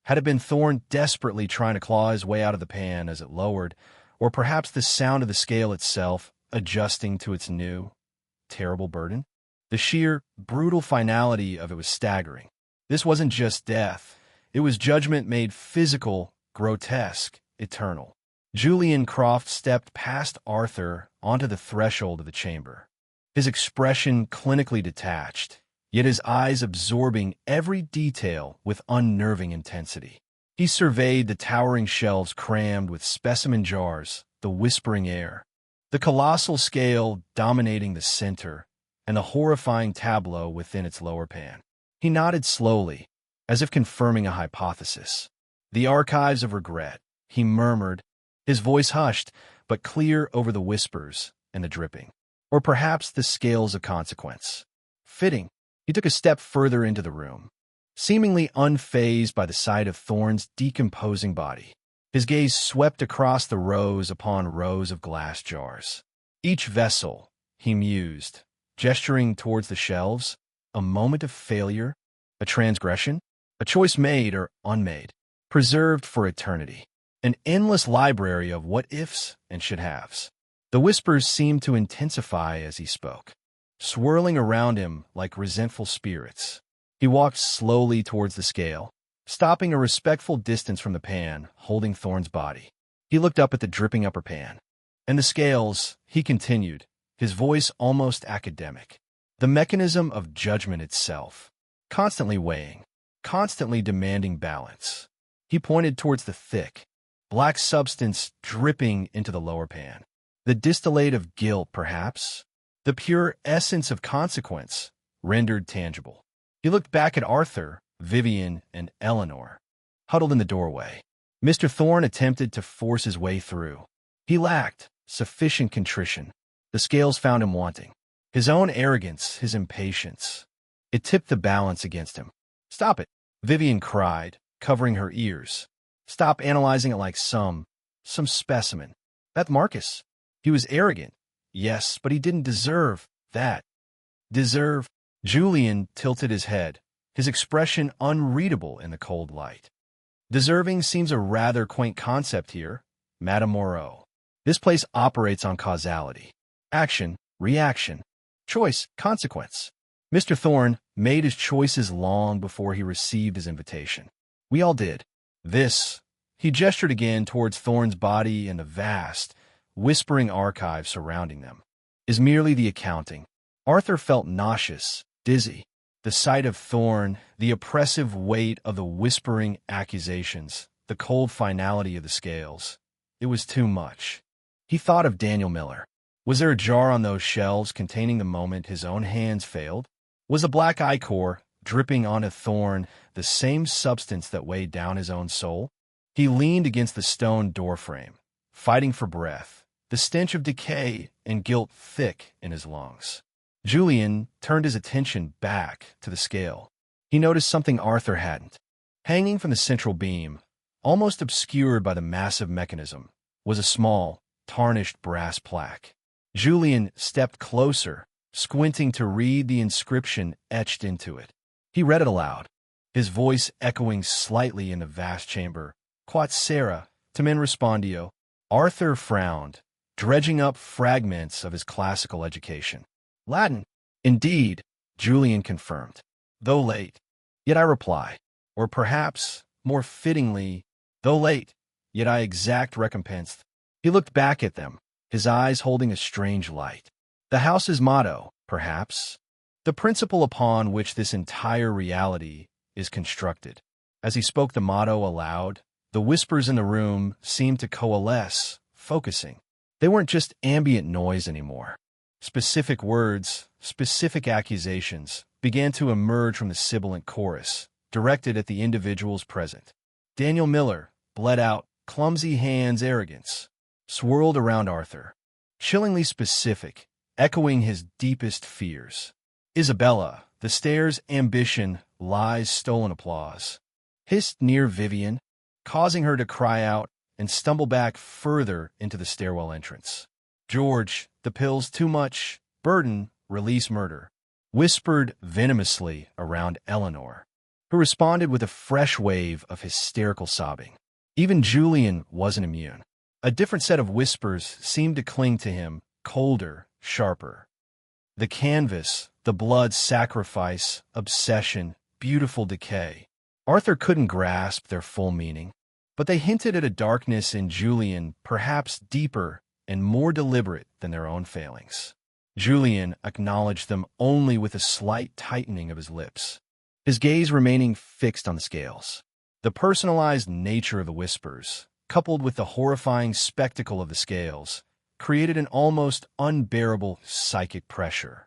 Had it been Thorne desperately trying to claw his way out of the pan as it lowered, or perhaps the sound of the scale itself adjusting to its new, terrible burden? The sheer, brutal finality of it was staggering. This wasn't just death. It was judgment made physical, grotesque, eternal. Julian Croft stepped past Arthur onto the threshold of the chamber, his expression clinically detached, yet his eyes absorbing every detail with unnerving intensity. He surveyed the towering shelves crammed with specimen jars, the whispering air, the colossal scale dominating the center, and the horrifying tableau within its lower pan. He nodded slowly, as if confirming a hypothesis. The archives of regret, he murmured, his voice hushed, but clear over the whispers and the dripping. Or perhaps the scales of consequence. Fitting. He took a step further into the room, seemingly unfazed by the sight of Thorne's decomposing body. His gaze swept across the rows upon rows of glass jars. Each vessel, he mused, gesturing towards the shelves, a moment of failure, a transgression, a choice made or unmade, preserved for eternity. An endless library of what-ifs and should-haves. The whispers seemed to intensify as he spoke, swirling around him like resentful spirits. He walked slowly towards the scale, stopping a respectful distance from the pan, holding Thorne's body. He looked up at the dripping upper pan. And the scales, he continued, his voice almost academic. The mechanism of judgment itself, constantly weighing, constantly demanding balance. He pointed towards the thick, black substance dripping into the lower pan. The distillate of guilt, perhaps? The pure essence of consequence, rendered tangible. He looked back at Arthur, Vivian, and Eleanor, huddled in the doorway. Mr. Thorne attempted to force his way through. He lacked sufficient contrition. The scales found him wanting. His own arrogance, his impatience. It tipped the balance against him. "Stop it," Vivian cried, covering her ears. "Stop analyzing it like some specimen. That Marcus. He was arrogant, yes, but he didn't deserve that." Deserve? Julian tilted his head, his expression unreadable in the cold light. "Deserving seems a rather quaint concept here, Madame Moreau. This place operates on causality. Action, reaction, choice, consequence." Mr. Thorne made his choices long before he received his invitation. We all did. This, he gestured again towards Thorne's body and the vast, whispering archive surrounding them, is merely the accounting. Arthur felt nauseous, dizzy. The sight of Thorne, the oppressive weight of the whispering accusations, the cold finality of the scales. It was too much. He thought of Daniel Miller. Was there a jar on those shelves containing the moment his own hands failed? Was the black ichor dripping onto Thorne the same substance that weighed down his own soul? He leaned against the stone doorframe, fighting for breath, the stench of decay and guilt thick in his lungs. Julian turned his attention back to the scale. He noticed something Arthur hadn't. Hanging from the central beam, almost obscured by the massive mechanism, was a small, tarnished brass plaque. Julian stepped closer, squinting to read the inscription etched into it. He read it aloud, his voice echoing slightly in the vast chamber. "Quat sera, tamen respondio." Arthur frowned, dredging up fragments of his classical education. "Latin." "Indeed," Julian confirmed. "Though late, yet I reply. Or perhaps, more fittingly, though late, yet I exact recompense." He looked back at them, his eyes holding a strange light. The house's motto, perhaps, the principle upon which this entire reality is constructed. As he spoke the motto aloud, the whispers in the room seemed to coalesce, focusing. They weren't just ambient noise anymore. Specific words, specific accusations began to emerge from the sibilant chorus, directed at the individuals present. Daniel Miller, bled out, clumsy hands arrogance, swirled around Arthur, chillingly specific, echoing his deepest fears. Isabella, the stairs ambition, lies stolen applause, hissed near Vivian, causing her to cry out and stumble back further into the stairwell entrance. George, the pills too much, burden, release murder, whispered venomously around Eleanor, who responded with a fresh wave of hysterical sobbing. Even Julian wasn't immune. A different set of whispers seemed to cling to him, colder, sharper. The canvas, the blood sacrifice, obsession, beautiful decay. Arthur couldn't grasp their full meaning, but they hinted at a darkness in Julian perhaps deeper and more deliberate than their own failings. Julian acknowledged them only with a slight tightening of his lips, his gaze remaining fixed on the scales. The personalized nature of the whispers, coupled with the horrifying spectacle of the scales, created an almost unbearable psychic pressure.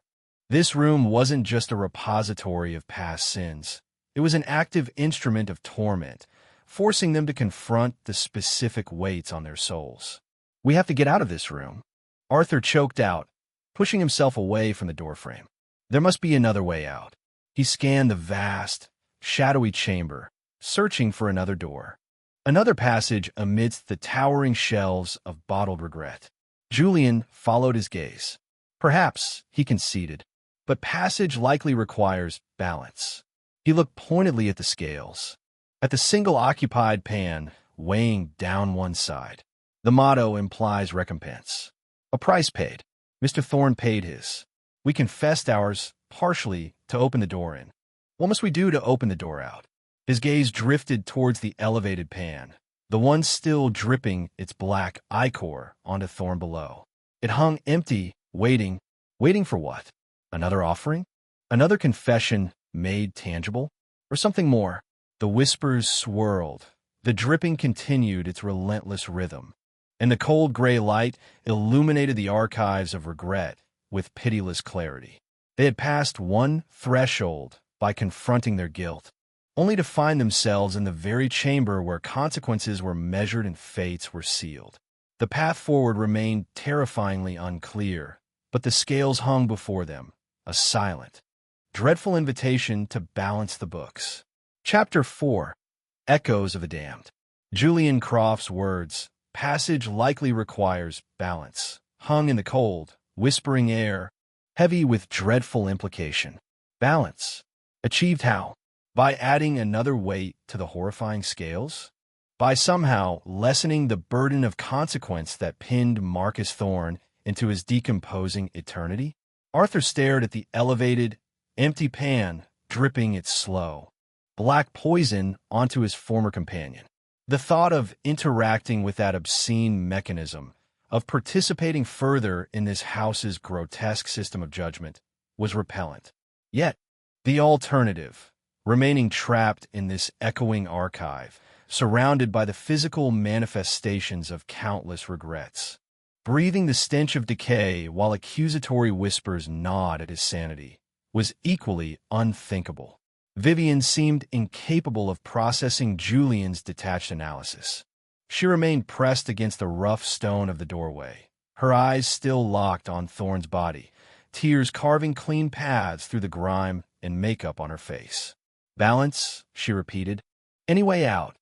This room wasn't just a repository of past sins. It was an active instrument of torment, forcing them to confront the specific weights on their souls. "We have to get out of this room," Arthur choked out, pushing himself away from the doorframe. There must be another way out. He scanned the vast, shadowy chamber, searching for another door. Another passage amidst the towering shelves of bottled regret. Julian followed his gaze. Perhaps, he conceded, but passage likely requires balance. He looked pointedly at the scales, at the single-occupied pan weighing down one side. The motto implies recompense. A price paid. Mr. Thorne paid his. We confessed ours, partially, to open the door in. What must we do to open the door out? His gaze drifted towards the elevated pan, the one still dripping its black ichor onto Thorne below. It hung empty, waiting. Waiting for what? Another offering? Another confession made tangible? Or something more? The whispers swirled. The dripping continued its relentless rhythm, and the cold gray light illuminated the archives of regret with pitiless clarity. They had passed one threshold by confronting their guilt, only to find themselves in the very chamber where consequences were measured and fates were sealed. The path forward remained terrifyingly unclear, but the scales hung before them, a silent, dreadful invitation to balance the books. Chapter 4. Echoes of the Damned. Julian Croft's words, "Passage likely requires balance," hung in the cold, whispering air, heavy with dreadful implication. Balance. Achieved how? By adding another weight to the horrifying scales? By somehow lessening the burden of consequence that pinned Marcus Thorne into his decomposing eternity? Arthur stared at the elevated, empty pan dripping its slow, black poison onto his former companion. The thought of interacting with that obscene mechanism, of participating further in this house's grotesque system of judgment, was repellent. Yet, the alternative, remaining trapped in this echoing archive, surrounded by the physical manifestations of countless regrets, breathing the stench of decay while accusatory whispers gnawed at his sanity, was equally unthinkable. Vivian seemed incapable of processing Julian's detached analysis. She remained pressed against the rough stone of the doorway, her eyes still locked on Thorne's body, tears carving clean paths through the grime and makeup on her face. "Balance," she repeated. "Any way out?"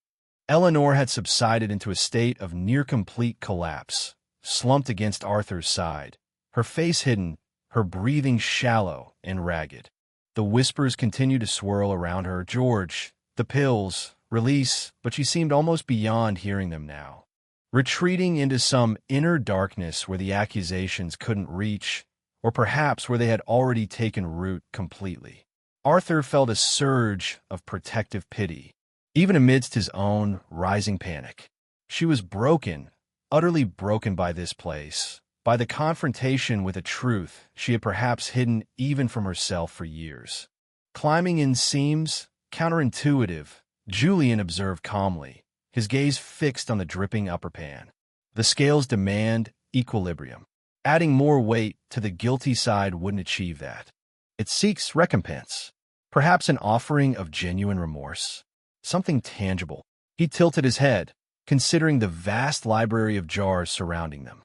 Eleanor had subsided into a state of near-complete collapse, slumped against Arthur's side, her face hidden, her breathing shallow and ragged. The whispers continued to swirl around her. "George, the pills, release," but she seemed almost beyond hearing them now, retreating into some inner darkness where the accusations couldn't reach, or perhaps where they had already taken root completely. Arthur felt a surge of protective pity, even amidst his own rising panic. She was broken, utterly broken by this place, by the confrontation with a truth she had perhaps hidden even from herself for years. Climbing in seams counterintuitive, Julian observed calmly, his gaze fixed on the dripping upper pan. The scales demand equilibrium. Adding more weight to the guilty side wouldn't achieve that. It seeks recompense, perhaps an offering of genuine remorse, something tangible. He tilted his head, considering the vast library of jars surrounding them.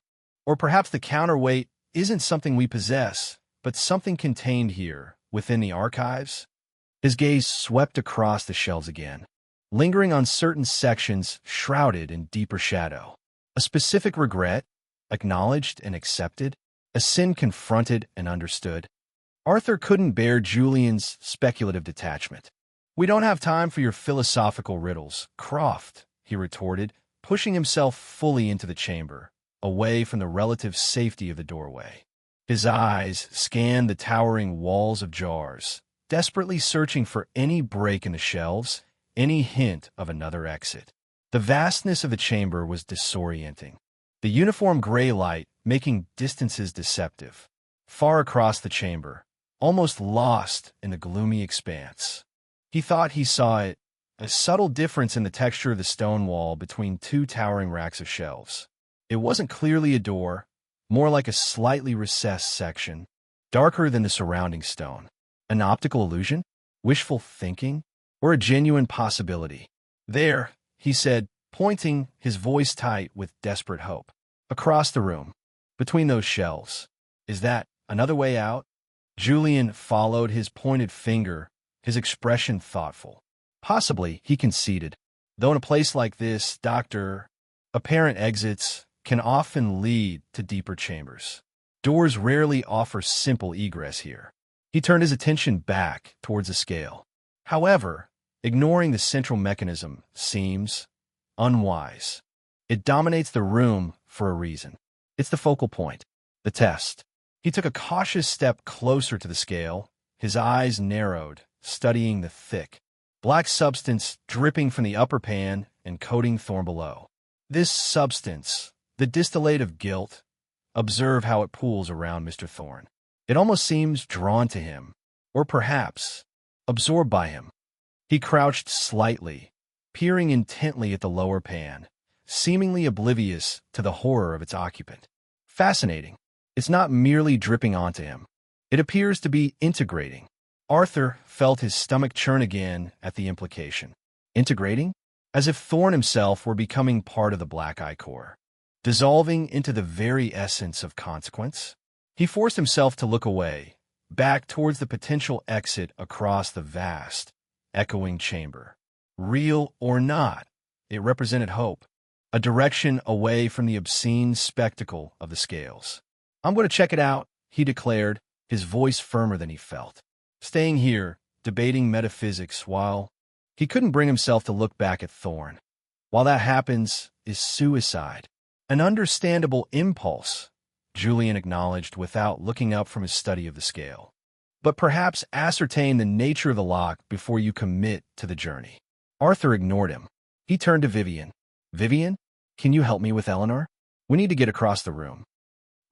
Or perhaps the counterweight isn't something we possess, but something contained here, within the archives? His gaze swept across the shelves again, lingering on certain sections shrouded in deeper shadow. A specific regret, acknowledged and accepted, a sin confronted and understood. Arthur couldn't bear Julian's speculative detachment. "We don't have time for your philosophical riddles, Croft," he retorted, pushing himself fully into the chamber, away from the relative safety of the doorway. His eyes scanned the towering walls of jars, desperately searching for any break in the shelves, any hint of another exit. The vastness of the chamber was disorienting, the uniform gray light making distances deceptive. Far across the chamber, almost lost in the gloomy expanse, he thought he saw it, a subtle difference in the texture of the stone wall between two towering racks of shelves. It wasn't clearly a door, more like a slightly recessed section, darker than the surrounding stone. An optical illusion? Wishful thinking? Or a genuine possibility? "There," he said, pointing, his voice tight with desperate hope. "Across the room, between those shelves. Is that another way out?" Julian followed his pointed finger, his expression thoughtful. "Possibly," he conceded, "though in a place like this, apparent exits can often lead to deeper chambers. Doors rarely offer simple egress here." He turned his attention back towards the scale. However, ignoring the central mechanism seems unwise. It dominates the room for a reason. It's the focal point, the test. He took a cautious step closer to the scale, his eyes narrowed, studying the thick, black substance dripping from the upper pan and coating Thorne below. This substance, the distillate of guilt, observe how it pools around Mr. Thorne. It almost seems drawn to him, or perhaps absorbed by him. He crouched slightly, peering intently at the lower pan, seemingly oblivious to the horror of its occupant. Fascinating. It's not merely dripping onto him. It appears to be integrating. Arthur felt his stomach churn again at the implication. Integrating? As if Thorn himself were becoming part of the black ichor, dissolving into the very essence of consequence. He forced himself to look away, back towards the potential exit across the vast, echoing chamber. Real or not, it represented hope, a direction away from the obscene spectacle of the scales. "I'm going to check it out," he declared, his voice firmer than he felt. Staying here, debating metaphysics while he couldn't bring himself to look back at Thorn. While that happens, is suicide. An understandable impulse, Julian acknowledged without looking up from his study of the scale. But perhaps ascertain the nature of the lock before you commit to the journey. Arthur ignored him. He turned to Vivian. "Vivian, can you help me with Eleanor? We need to get across the room."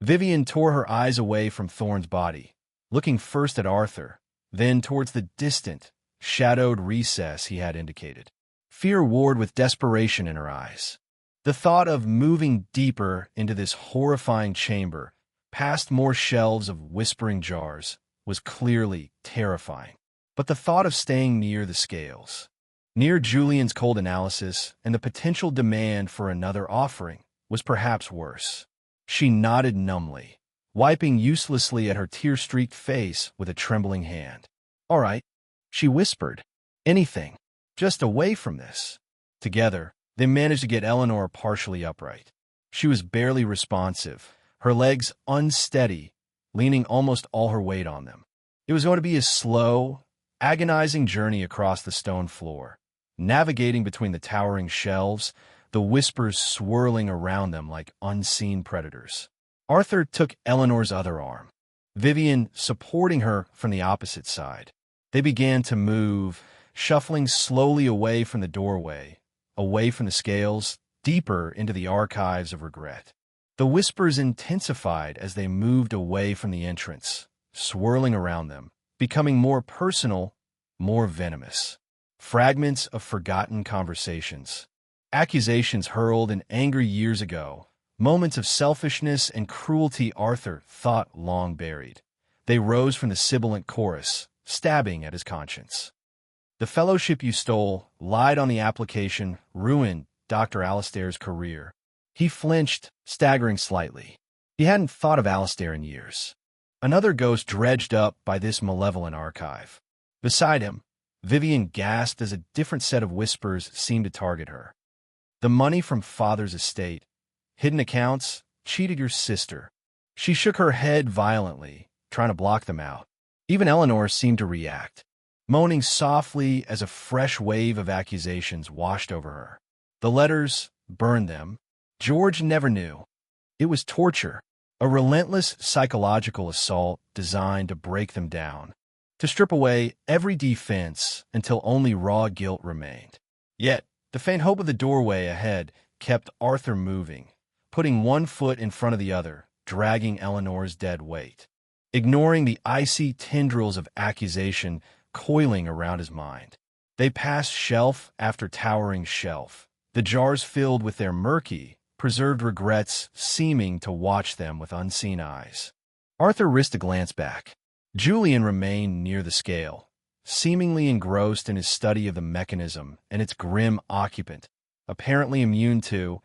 Vivian tore her eyes away from Thorn's body, looking first at Arthur, then towards the distant, shadowed recess he had indicated. Fear warred with desperation in her eyes. The thought of moving deeper into this horrifying chamber, past more shelves of whispering jars, was clearly terrifying. But the thought of staying near the scales, near Julian's cold analysis and the potential demand for another offering, was perhaps worse. She nodded numbly, wiping uselessly at her tear-streaked face with a trembling hand. "All right," she whispered. "Anything. Just away from this." Together, they managed to get Eleanor partially upright. She was barely responsive, her legs unsteady, leaning almost all her weight on them. It was going to be a slow, agonizing journey across the stone floor, navigating between the towering shelves, the whispers swirling around them like unseen predators. Arthur took Eleanor's other arm, Vivian supporting her from the opposite side. They began to move, shuffling slowly away from the doorway, away from the scales, deeper into the archives of regret. The whispers intensified as they moved away from the entrance, swirling around them, becoming more personal, more venomous. Fragments of forgotten conversations, accusations hurled in anger years ago, moments of selfishness and cruelty Arthur thought long buried. They rose from the sibilant chorus, stabbing at his conscience. "The fellowship you stole, lied on the application, ruined Dr. Alastair's career." He flinched, staggering slightly. He hadn't thought of Alastair in years. Another ghost dredged up by this malevolent archive. Beside him, Vivian gasped as a different set of whispers seemed to target her. "The money from Father's estate, hidden accounts, cheated your sister." She shook her head violently, trying to block them out. Even Eleanor seemed to react, moaning softly as a fresh wave of accusations washed over her. The letters, burned them. George never knew. It was torture, a relentless psychological assault designed to break them down, to strip away every defense until only raw guilt remained. Yet, the faint hope of the doorway ahead kept Arthur moving, putting one foot in front of the other, dragging Eleanor's dead weight, ignoring the icy tendrils of accusation coiling around his mind. They passed shelf after towering shelf, the jars filled with their murky, preserved regrets seeming to watch them with unseen eyes. Arthur risked a glance back. Julian remained near the scale, seemingly engrossed in his study of the mechanism and its grim occupant, apparently immune to,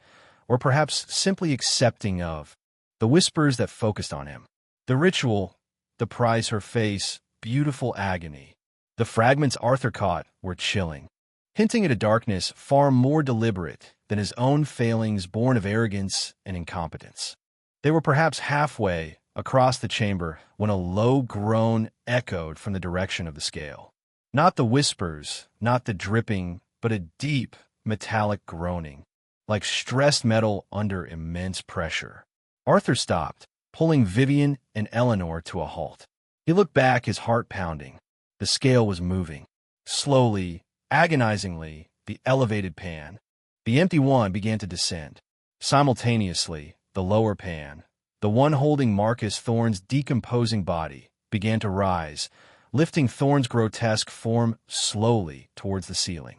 or perhaps simply accepting of, the whispers that focused on him. The ritual, the prize her face, beautiful agony. The fragments Arthur caught were chilling, hinting at a darkness far more deliberate than his own failings born of arrogance and incompetence. They were perhaps halfway across the chamber when a low groan echoed from the direction of the scale. Not the whispers, not the dripping, but a deep, metallic groaning, like stressed metal under immense pressure. Arthur stopped, pulling Vivian and Eleanor to a halt. He looked back, his heart pounding. The scale was moving. Slowly, agonizingly, the elevated pan, the empty one, began to descend. Simultaneously, the lower pan, the one holding Marcus Thorne's decomposing body, began to rise, lifting Thorne's grotesque form slowly towards the ceiling.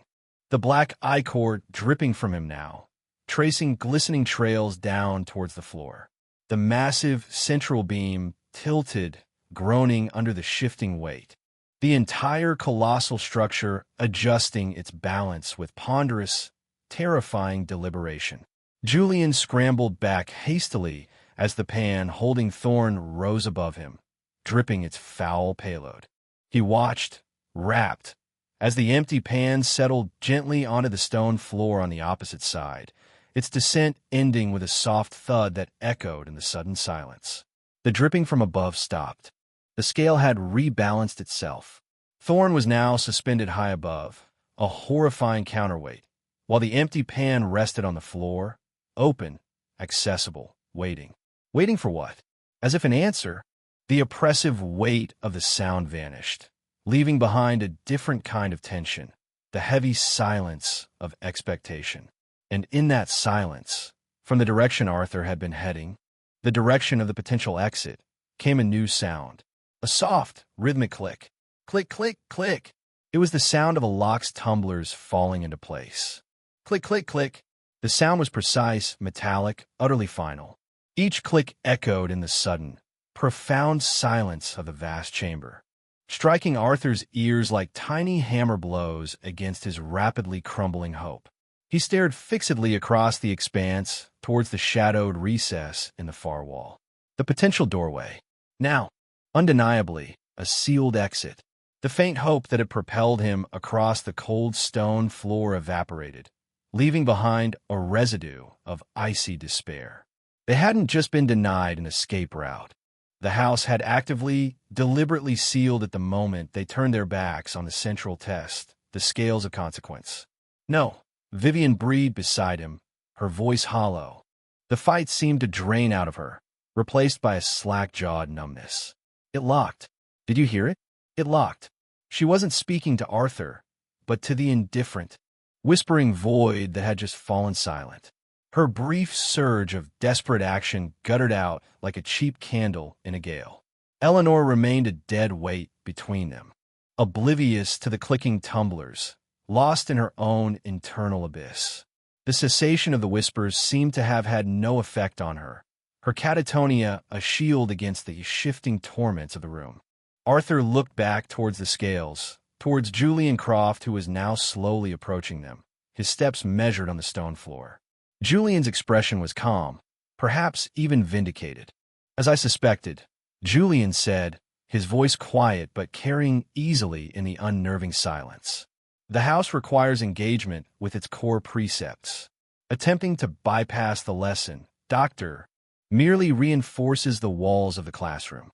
The black ichor dripping from him now, tracing glistening trails down towards the floor. The massive central beam tilted, groaning under the shifting weight. The entire colossal structure adjusting its balance with ponderous, terrifying deliberation. Julian scrambled back hastily as the pan holding Thorn rose above him, dripping its foul payload. He watched, rapt, as the empty pan settled gently onto the stone floor on the opposite side, its descent ending with a soft thud that echoed in the sudden silence. The dripping from above stopped. The scale had rebalanced itself. Thorn was now suspended high above, a horrifying counterweight, while the empty pan rested on the floor, open, accessible, waiting. Waiting for what? As if an answer, the oppressive weight of the sound vanished, leaving behind a different kind of tension, the heavy silence of expectation. And in that silence, from the direction Arthur had been heading, the direction of the potential exit, came a new sound. A soft, rhythmic click. Click, click, click. It was the sound of a lock's tumblers falling into place. Click, click, click. The sound was precise, metallic, utterly final. Each click echoed in the sudden, profound silence of the vast chamber, striking Arthur's ears like tiny hammer blows against his rapidly crumbling hope. He stared fixedly across the expanse towards the shadowed recess in the far wall. The potential doorway. Now, undeniably, a sealed exit. The faint hope that had propelled him across the cold stone floor evaporated, leaving behind a residue of icy despair. They hadn't just been denied an escape route. The house had actively, deliberately sealed at the moment they turned their backs on the central test, the scales of consequence. No, Vivian breathed beside him, her voice hollow. The fight seemed to drain out of her, replaced by a slack-jawed numbness. It locked. Did you hear it? It locked. She wasn't speaking to Arthur, but to the indifferent, whispering void that had just fallen silent. Her brief surge of desperate action guttered out like a cheap candle in a gale. Eleanor remained a dead weight between them, oblivious to the clicking tumblers, lost in her own internal abyss. The cessation of the whispers seemed to have had no effect on her, her catatonia a shield against the shifting torments of the room. Arthur looked back towards the scales, towards Julian Croft, who was now slowly approaching them, his steps measured on the stone floor. Julian's expression was calm, perhaps even vindicated. As I suspected, Julian said, his voice quiet but carrying easily in the unnerving silence. The house requires engagement with its core precepts. Attempting to bypass the lesson, Doctor, merely reinforces the walls of the classroom.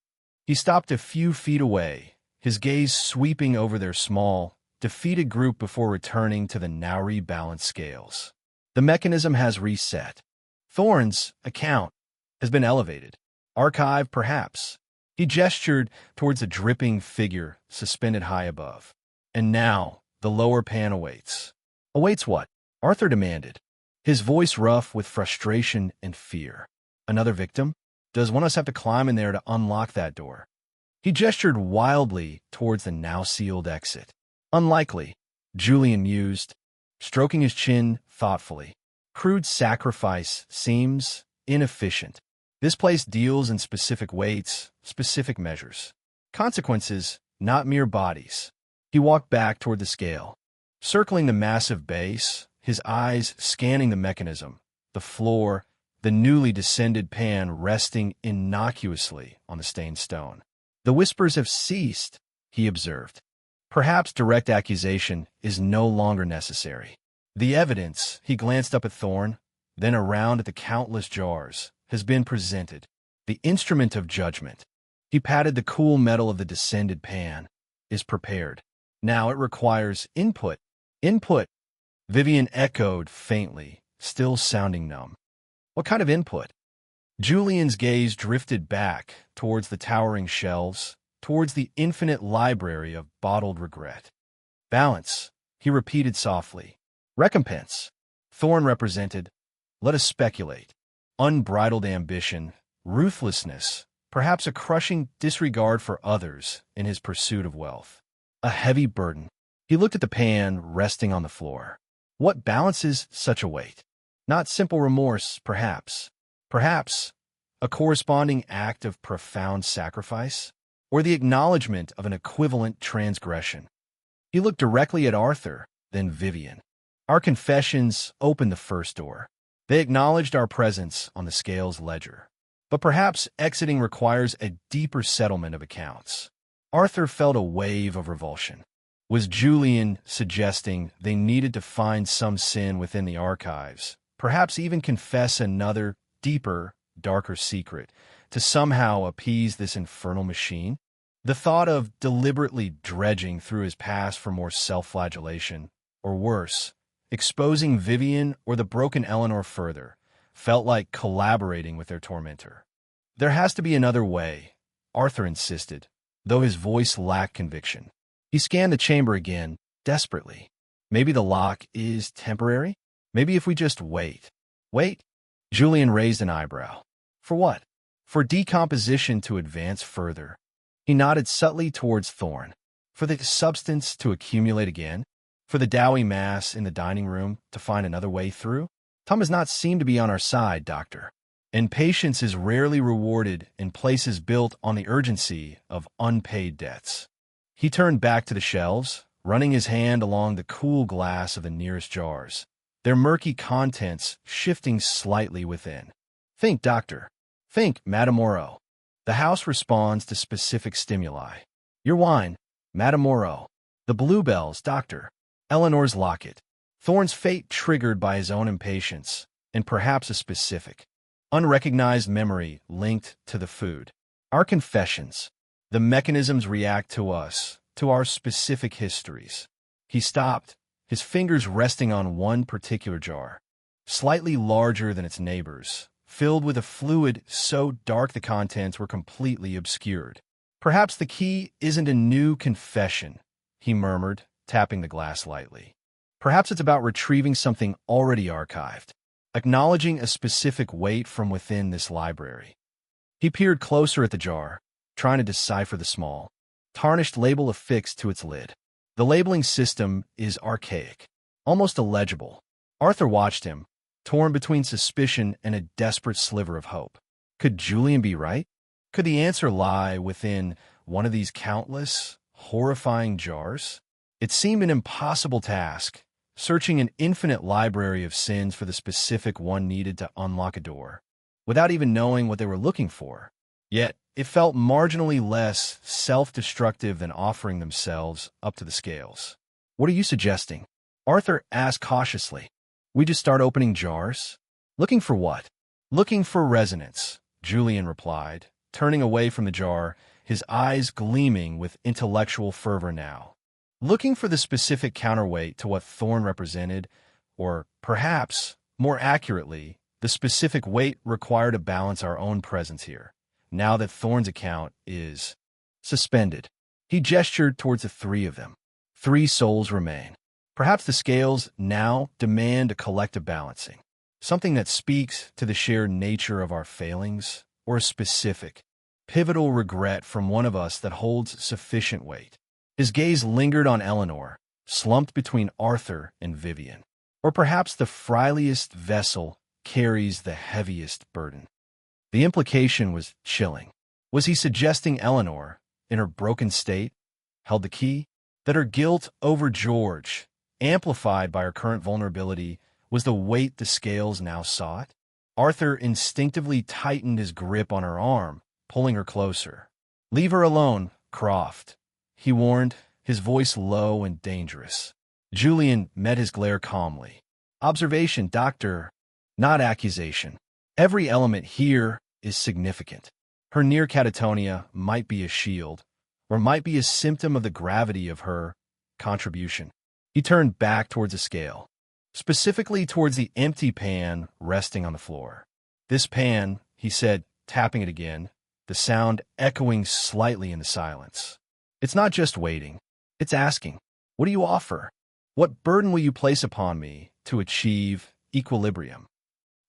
He stopped a few feet away, his gaze sweeping over their small, defeated group before returning to the now rebalanced scales. The mechanism has reset. Thorn's account has been elevated. Archived, perhaps. He gestured towards a dripping figure suspended high above. And now, the lower pan awaits. Awaits what? Arthur demanded, his voice rough with frustration and fear. Another victim? Does one of us have to climb in there to unlock that door? He gestured wildly towards the now sealed exit. Unlikely, Julian mused, stroking his chin thoughtfully. Crude sacrifice seems inefficient. This place deals in specific weights, specific measures. Consequences, not mere bodies. He walked back toward the scale, circling the massive base, his eyes scanning the mechanism, the floor, the newly descended pan resting innocuously on the stained stone. The whispers have ceased, he observed. Perhaps direct accusation is no longer necessary. The evidence, he glanced up at Thorn, then around at the countless jars, has been presented. The instrument of judgment. He patted the cool metal of the descended pan. Is prepared. Now it requires input. Input, Vivian echoed faintly, still sounding numb. What kind of input? Julian's gaze drifted back towards the towering shelves, towards the infinite library of bottled regret. Balance, he repeated softly. Recompense. Thorn represented, let us speculate, unbridled ambition, ruthlessness, perhaps a crushing disregard for others in his pursuit of wealth. A heavy burden. He looked at the pan resting on the floor. What balances such a weight? Not simple remorse, perhaps. Perhaps a corresponding act of profound sacrifice? or the acknowledgement of an equivalent transgression. He looked directly at Arthur, then Vivian. Our confessions opened the first door. They acknowledged our presence on the scales ledger. But perhaps exiting requires a deeper settlement of accounts. Arthur felt a wave of revulsion. Was Julian suggesting they needed to find some sin within the archives, perhaps even confess another, deeper, darker secret, to somehow appease this infernal machine? The thought of deliberately dredging through his past for more self-flagellation, or worse, exposing Vivian or the broken Eleanor further, felt like collaborating with their tormentor. There has to be another way, Arthur insisted, though his voice lacked conviction. He scanned the chamber again, desperately. Maybe the lock is temporary? Maybe if we just wait. Wait? Julian raised an eyebrow. For what? For decomposition to advance further. He nodded subtly towards Thorn. For the substance to accumulate again? For the doughy mass in the dining room to find another way through? Tom does not seem to be on our side, Doctor. And patience is rarely rewarded in places built on the urgency of unpaid debts. He turned back to the shelves, running his hand along the cool glass of the nearest jars, their murky contents shifting slightly within. Think, Doctor. Think, Madame Moreau. The house responds to specific stimuli. Your wine, Madame Moreau. The bluebells, Doctor. Eleanor's locket. Thorn's fate triggered by his own impatience, and perhaps a specific, unrecognized memory linked to the food. Our confessions. The mechanisms react to us, to our specific histories. He stopped, his fingers resting on one particular jar, slightly larger than its neighbors, filled with a fluid so dark the contents were completely obscured. Perhaps the key isn't a new confession, he murmured, tapping the glass lightly. Perhaps it's about retrieving something already archived, acknowledging a specific weight from within this library. He peered closer at the jar, trying to decipher the small, tarnished label affixed to its lid. The labeling system is archaic, almost illegible. Arthur watched him, torn between suspicion and a desperate sliver of hope. Could Julian be right? Could the answer lie within one of these countless, horrifying jars? It seemed an impossible task, searching an infinite library of sins for the specific one needed to unlock a door, without even knowing what they were looking for. Yet, it felt marginally less self-destructive than offering themselves up to the scales. What are you suggesting? Arthur asked cautiously. We just start opening jars? Looking for what? Looking for resonance, Julian replied, turning away from the jar, his eyes gleaming with intellectual fervor now. Looking for the specific counterweight to what Thorn represented, or perhaps, more accurately, the specific weight required to balance our own presence here, now that Thorn's account is suspended. He gestured towards the three of them. 3 souls remain. Perhaps the scales now demand a collective balancing, something that speaks to the shared nature of our failings, or a specific, pivotal regret from one of us that holds sufficient weight. His gaze lingered on Eleanor, slumped between Arthur and Vivian. Or perhaps the frailest vessel carries the heaviest burden. The implication was chilling. Was he suggesting Eleanor, in her broken state, held the key? That her guilt over George, amplified by her current vulnerability, was the weight the scales now sought? Arthur instinctively tightened his grip on her arm, pulling her closer. Leave her alone, Croft, he warned, his voice low and dangerous. Julian met his glare calmly. Observation, Doctor, not accusation. Every element here is significant. Her near catatonia might be a shield, or might be a symptom of the gravity of her contribution. He turned back towards the scale, specifically towards the empty pan resting on the floor. This pan, he said, tapping it again, the sound echoing slightly in the silence. It's not just waiting, it's asking, what do you offer? What burden will you place upon me to achieve equilibrium?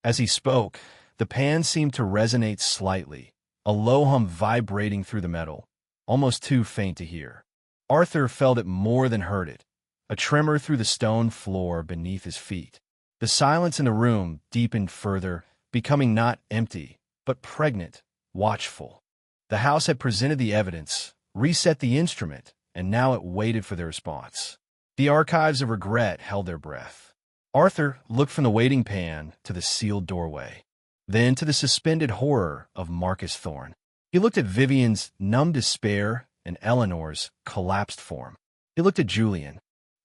As he spoke, the pan seemed to resonate slightly, a low hum vibrating through the metal, almost too faint to hear. Arthur felt it more than heard it, a tremor through the stone floor beneath his feet. The silence in the room deepened further, becoming not empty, but pregnant, watchful. The house had presented the evidence, reset the instrument, and now it waited for their response. The archives of regret held their breath. Arthur looked from the waiting pan to the sealed doorway, then to the suspended horror of Marcus Thorne. He looked at Vivian's numb despair and Eleanor's collapsed form. He looked at Julian,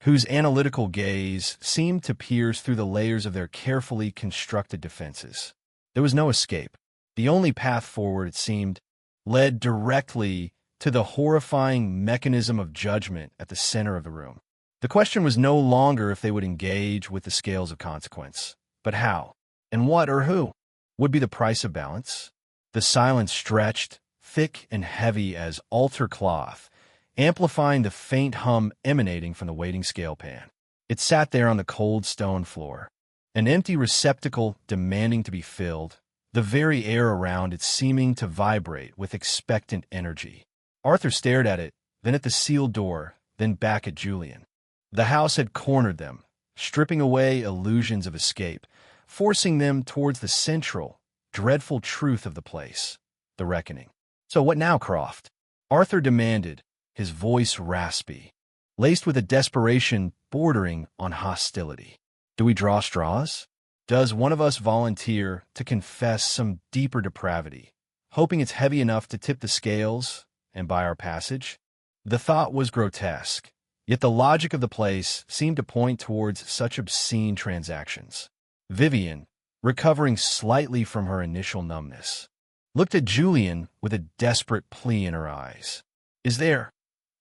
whose analytical gaze seemed to pierce through the layers of their carefully constructed defenses. There was no escape. The only path forward, it seemed, led directly to the horrifying mechanism of judgment at the center of the room. The question was no longer if they would engage with the scales of consequence, but how, and what or who would be the price of balance. The silence stretched, thick and heavy as altar cloth, amplifying the faint hum emanating from the waiting scale pan. It sat there on the cold stone floor, an empty receptacle demanding to be filled, the very air around it seeming to vibrate with expectant energy. Arthur stared at it, then at the sealed door, then back at Julian. The house had cornered them, stripping away illusions of escape, forcing them towards the central, dreadful truth of the place, the reckoning. "So what now, Croft?" Arthur demanded, his voice raspy, laced with a desperation bordering on hostility. "Do we draw straws? Does one of us volunteer to confess some deeper depravity, hoping it's heavy enough to tip the scales and buy our passage?" The thought was grotesque, yet the logic of the place seemed to point towards such obscene transactions. Vivian, recovering slightly from her initial numbness, looked at Julian with a desperate plea in her eyes. Is there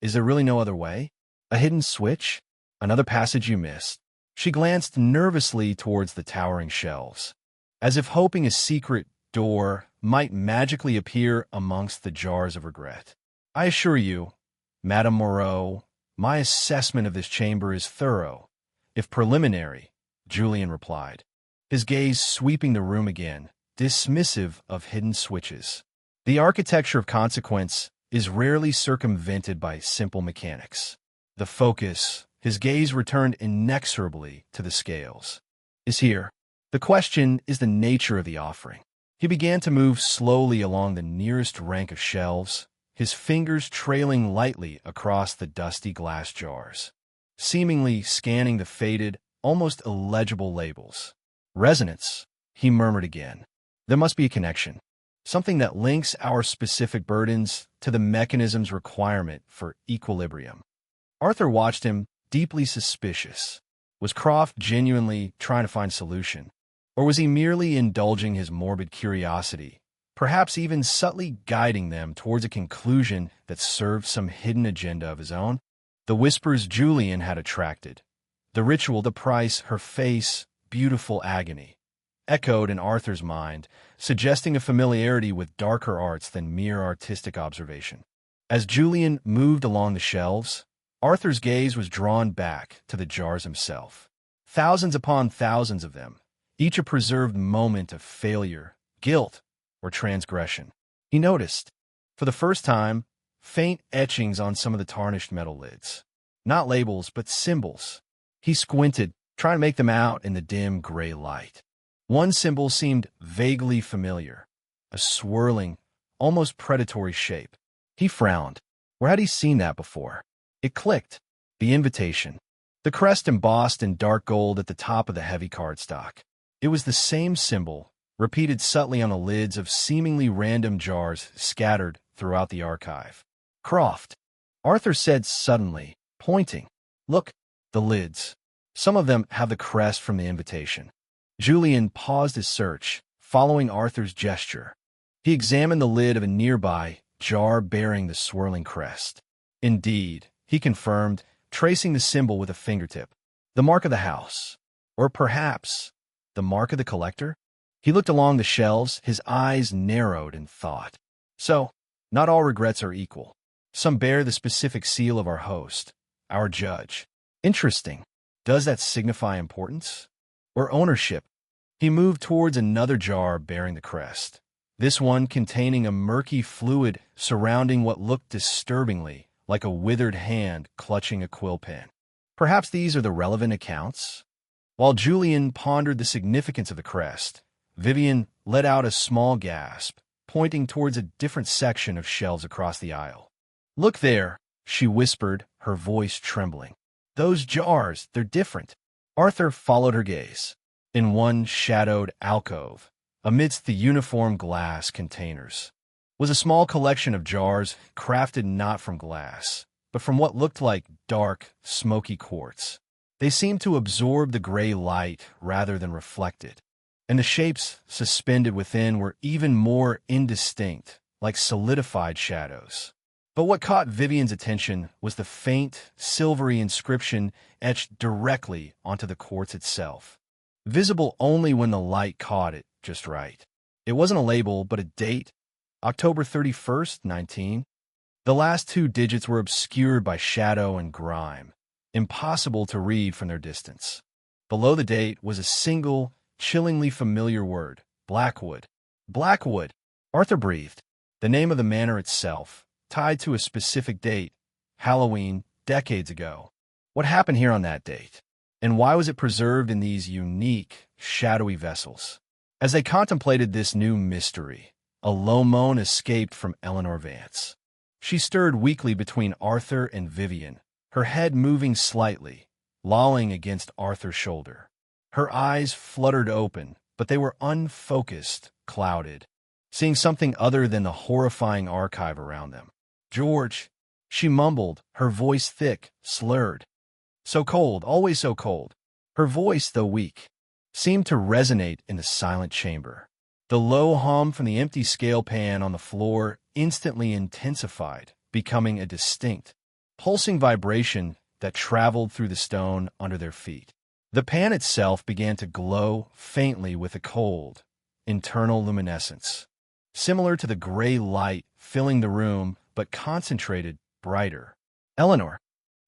really no other way? A hidden switch? Another passage you missed?" She glanced nervously towards the towering shelves, as if hoping a secret door might magically appear amongst the jars of regret. "I assure you, Madame Moreau, my assessment of this chamber is thorough, if preliminary," Julian replied, his gaze sweeping the room again, dismissive of hidden switches. "The architecture of consequence is rarely circumvented by simple mechanics." The focus, his gaze returned inexorably to the scales, "is here. The question is the nature of the offering." He began to move slowly along the nearest rank of shelves, his fingers trailing lightly across the dusty glass jars, seemingly scanning the faded, almost illegible labels. "Resonance," he murmured again. "There must be a connection, something that links our specific burdens to the mechanism's requirement for equilibrium." Arthur watched him, deeply suspicious. Was Croft genuinely trying to find solution, or was he merely indulging his morbid curiosity, perhaps even subtly guiding them towards a conclusion that served some hidden agenda of his own? The whispers Julian had attracted, the ritual, the price, her face, beautiful agony, echoed in Arthur's mind, suggesting a familiarity with darker arts than mere artistic observation. As Julian moved along the shelves, Arthur's gaze was drawn back to the jars himself. Thousands upon thousands of them, each a preserved moment of failure, guilt, or transgression. He noticed, for the first time, faint etchings on some of the tarnished metal lids. Not labels, but symbols. He squinted, trying to make them out in the dim gray light. One symbol seemed vaguely familiar, a swirling, almost predatory shape. He frowned. Where had he seen that before? It clicked. The invitation. The crest embossed in dark gold at the top of the heavy cardstock. It was the same symbol, repeated subtly on the lids of seemingly random jars scattered throughout the archive. "Croft," Arthur said suddenly, pointing. "Look, the lids. Some of them have the crest from the invitation." Julian paused his search, following Arthur's gesture. He examined the lid of a nearby jar bearing the swirling crest. Indeed, he confirmed, tracing the symbol with a fingertip. The mark of the house. Or perhaps the mark of the collector? He looked along the shelves, his eyes narrowed in thought. So, not all regrets are equal. Some bear the specific seal of our host, our judge. Interesting. Does that signify importance? Or ownership? He moved towards another jar bearing the crest, this one containing a murky fluid surrounding what looked disturbingly like a withered hand clutching a quill pen. Perhaps these are the relevant accounts? While Julian pondered the significance of the crest, Vivian let out a small gasp, pointing towards a different section of shelves across the aisle. "Look there," she whispered, her voice trembling. "Those jars, they're different." Arthur followed her gaze. In one shadowed alcove, amidst the uniform glass containers, was a small collection of jars crafted not from glass, but from what looked like dark, smoky quartz. They seemed to absorb the gray light rather than reflect it, and the shapes suspended within were even more indistinct, like solidified shadows. But what caught Vivian's attention was the faint, silvery inscription etched directly onto the quartz itself, visible only when the light caught it just right. It wasn't a label, but a date, October 31st, 19. The last two digits were obscured by shadow and grime, impossible to read from their distance. Below the date was a single, chillingly familiar word, Blackwood. Blackwood! Arthur breathed. The name of the manor itself, tied to a specific date, Halloween, decades ago. What happened here on that date? And why was it preserved in these unique, shadowy vessels? As they contemplated this new mystery, a low moan escaped from Eleanor Vance. She stirred weakly between Arthur and Vivian, her head moving slightly, lolling against Arthur's shoulder. Her eyes fluttered open, but they were unfocused, clouded, seeing something other than the horrifying archive around them. "George," she mumbled, her voice thick, slurred. So cold, always so cold. Her voice, though weak, seemed to resonate in the silent chamber. The low hum from the empty scale pan on the floor instantly intensified, becoming a distinct, pulsing vibration that traveled through the stone under their feet. The pan itself began to glow faintly with a cold, internal luminescence, similar to the gray light filling the room, but concentrated, brighter. "Eleanor,"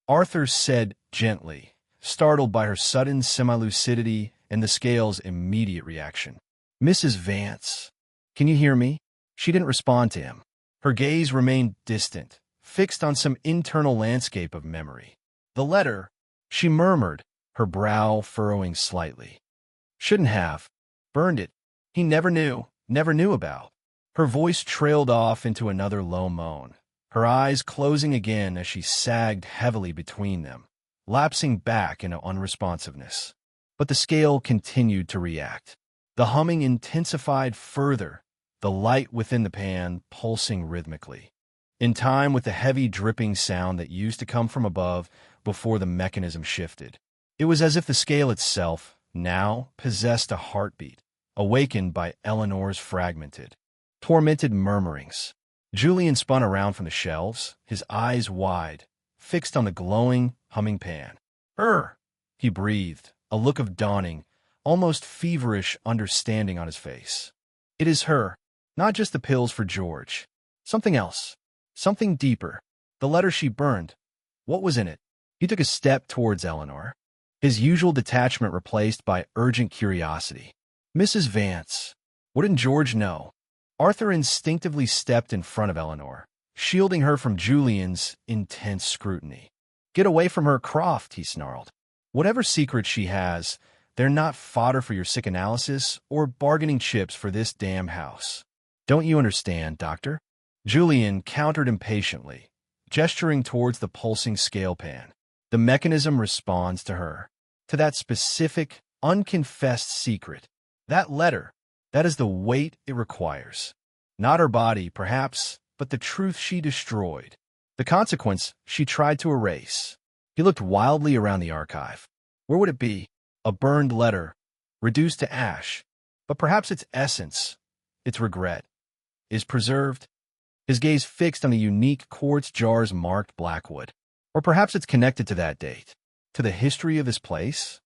Arthur said gently, startled by her sudden semi-lucidity and the scale's immediate reaction. "Mrs. Vance, can you hear me?" She didn't respond to him. Her gaze remained distant, fixed on some internal landscape of memory. "The letter," she murmured, her brow furrowing slightly. "Shouldn't have. Burned it. He never knew about." Her voice trailed off into another low moan, her eyes closing again as she sagged heavily between them, lapsing back into unresponsiveness. But the scale continued to react. The humming intensified further, the light within the pan pulsing rhythmically, in time with the heavy dripping sound that used to come from above before the mechanism shifted. It was as if the scale itself now possessed a heartbeat, awakened by Eleanor's fragmented, tormented murmurings. Julian spun around from the shelves, his eyes wide, fixed on the glowing, humming pan. He breathed, a look of dawning, almost feverish understanding on his face. "It is her, not just the pills for George. Something else, something deeper. The letter she burned. What was in it?" He took a step towards Eleanor, his usual detachment replaced by urgent curiosity. "Mrs. Vance, wouldn't George know?" Arthur instinctively stepped in front of Eleanor, shielding her from Julian's intense scrutiny. "Get away from her, Croft," he snarled. "Whatever secrets she has, they're not fodder for your sick analysis or bargaining chips for this damn house. Don't you understand, Doctor?" Julian countered impatiently, gesturing towards the pulsing scale pan. "The mechanism responds to her, to that specific, unconfessed secret. That letter, that is the weight it requires. Not her body, perhaps, but the truth she destroyed. The consequence she tried to erase." He looked wildly around the archive. Where would it be? A burned letter, reduced to ash. But perhaps its essence, its regret, is preserved. His gaze fixed on the unique quartz jars marked Blackwood. Or perhaps it's connected to that date, to the history of this place.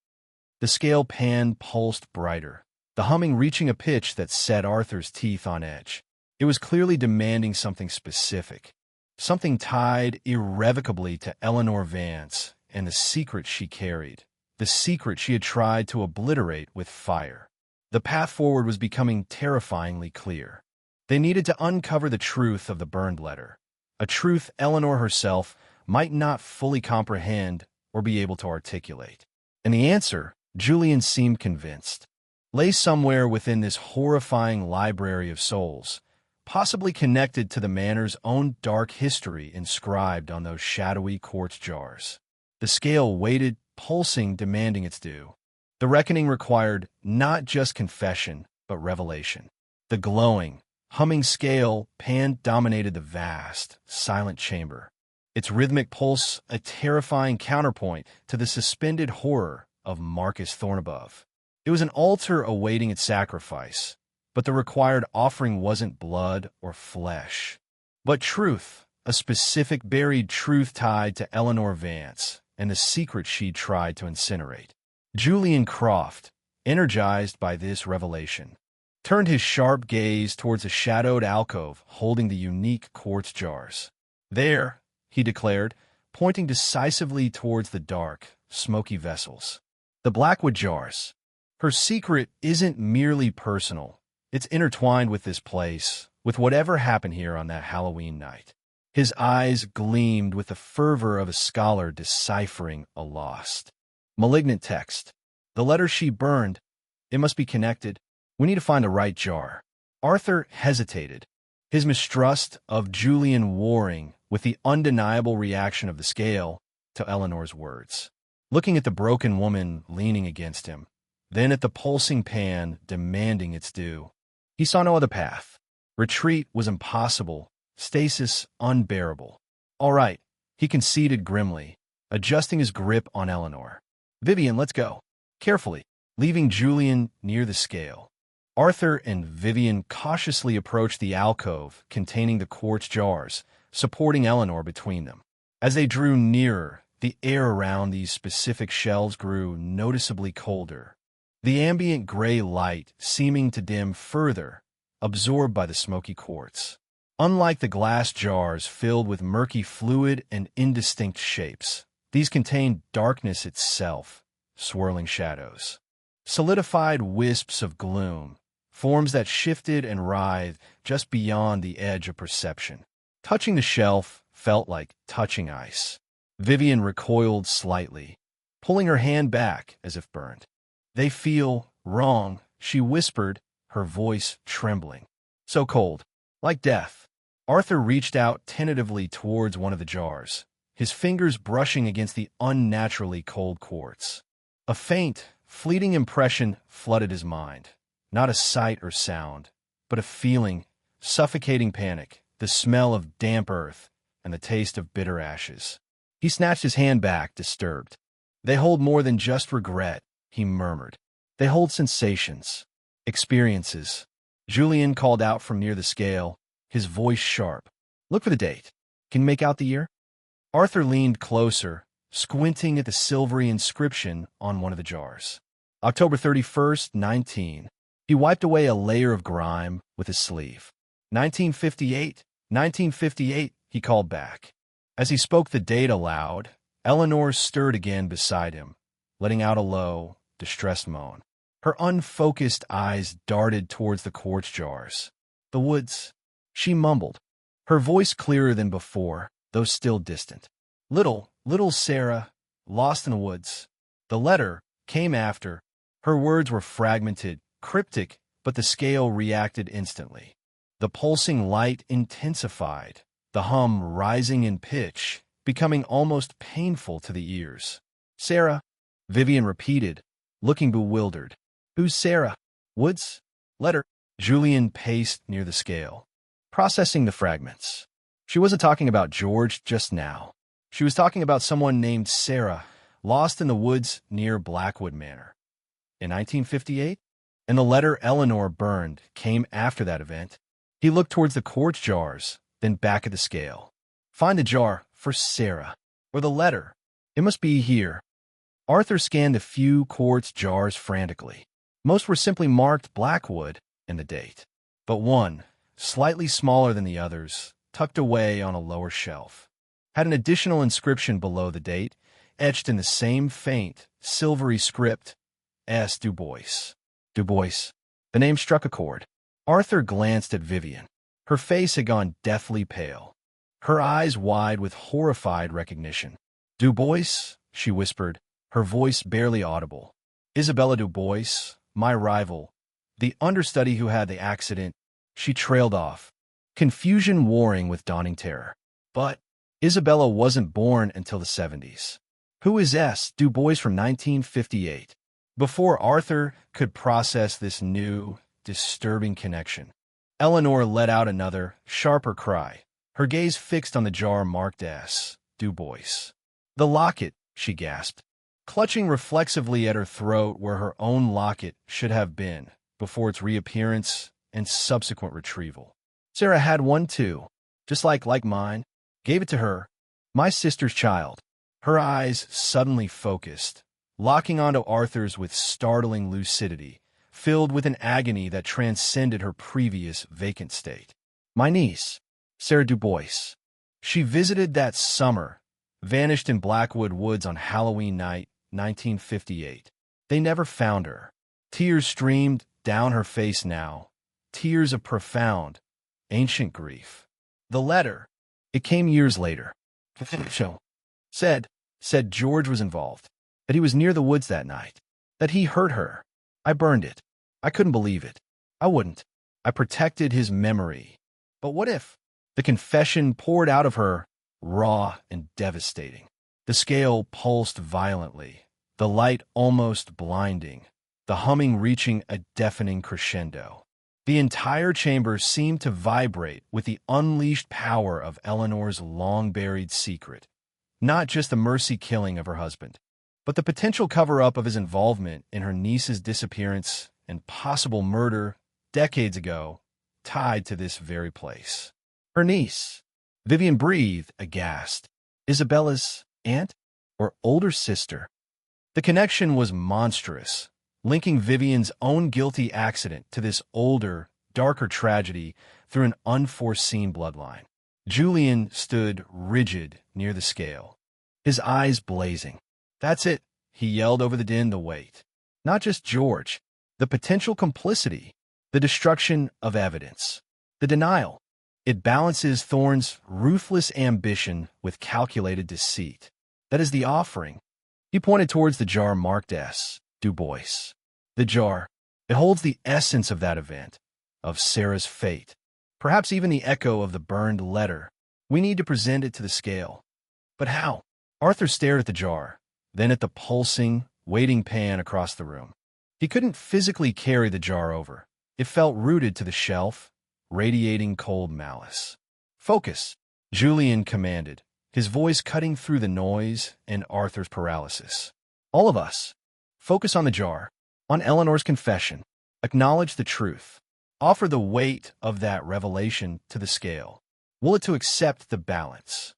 The scale pan pulsed brighter, the humming reaching a pitch that set Arthur's teeth on edge. It was clearly demanding something specific, something tied irrevocably to Eleanor Vance and the secret she carried, the secret she had tried to obliterate with fire. The path forward was becoming terrifyingly clear. They needed to uncover the truth of the burned letter, a truth Eleanor herself might not fully comprehend or be able to articulate. And the answer, Julian seemed convinced, lay somewhere within this horrifying library of souls, possibly connected to the manor's own dark history inscribed on those shadowy quartz jars. The scale waited, pulsing, demanding its due. The reckoning required not just confession, but revelation. The glowing, humming scale pan dominated the vast, silent chamber. Its rhythmic pulse a terrifying counterpoint to the suspended horror of Marcus Thorne above. It was an altar awaiting its sacrifice, but the required offering wasn't blood or flesh, but truth, a specific buried truth tied to Eleanor Vance and the secret she'd tried to incinerate. Julian Croft, energized by this revelation, turned his sharp gaze towards a shadowed alcove holding the unique quartz jars. There, he declared, pointing decisively towards the dark, smoky vessels. The Blackwood jars. Her secret isn't merely personal. It's intertwined with this place, with whatever happened here on that Halloween night. His eyes gleamed with the fervor of a scholar deciphering a lost, malignant text. The letter she burned, it must be connected. We need to find the right jar. Arthur hesitated, his mistrust of Julian warring with the undeniable reaction of the scale to Eleanor's words. Looking at the broken woman leaning against him, then at the pulsing pan demanding its due. He saw no other path. Retreat was impossible, stasis unbearable. All right, he conceded grimly, adjusting his grip on Eleanor. Vivian, let's go. Carefully, leaving Julian near the scale. Arthur and Vivian cautiously approached the alcove containing the quartz jars, supporting Eleanor between them. As they drew nearer, the air around these specific shelves grew noticeably colder, the ambient gray light seeming to dim further, absorbed by the smoky quartz. Unlike the glass jars filled with murky fluid and indistinct shapes, these contained darkness itself, swirling shadows. Solidified wisps of gloom, forms that shifted and writhed just beyond the edge of perception. Touching the shelf felt like touching ice. Vivian recoiled slightly, pulling her hand back as if burned. They feel wrong, she whispered, her voice trembling. So cold, like death. Arthur reached out tentatively towards one of the jars, his fingers brushing against the unnaturally cold quartz. A faint, fleeting impression flooded his mind. Not a sight or sound, but a feeling, suffocating panic, the smell of damp earth, and the taste of bitter ashes. He snatched his hand back, disturbed. They hold more than just regret, he murmured. They hold sensations, experiences. Julian called out from near the scale, his voice sharp. Look for the date. Can you make out the year? Arthur leaned closer, squinting at the silvery inscription on one of the jars. October 31st, 19. He wiped away a layer of grime with his sleeve. 1958, he called back. As he spoke the date aloud, Eleanor stirred again beside him, letting out a low, distressed moan. Her unfocused eyes darted towards the quartz jars. The woods, she mumbled, her voice clearer than before, though still distant. Little Sarah, lost in the woods. The letter came after. Her words were fragmented, cryptic, but the scale reacted instantly. The pulsing light intensified, the hum rising in pitch, becoming almost painful to the ears. Sarah, Vivian repeated, looking bewildered. Who's Sarah? Woods? Letter. Julian paced near the scale, processing the fragments. She wasn't talking about George just now. She was talking about someone named Sarah, lost in the woods near Blackwood Manor. In 1958? And the letter Eleanor burned came after that event. He looked towards the quartz jars, then back at the scale. Find the jar for Sarah, or the letter. It must be here. Arthur scanned the few quartz jars frantically. Most were simply marked Blackwood and the date. But one, slightly smaller than the others, tucked away on a lower shelf, had an additional inscription below the date, etched in the same faint, silvery script, S. Du Bois. Du Bois. The name struck a chord. Arthur glanced at Vivian. Her face had gone deathly pale, her eyes wide with horrified recognition. Du Bois, she whispered, her voice barely audible. Isabella Du Bois, my rival, the understudy who had the accident. She trailed off, confusion warring with dawning terror. But Isabella wasn't born until the 70s. Who is S. Du Bois from 1958? Before Arthur could process this new, disturbing connection, Eleanor let out another, sharper cry, her gaze fixed on the jar marked S. Du Bois. The locket, she gasped, clutching reflexively at her throat where her own locket should have been before its reappearance and subsequent retrieval. Sarah had one too, just like mine. Gave it to her, my sister's child. Her eyes suddenly focused, locking onto Arthur's with startling lucidity, filled with an agony that transcended her previous vacant state. My niece, Sarah Du Bois. She visited that summer, vanished in Blackwood Woods on Halloween night, 1958. They never found her. Tears streamed down her face now, tears of profound, ancient grief. The letter, it came years later. Said George was involved, that he was near the woods that night, that he hurt her. I burned it. I couldn't believe it. I wouldn't. I protected his memory. But what if? The confession poured out of her, raw and devastating. The scale pulsed violently, the light almost blinding, the humming reaching a deafening crescendo. The entire chamber seemed to vibrate with the unleashed power of Eleanor's long-buried secret. Not just the mercy killing of her husband, but the potential cover-up of his involvement in her niece's disappearance and possible murder decades ago, tied to this very place. Her niece. Vivian breathed, aghast. Isabella's aunt or older sister? The connection was monstrous, linking Vivian's own guilty accident to this older, darker tragedy through an unforeseen bloodline. Julian stood rigid near the scale, his eyes blazing. That's it, he yelled over the din, the weight. Not just George, the potential complicity, the destruction of evidence, the denial. It balances Thorne's ruthless ambition with calculated deceit. That is the offering. He pointed towards the jar marked S. Du Bois. The jar, it holds the essence of that event, of Sarah's fate. Perhaps even the echo of the burned letter. We need to present it to the scale. But how? Arthur stared at the jar, then at the pulsing, waiting pan across the room. He couldn't physically carry the jar over. It felt rooted to the shelf, radiating cold malice. Focus, Julian commanded, his voice cutting through the noise and Arthur's paralysis. All of us. Focus on the jar, on Eleanor's confession. Acknowledge the truth. Offer the weight of that revelation to the scale. Will it to accept the balance?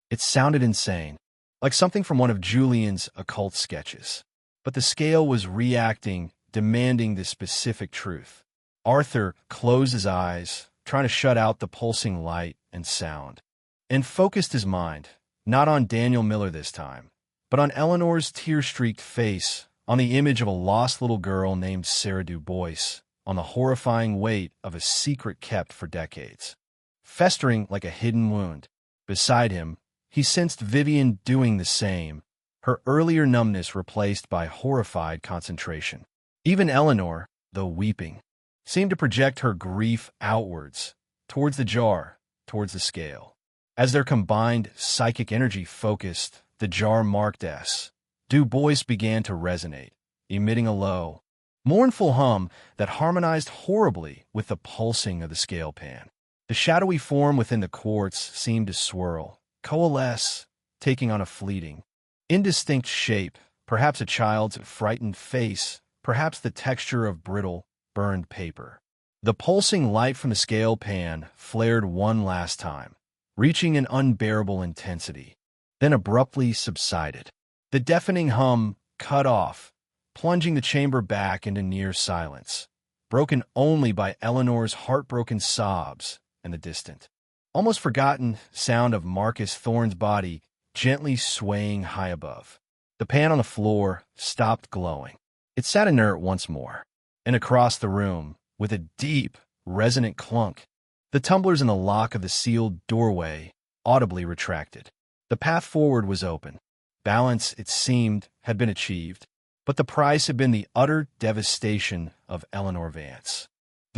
It sounded insane, like something from one of Julian's occult sketches. But the scale was reacting, demanding the specific truth. Arthur closed his eyes, trying to shut out the pulsing light and sound, and focused his mind, not on Daniel Miller this time, but on Eleanor's tear-streaked face, on the image of a lost little girl named Sarah Du Bois, on the horrifying weight of a secret kept for decades. Festering like a hidden wound. Beside him, he sensed Vivian doing the same, her earlier numbness replaced by horrified concentration. Even Eleanor, though weeping, seemed to project her grief outwards, towards the jar, towards the scale. As their combined psychic energy focused, the jar marked S. Du Bois began to resonate, emitting a low, mournful hum that harmonized horribly with the pulsing of the scale pan. The shadowy form within the quartz seemed to swirl, coalesce, taking on a fleeting, indistinct shape, perhaps a child's frightened face, perhaps the texture of brittle, burned paper. The pulsing light from the scale pan flared one last time, reaching an unbearable intensity, then abruptly subsided. The deafening hum cut off, plunging the chamber back into near silence, broken only by Eleanor's heartbroken sobs and the distant, almost forgotten sound of Marcus Thorne's body gently swaying high above. The pan on the floor stopped glowing. It sat inert once more, and across the room, with a deep, resonant clunk, the tumblers in the lock of the sealed doorway audibly retracted. The path forward was open. Balance, it seemed, had been achieved, but the price had been the utter devastation of Eleanor Vance.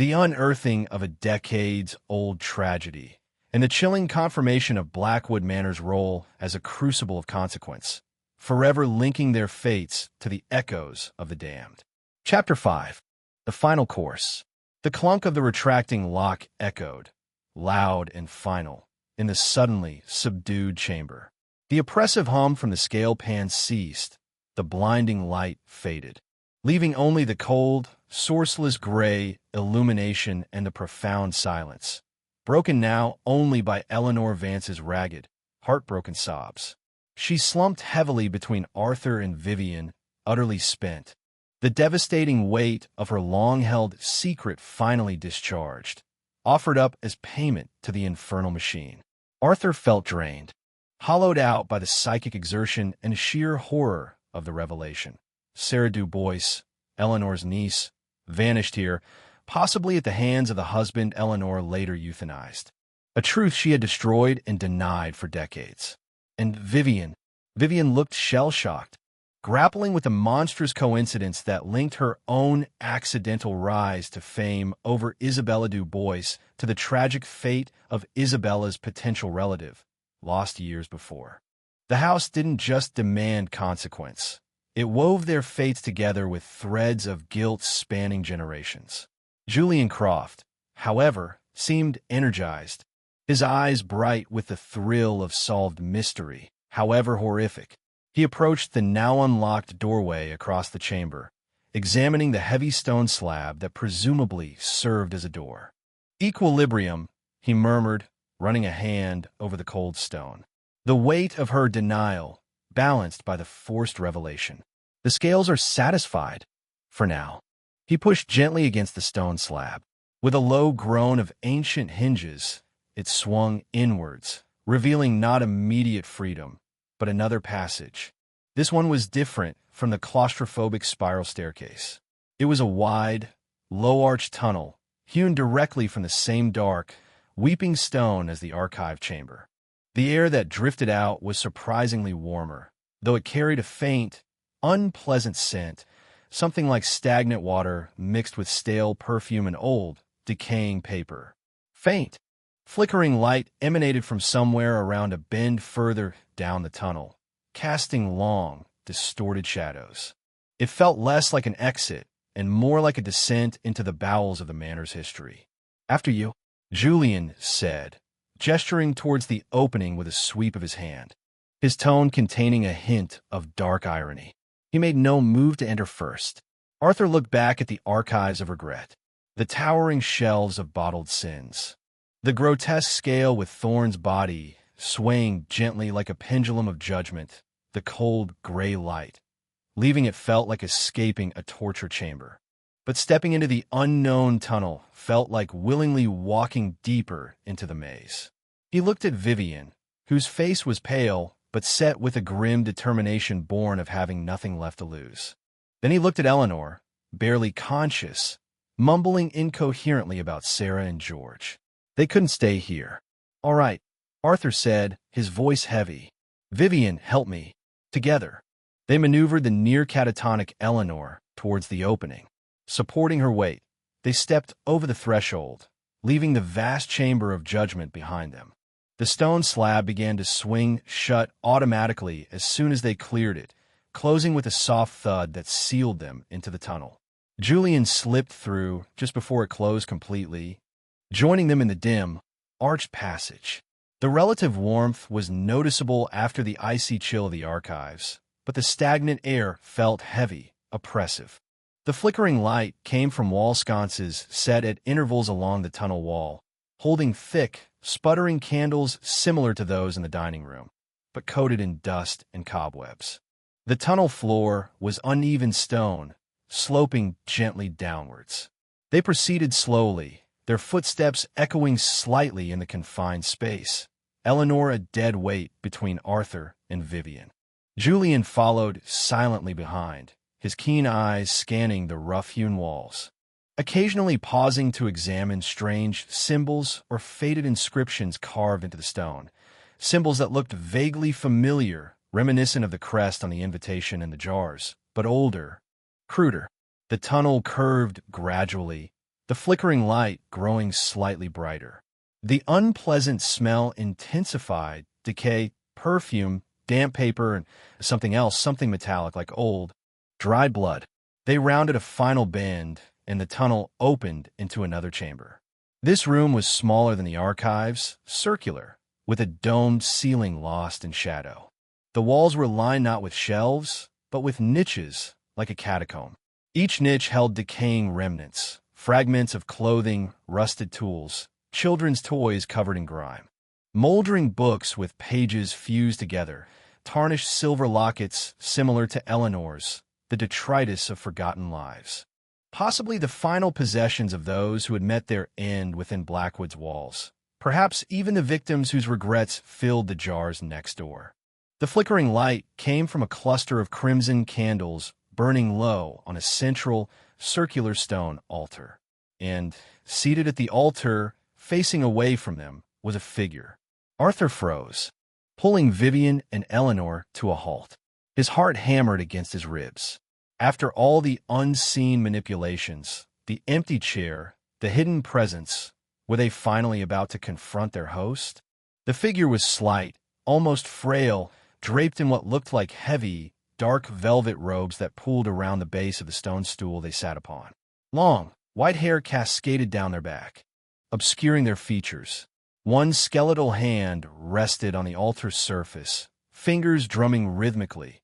The unearthing of a decades-old tragedy, and the chilling confirmation of Blackwood Manor's role as a crucible of consequence, forever linking their fates to the echoes of the damned. Chapter 5. The Final Course. The clunk of the retracting lock echoed, loud and final, in the suddenly subdued chamber. The oppressive hum from the scale pan ceased, the blinding light faded, leaving only the cold, sourceless gray illumination and the profound silence, broken now only by Eleanor Vance's ragged, heartbroken sobs. She slumped heavily between Arthur and Vivian, utterly spent, the devastating weight of her long-held secret finally discharged, offered up as payment to the infernal machine. Arthur felt drained, hollowed out by the psychic exertion and sheer horror of the revelation. Sarah Du Bois, Eleanor's niece, vanished here, possibly at the hands of the husband Eleanor later euthanized, a truth she had destroyed and denied for decades. And Vivian looked shell-shocked, grappling with the monstrous coincidence that linked her own accidental rise to fame over Isabella Du Bois to the tragic fate of Isabella's potential relative, lost years before. The house didn't just demand consequence. It wove their fates together with threads of guilt spanning generations. Julian Croft, however, seemed energized, his eyes bright with the thrill of solved mystery, however horrific. He approached the now unlocked doorway across the chamber, examining the heavy stone slab that presumably served as a door. "Equilibrium," he murmured, running a hand over the cold stone. The weight of her denial, balanced by the forced revelation. The scales are satisfied, for now. He pushed gently against the stone slab. With a low groan of ancient hinges, it swung inwards, revealing not immediate freedom, but another passage. This one was different from the claustrophobic spiral staircase. It was a wide, low-arched tunnel, hewn directly from the same dark, weeping stone as the archive chamber. The air that drifted out was surprisingly warmer, though it carried a faint, unpleasant scent, something like stagnant water mixed with stale perfume and old, decaying paper. Faint, flickering light emanated from somewhere around a bend further down the tunnel, casting long, distorted shadows. It felt less like an exit and more like a descent into the bowels of the manor's history. "After you," Julian said, gesturing towards the opening with a sweep of his hand, his tone containing a hint of dark irony. He made no move to enter first. Arthur looked back at the archives of regret, the towering shelves of bottled sins, the grotesque scale with Thorne's body swaying gently like a pendulum of judgment, the cold gray light, leaving it felt like escaping a torture chamber. But stepping into the unknown tunnel felt like willingly walking deeper into the maze. He looked at Vivian, whose face was pale but set with a grim determination born of having nothing left to lose. Then he looked at Eleanor, barely conscious, mumbling incoherently about Sarah and George. They couldn't stay here. "All right," Arthur said, his voice heavy. "Vivian, help me." Together, they maneuvered the near catatonic Eleanor towards the opening. Supporting her weight, they stepped over the threshold, leaving the vast chamber of judgment behind them. The stone slab began to swing shut automatically as soon as they cleared it, closing with a soft thud that sealed them into the tunnel. Julian slipped through just before it closed completely, joining them in the dim, arched passage. The relative warmth was noticeable after the icy chill of the archives, but the stagnant air felt heavy, oppressive. The flickering light came from wall sconces set at intervals along the tunnel wall, holding thick, sputtering candles similar to those in the dining room, but coated in dust and cobwebs. The tunnel floor was uneven stone, sloping gently downwards. They proceeded slowly, their footsteps echoing slightly in the confined space, Eleanor a dead weight between Arthur and Vivian. Julian followed silently behind, his keen eyes scanning the rough-hewn walls, occasionally pausing to examine strange symbols or faded inscriptions carved into the stone, symbols that looked vaguely familiar, reminiscent of the crest on the invitation and the jars, but older, cruder. The tunnel curved gradually, the flickering light growing slightly brighter. The unpleasant smell intensified, decay, perfume, damp paper, and something else, something metallic like old, dried blood. They rounded a final bend, and the tunnel opened into another chamber. This room was smaller than the archives, circular, with a domed ceiling lost in shadow. The walls were lined not with shelves, but with niches, like a catacomb. Each niche held decaying remnants, fragments of clothing, rusted tools, children's toys covered in grime. Moldering books with pages fused together, tarnished silver lockets similar to Eleanor's, the detritus of forgotten lives. Possibly the final possessions of those who had met their end within Blackwood's walls. Perhaps even the victims whose regrets filled the jars next door. The flickering light came from a cluster of crimson candles burning low on a central, circular stone altar. And, seated at the altar, facing away from them, was a figure. Arthur froze, pulling Vivian and Eleanor to a halt. His heart hammered against his ribs. After all the unseen manipulations, the empty chair, the hidden presence, were they finally about to confront their host? The figure was slight, almost frail, draped in what looked like heavy, dark velvet robes that pooled around the base of the stone stool they sat upon. Long, white hair cascaded down their back, obscuring their features. One skeletal hand rested on the altar's surface, fingers drumming rhythmically,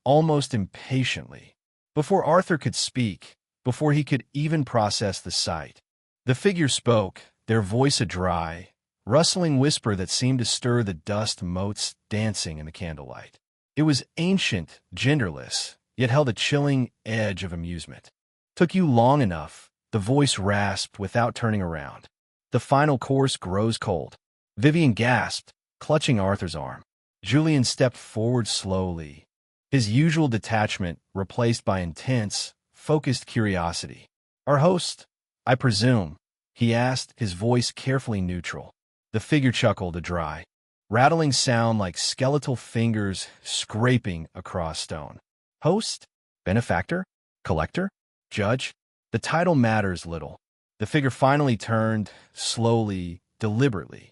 almost impatiently. Before Arthur could speak, before he could even process the sight, the figure spoke, their voice a dry, rustling whisper that seemed to stir the dust motes dancing in the candlelight. It was ancient, genderless, yet held a chilling edge of amusement. "Took you long enough," the voice rasped without turning around. "The final course grows cold." Vivian gasped, clutching Arthur's arm. Julian stepped forward slowly, his usual detachment replaced by intense, focused curiosity. "Our host, I presume?" he asked, his voice carefully neutral. The figure chuckled, a dry, rattling sound like skeletal fingers scraping across stone. "Host? Benefactor? Collector? Judge? The title matters little." The figure finally turned, slowly, deliberately.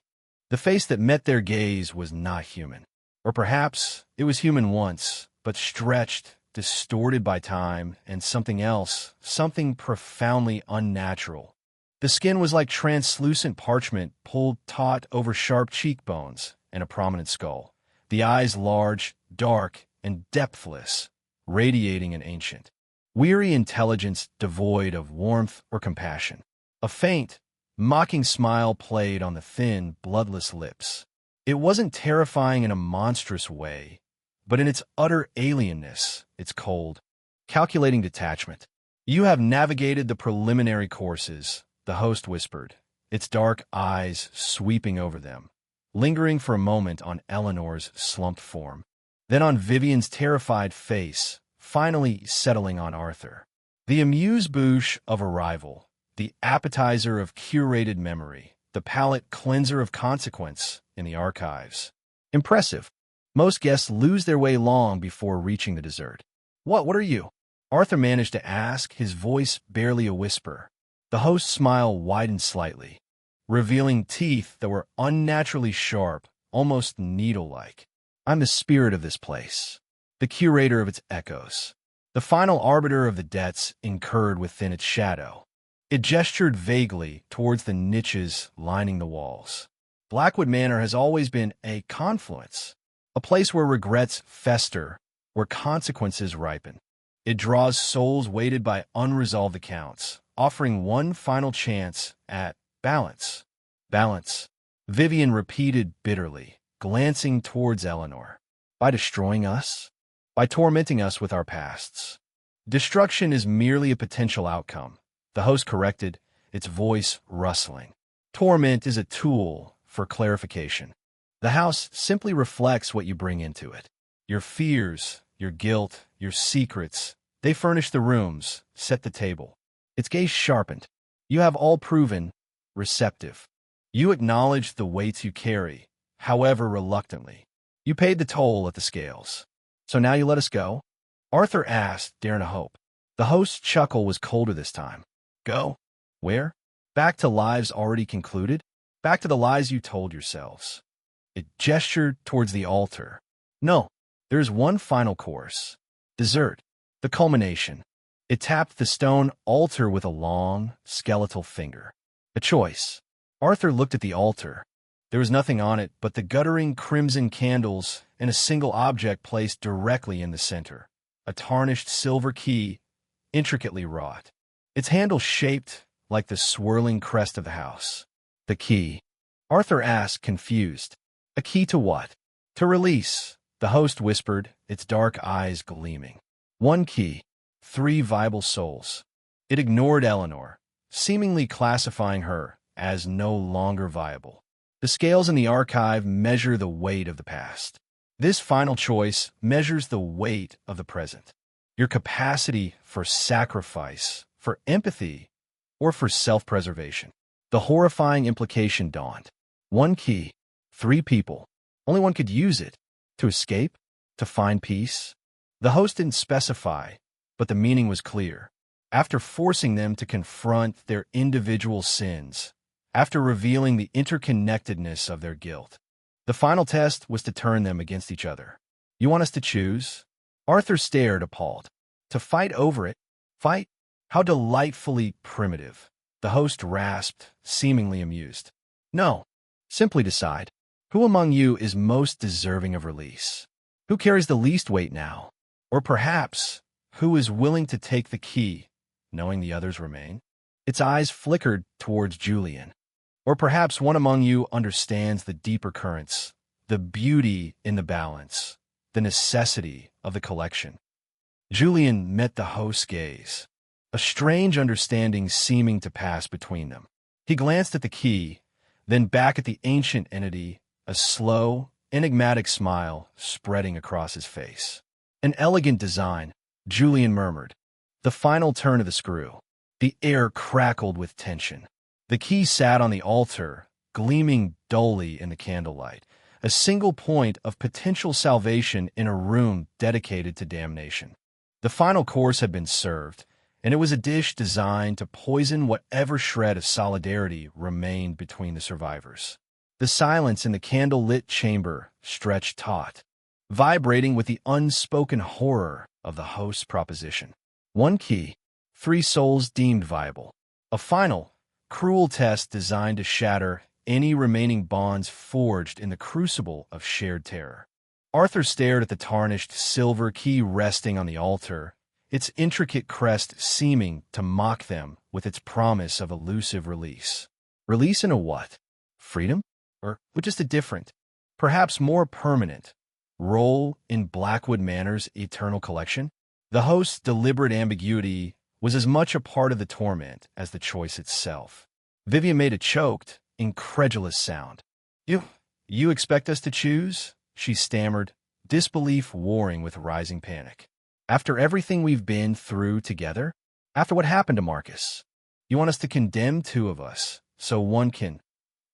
The face that met their gaze was not human. Or perhaps it was human once, but stretched, distorted by time, and something else, something profoundly unnatural. The skin was like translucent parchment pulled taut over sharp cheekbones and a prominent skull. The eyes large, dark, and depthless, radiating an ancient, weary intelligence devoid of warmth or compassion. A faint, mocking smile played on the thin, bloodless lips. It wasn't terrifying in a monstrous way, but in its utter alienness, its cold, calculating detachment. "You have navigated the preliminary courses," the host whispered, its dark eyes sweeping over them, lingering for a moment on Eleanor's slumped form, then on Vivian's terrified face, finally settling on Arthur. The amuse-bouche of arrival, the appetizer of curated memory, the palate cleanser of consequence in the archives. Impressive. Most guests lose their way long before reaching the dessert. What are you?" Arthur managed to ask, his voice barely a whisper. The host's smile widened slightly, revealing teeth that were unnaturally sharp, almost needle-like. "I'm the spirit of this place, the curator of its echoes, the final arbiter of the debts incurred within its shadow." It gestured vaguely towards the niches lining the walls. Blackwood Manor has always been a confluence, a place where regrets fester, where consequences ripen. It draws souls weighted by unresolved accounts, offering one final chance at balance. "Balance," Vivian repeated bitterly, glancing towards Eleanor. "By destroying us? By tormenting us with our pasts?" "Destruction is merely a potential outcome," the host corrected, its voice rustling. "Torment is a tool for clarification. The house simply reflects what you bring into it. Your fears, your guilt, your secrets, they furnish the rooms, set the table." Its gaze sharpened. "You have all proven receptive. You acknowledge the weights you carry, however reluctantly. You paid the toll at the scales. So now you let us go?" Arthur asked, daring to hope. The host's chuckle was colder this time. "Go? Where?" Back to lives already concluded? Back to the lies you told yourselves. It gestured towards the altar. No, there's one final course. Dessert. The culmination. It tapped the stone altar with a long, skeletal finger. A choice. Arthur looked at the altar. There was nothing on it but the guttering crimson candles and a single object placed directly in the center. A tarnished silver key, intricately wrought. Its handle shaped like the swirling crest of the house. The key. Arthur asked, confused. A key to what? To release, the host whispered, its dark eyes gleaming. One key. 3 viable souls. It ignored Eleanor, seemingly classifying her as no longer viable. The scales in the archive measure the weight of the past. This final choice measures the weight of the present. Your capacity for sacrifice, for empathy, or for self-preservation. The horrifying implication dawned. One key, 3 people. Only one could use it. To escape? To find peace? The host didn't specify, but the meaning was clear. After forcing them to confront their individual sins, after revealing the interconnectedness of their guilt, the final test was to turn them against each other. You want us to choose? Arthur stared, appalled. To fight over it? Fight? How delightfully primitive. The host rasped, seemingly amused. No. Simply decide. Who among you is most deserving of release? Who carries the least weight now? Or perhaps, who is willing to take the key, knowing the others remain? Its eyes flickered towards Julian. Or perhaps one among you understands the deeper currents, the beauty in the balance, the necessity of the collection. Julian met the host's gaze, a strange understanding seeming to pass between them. He glanced at the key, then back at the ancient entity, a slow, enigmatic smile spreading across his face. An elegant design, Julian murmured. The final turn of the screw. The air crackled with tension. The key sat on the altar, gleaming dully in the candlelight, a single point of potential salvation in a room dedicated to damnation. The final course had been served, and it was a dish designed to poison whatever shred of solidarity remained between the survivors. The silence in the candle-lit chamber stretched taut, vibrating with the unspoken horror of the host's proposition. One key, 3 souls deemed viable. A final, cruel test designed to shatter any remaining bonds forged in the crucible of shared terror. Arthur stared at the tarnished silver key resting on the altar, its intricate crest seeming to mock them with its promise of elusive release. Release in a what? Freedom? Or with just a different, perhaps more permanent, role in Blackwood Manor's eternal collection? The host's deliberate ambiguity was as much a part of the torment as the choice itself. Vivian made a choked, incredulous sound. You expect us to choose? She stammered, disbelief warring with rising panic. After everything we've been through together? After what happened to Marcus? You want us to condemn 2 of us, so one can...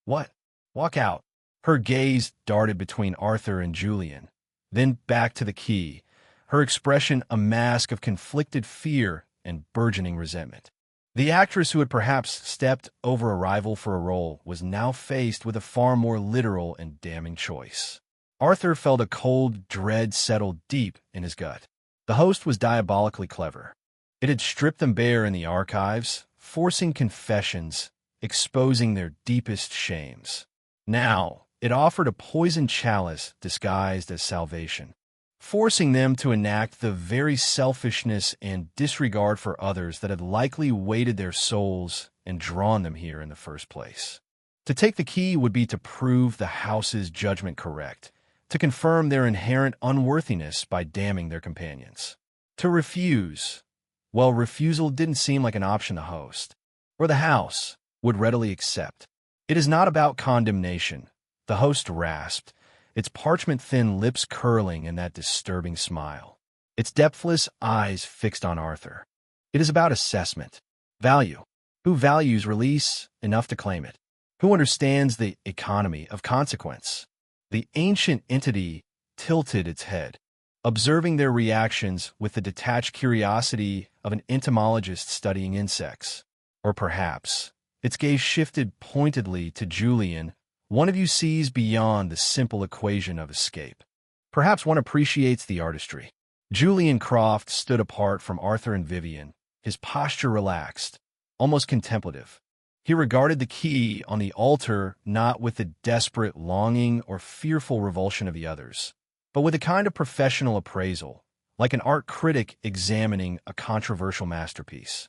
What? Walk out. Her gaze darted between Arthur and Julian, then back to the key, her expression a mask of conflicted fear and burgeoning resentment. The actress who had perhaps stepped over a rival for a role was now faced with a far more literal and damning choice. Arthur felt a cold dread settle deep in his gut. The host was diabolically clever. It had stripped them bare in the archives, forcing confessions, exposing their deepest shames. Now, it offered a poisoned chalice disguised as salvation, forcing them to enact the very selfishness and disregard for others that had likely weighted their souls and drawn them here in the first place. To take the key would be to prove the house's judgment correct, to confirm their inherent unworthiness by damning their companions. To refuse, well, refusal didn't seem like an option the host, or the house, would readily accept. It is not about condemnation, the host rasped, its parchment-thin lips curling in that disturbing smile, its depthless eyes fixed on Arthur. It is about assessment, value. Who values release enough to claim it? Who understands the economy of consequence? The ancient entity tilted its head, observing their reactions with the detached curiosity of an entomologist studying insects. Or perhaps Its gaze shifted pointedly to Julian. One of you sees beyond the simple equation of escape. Perhaps one appreciates the artistry. Julian Croft stood apart from Arthur and Vivian, his posture relaxed, almost contemplative. He regarded the key on the altar not with the desperate longing or fearful revulsion of the others, but with a kind of professional appraisal, like an art critic examining a controversial masterpiece.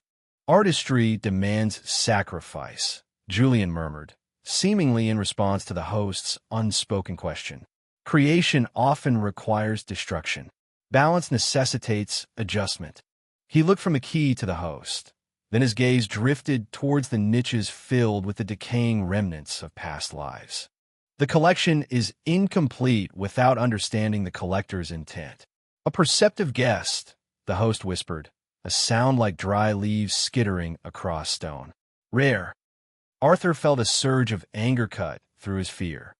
Artistry demands sacrifice, Julian murmured, seemingly in response to the host's unspoken question. Creation often requires destruction. Balance necessitates adjustment. He looked from the key to the host. Then his gaze drifted towards the niches filled with the decaying remnants of past lives. The collection is incomplete without understanding the collector's intent. A perceptive guest, the host whispered, a sound like dry leaves skittering across stone. Rare. Arthur felt a surge of anger cut through his fear.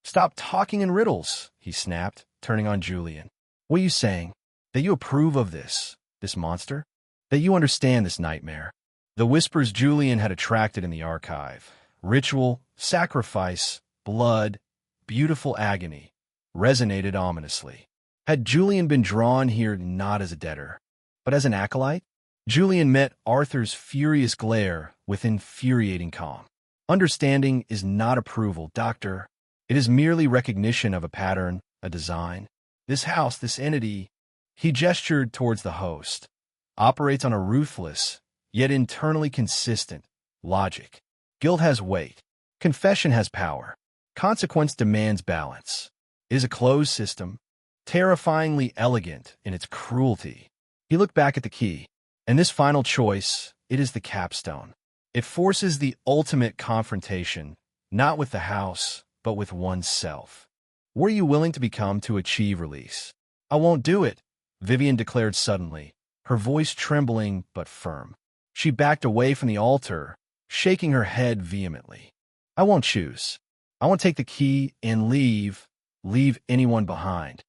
Stop talking in riddles, he snapped, turning on Julian. What are you saying? That you approve of this monster? That you understand this nightmare? The whispers Julian had attracted in the archive, ritual, sacrifice, blood, beautiful agony, resonated ominously. Had Julian been drawn here not as a debtor, but as an acolyte? Julian met Arthur's furious glare with infuriating calm. Understanding is not approval, Doctor. It is merely recognition of a pattern, a design. This house, this entity, he gestured towards the host, operates on a ruthless, yet internally consistent, logic. Guilt has weight. Confession has power. Consequence demands balance. It is a closed system, terrifyingly elegant in its cruelty. He looked back at the key, and this final choice, it is the capstone. It forces the ultimate confrontation, not with the house, but with oneself. What are you willing to become to achieve release? I won't do it, Vivian declared suddenly, her voice trembling but firm. She backed away from the altar, shaking her head vehemently. I won't choose. I won't take the key and leave anyone behind.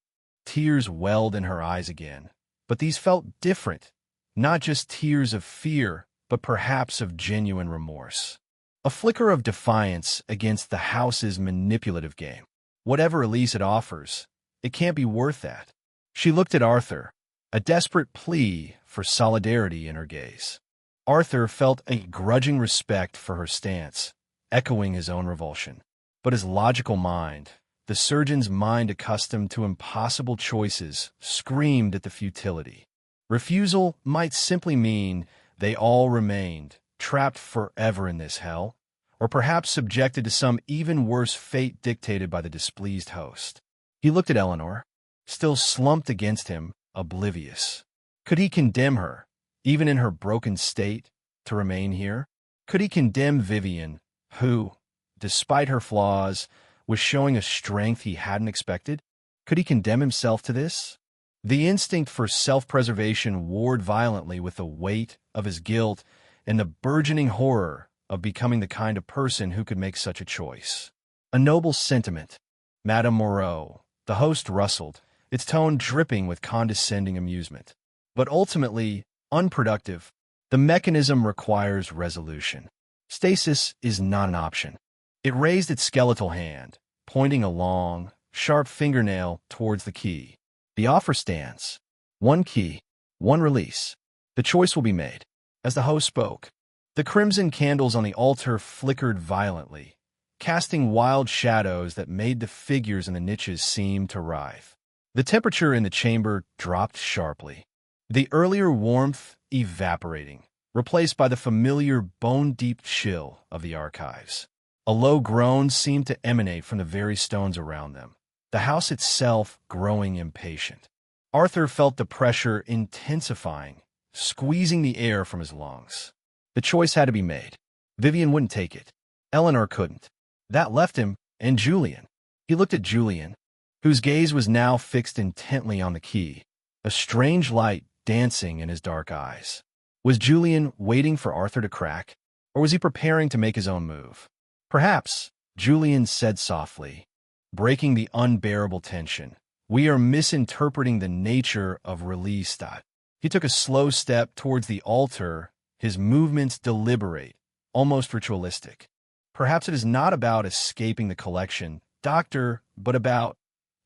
Tears welled in her eyes again, but these felt different, not just tears of fear, but perhaps of genuine remorse. A flicker of defiance against the house's manipulative game. Whatever release it offers, it can't be worth that. She looked at Arthur, a desperate plea for solidarity in her gaze. Arthur felt a grudging respect for her stance, echoing his own revulsion. But his logical mind, the surgeon's mind accustomed to impossible choices, screamed at the futility. Refusal might simply mean they all remained, trapped forever in this hell, or perhaps subjected to some even worse fate dictated by the displeased host. He looked at Eleanor, still slumped against him, oblivious. Could he condemn her, even in her broken state, to remain here? Could he condemn Vivian, who, despite her flaws, was showing a strength he hadn't expected? Could he condemn himself to this? The instinct for self-preservation warred violently with the weight of his guilt and the burgeoning horror of becoming the kind of person who could make such a choice. A noble sentiment, Madame Moreau. The host rustled, its tone dripping with condescending amusement. But ultimately, unproductive. The mechanism requires resolution. Stasis is not an option. It raised its skeletal hand, pointing a long, sharp fingernail towards the key. The offer stands. One key, one release. The choice will be made. As the host spoke, the crimson candles on the altar flickered violently, casting wild shadows that made the figures in the niches seem to writhe. The temperature in the chamber dropped sharply, the earlier warmth evaporating, replaced by the familiar bone-deep chill of the archives. A low groan seemed to emanate from the very stones around them, the house itself growing impatient. Arthur felt the pressure intensifying, squeezing the air from his lungs. The choice had to be made. Vivian wouldn't take it. Eleanor couldn't. That left him and Julian. He looked at Julian, whose gaze was now fixed intently on the key, a strange light dancing in his dark eyes. Was Julian waiting for Arthur to crack, or was he preparing to make his own move? Perhaps, Julian said softly, breaking the unbearable tension. We are misinterpreting the nature of release. He took a slow step towards the altar, his movements deliberate, almost ritualistic. Perhaps it is not about escaping the collection, Doctor, but about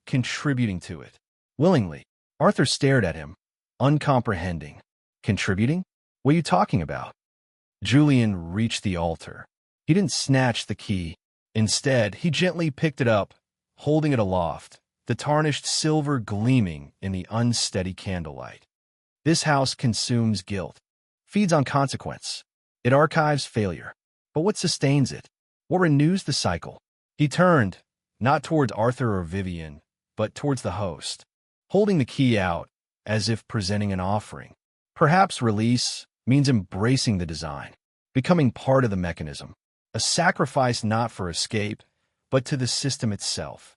contributing to it. Willingly, Arthur stared at him, uncomprehending. Contributing? What are you talking about? Julian reached the altar. He didn't snatch the key. Instead, he gently picked it up, holding it aloft, the tarnished silver gleaming in the unsteady candlelight. This house consumes guilt, feeds on consequence. It archives failure. But what sustains it? What renews the cycle? He turned, not towards Arthur or Vivian, but towards the host, holding the key out as if presenting an offering. Perhaps release means embracing the design, becoming part of the mechanism, a sacrifice not for escape, but to the system itself.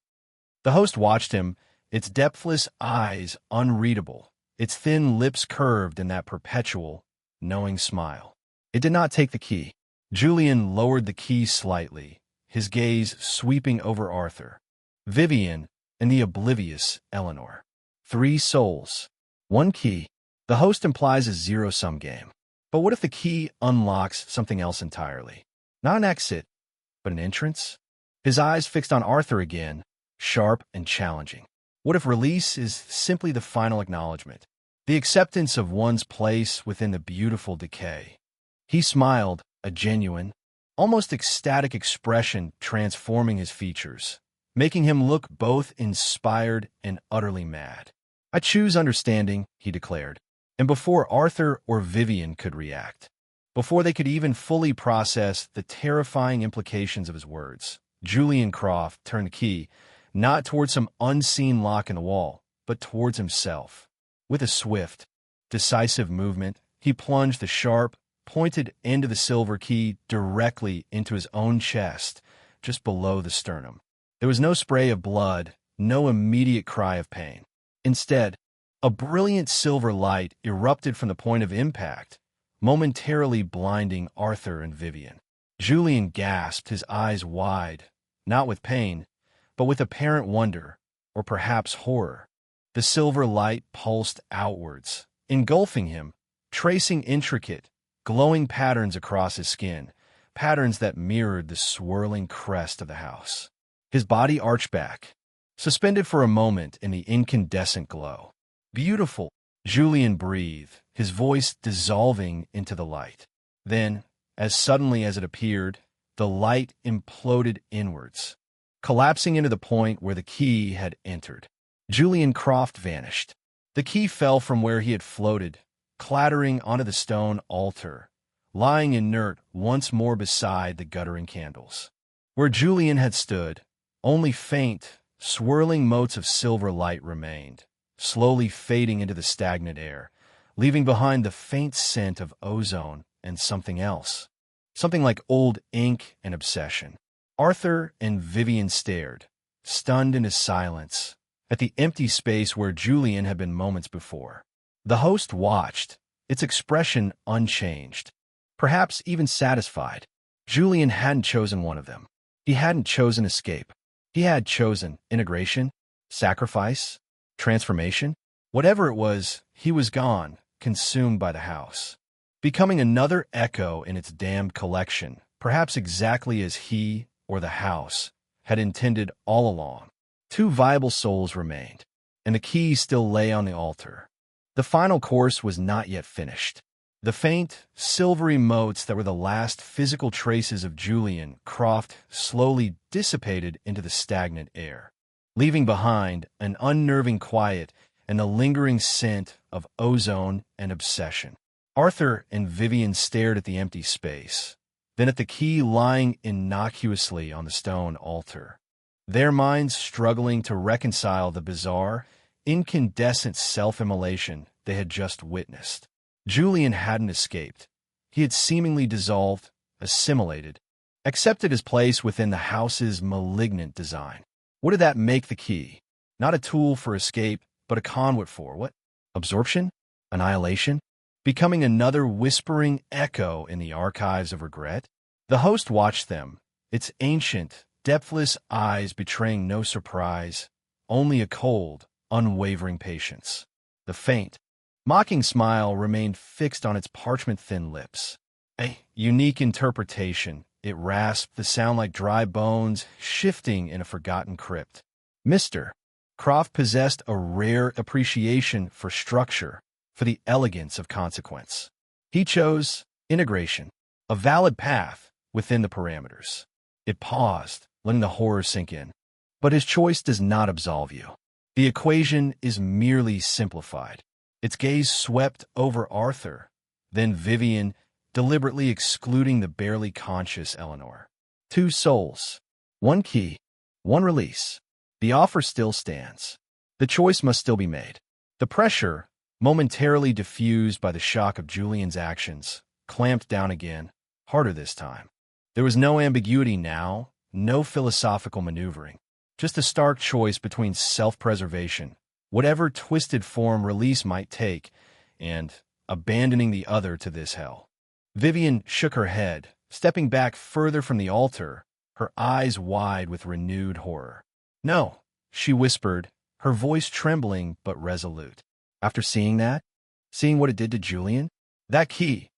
The host watched him, its depthless eyes unreadable, its thin lips curved in that perpetual, knowing smile. It did not take the key. Julian lowered the key slightly, his gaze sweeping over Arthur, Vivian, and the oblivious Eleanor. 3 souls. 1 key. The host implies a zero-sum game. But what if the key unlocks something else entirely? Not an exit, but an entrance? His eyes fixed on Arthur again, sharp and challenging. What if release is simply the final acknowledgement, the acceptance of one's place within the beautiful decay? He smiled, a genuine, almost ecstatic expression transforming his features, making him look both inspired and utterly mad. I choose understanding, he declared. And before Arthur or Vivian could react, before they could even fully process the terrifying implications of his words, Julian Croft turned the key, not towards some unseen lock in the wall, but towards himself. With a swift, decisive movement, he plunged the sharp, pointed end of the silver key directly into his own chest, just below the sternum. There was no spray of blood, no immediate cry of pain. Instead, a brilliant silver light erupted from the point of impact, momentarily blinding Arthur and Vivian. Julian gasped, his eyes wide, not with pain, but with apparent wonder, or perhaps horror. The silver light pulsed outwards, engulfing him, tracing intricate, glowing patterns across his skin, patterns that mirrored the swirling crest of the house. His body arched back, suspended for a moment in the incandescent glow. Beautiful, Julian breathed, his voice dissolving into the light. Then, as suddenly as it appeared, the light imploded inwards, collapsing into the point where the key had entered. Julian Croft vanished. The key fell from where he had floated, clattering onto the stone altar, lying inert once more beside the guttering candles. Where Julian had stood, only faint, swirling motes of silver light remained, slowly fading into the stagnant air, leaving behind the faint scent of ozone and something else, something like old ink and obsession. Arthur and Vivian stared, stunned into silence, at the empty space where Julian had been moments before. The host watched, its expression unchanged, perhaps even satisfied. Julian hadn't chosen one of them. He hadn't chosen escape. He had chosen integration, sacrifice, transformation. Whatever it was, he was gone, consumed by the house, becoming another echo in its damned collection, perhaps exactly as he, or the house, had intended all along. 2 viable souls remained, and the key still lay on the altar. The final course was not yet finished. The faint, silvery motes that were the last physical traces of Julian Croft slowly dissipated into the stagnant air, leaving behind an unnerving quiet and the lingering scent of ozone and obsession. Arthur and Vivian stared at the empty space, then at the key lying innocuously on the stone altar, their minds struggling to reconcile the bizarre, incandescent self-immolation they had just witnessed. Julian hadn't escaped. He had seemingly dissolved, assimilated, accepted his place within the house's malignant design. What did that make the key? Not a tool for escape, but a conduit for what? Absorption? Annihilation? Becoming another whispering echo in the archives of regret? The host watched them, its ancient, depthless eyes betraying no surprise, only a cold, unwavering patience. The faint, mocking smile remained fixed on its parchment-thin lips. A unique interpretation. It rasped the sound like dry bones shifting in a forgotten crypt. Mr. Croft possessed a rare appreciation for structure, for the elegance of consequence. He chose integration, a valid path within the parameters. It paused, letting the horror sink in. But his choice does not absolve you. The equation is merely simplified. Its gaze swept over Arthur, then Vivian, deliberately excluding the barely conscious Eleanor. Two souls, one key, one release. The offer still stands. The choice must still be made. The pressure, momentarily diffused by the shock of Julian's actions, clamped down again, harder this time. There was no ambiguity now, no philosophical maneuvering, just a stark choice between self-preservation, whatever twisted form release might take, and abandoning the other to this hell. Vivian shook her head, stepping back further from the altar, her eyes wide with renewed horror. "No," she whispered, her voice trembling but resolute. "After seeing that, seeing what it did to Julian, that key,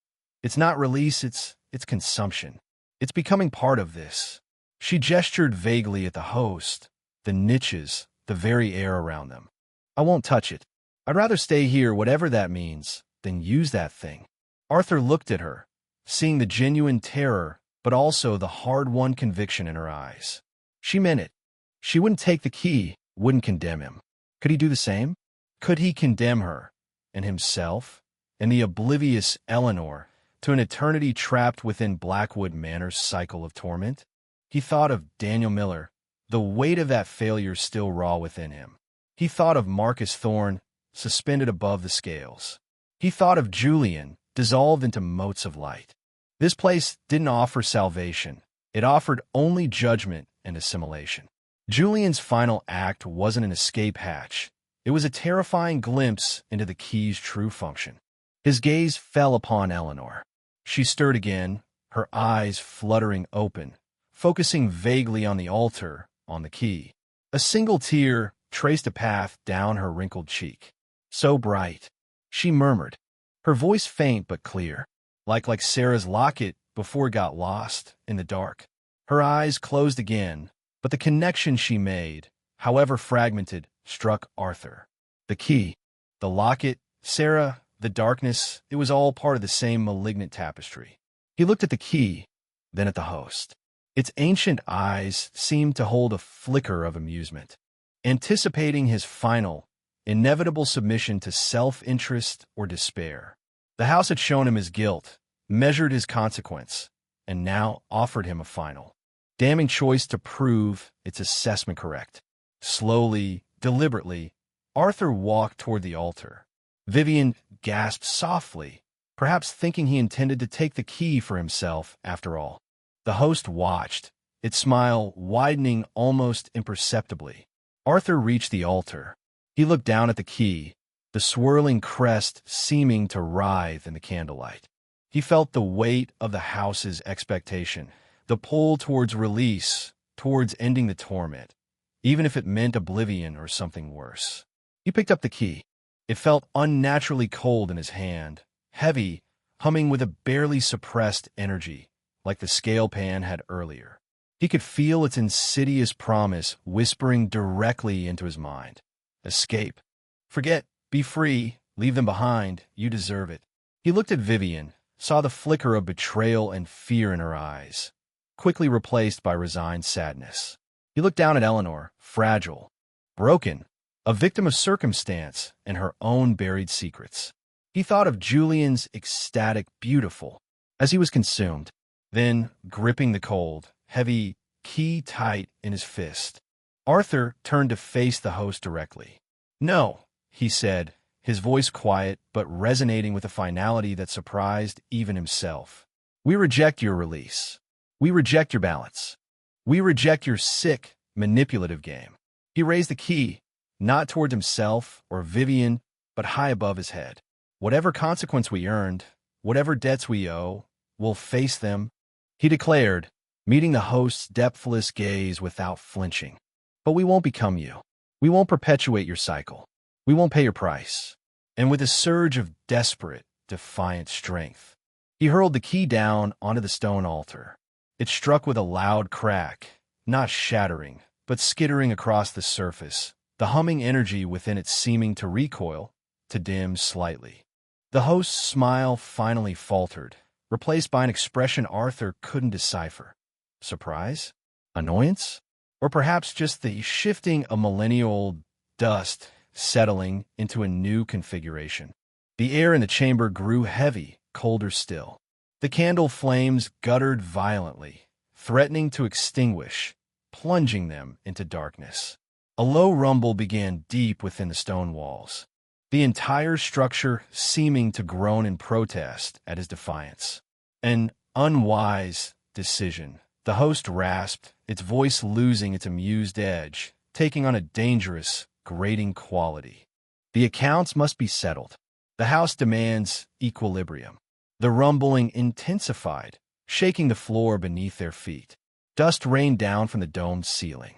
it's not release, it's consumption. It's becoming part of this." She gestured vaguely at the host, the niches, the very air around them. "I won't touch it. I'd rather stay here, whatever that means, than use that thing." Arthur looked at her, seeing the genuine terror, but also the hard-won conviction in her eyes. She meant it. She wouldn't take the key, wouldn't condemn him. Could he do the same? Could he condemn her, and himself, and the oblivious Eleanor, to an eternity trapped within Blackwood Manor's cycle of torment? He thought of Daniel Miller, the weight of that failure still raw within him. He thought of Marcus Thorne, suspended above the scales. He thought of Julian, dissolved into motes of light. This place didn't offer salvation. It offered only judgment and assimilation. Julian's final act wasn't an escape hatch. It was a terrifying glimpse into the key's true function. His gaze fell upon Eleanor. She stirred again, her eyes fluttering open, focusing vaguely on the altar, on the key. A single tear traced a path down her wrinkled cheek. "So bright," she murmured, her voice faint but clear, like Sarah's locket before it got lost in the dark. Her eyes closed again, but the connection she made, however fragmented, struck Arthur. The key, the locket, Sarah, the darkness, it was all part of the same malignant tapestry. He looked at the key, then at the host. Its ancient eyes seemed to hold a flicker of amusement, anticipating his final, inevitable submission to self-interest or despair. The house had shown him his guilt, measured his consequence, and now offered him a final, damning choice to prove its assessment correct. Slowly, deliberately, Arthur walked toward the altar. Vivian gasped softly, perhaps thinking he intended to take the key for himself after all. The host watched, its smile widening almost imperceptibly. Arthur reached the altar. He looked down at the key, the swirling crest seeming to writhe in the candlelight. He felt the weight of the house's expectation, the pull towards release, towards ending the torment, even if it meant oblivion or something worse. He picked up the key. It felt unnaturally cold in his hand, heavy, humming with a barely suppressed energy, like the scale pan had earlier. He could feel its insidious promise whispering directly into his mind. Escape. Forget. Be free. Leave them behind. You deserve it. He looked at Vivian, saw the flicker of betrayal and fear in her eyes, quickly replaced by resigned sadness. He looked down at Eleanor, fragile, broken, a victim of circumstance and her own buried secrets. He thought of Julian's ecstatic beautiful as he was consumed, then gripping the cold, heavy key tight in his fist. Arthur turned to face the host directly. "No," he said, his voice quiet but resonating with a finality that surprised even himself. "We reject your release. We reject your balance. We reject your sick, manipulative game." He raised the key, not toward himself or Vivian, but high above his head. "Whatever consequence we earned, whatever debts we owe, we'll face them," he declared, meeting the host's depthless gaze without flinching. "But we won't become you. We won't perpetuate your cycle. We won't pay your price." And with a surge of desperate, defiant strength, He hurled the key down onto the stone altar. It struck with a loud crack, not shattering, but skittering across the surface, the humming energy within it seeming to recoil, to dim slightly. The host's smile finally faltered, replaced by an expression Arthur couldn't decipher. Surprise? Annoyance? Or perhaps just the shifting of millennial dust settling into a new configuration. The air in the chamber grew heavy, colder still. The candle flames guttered violently, threatening to extinguish, plunging them into darkness. A low rumble began deep within the stone walls, the entire structure seeming to groan in protest at his defiance. An unwise decision, the host rasped, its voice losing its amused edge, taking on a dangerous, grating quality. The accounts must be settled. The house demands equilibrium. The rumbling intensified, shaking the floor beneath their feet. Dust rained down from the domed ceiling.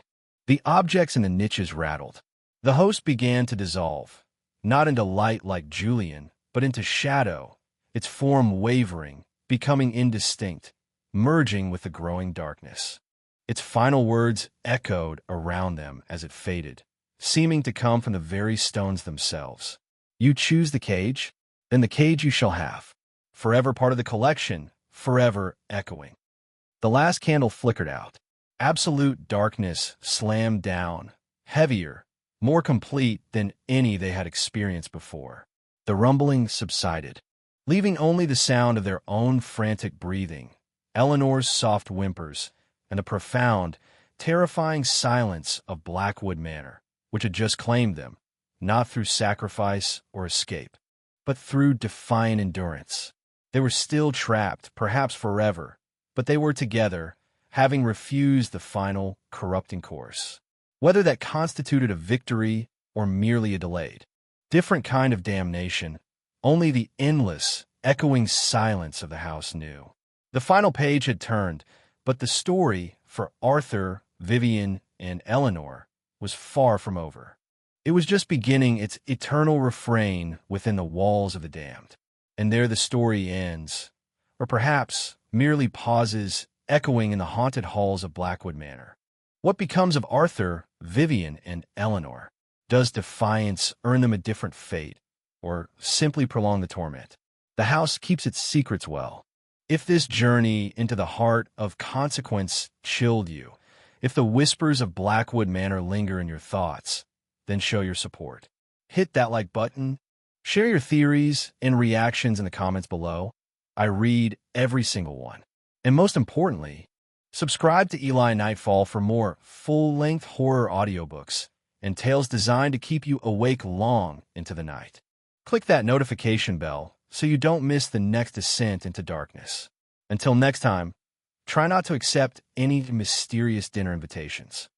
The objects in the niches rattled. The host began to dissolve, not into light like Julian, but into shadow, its form wavering, becoming indistinct, merging with the growing darkness. Its final words echoed around them as it faded, seeming to come from the very stones themselves. You choose the cage, then the cage you shall have. Forever part of the collection, forever echoing. The last candle flickered out. Absolute darkness slammed down, heavier, more complete than any they had experienced before. The rumbling subsided, leaving only the sound of their own frantic breathing, Eleanor's soft whimpers, and the profound, terrifying silence of Blackwood Manor, which had just claimed them, not through sacrifice or escape, but through defiant endurance. They were still trapped, perhaps forever, but they were together, having refused the final, corrupting course. Whether that constituted a victory or merely a delayed, different kind of damnation, only the endless, echoing silence of the house knew. The final page had turned, but the story for Arthur, Vivian, and Eleanor was far from over. It was just beginning its eternal refrain within the walls of the damned. And there the story ends, or perhaps merely pauses, echoing in the haunted halls of Blackwood Manor. What becomes of Arthur, Vivian, and Eleanor? Does defiance earn them a different fate, or simply prolong the torment? The house keeps its secrets well. If this journey into the heart of consequence chilled you, if the whispers of Blackwood Manor linger in your thoughts, then show your support. Hit that like button. Share your theories and reactions in the comments below. I read every single one. And most importantly, subscribe to Eli Nightfall for more full-length horror audiobooks and tales designed to keep you awake long into the night. Click that notification bell so you don't miss the next descent into darkness. Until next time, try not to accept any mysterious dinner invitations.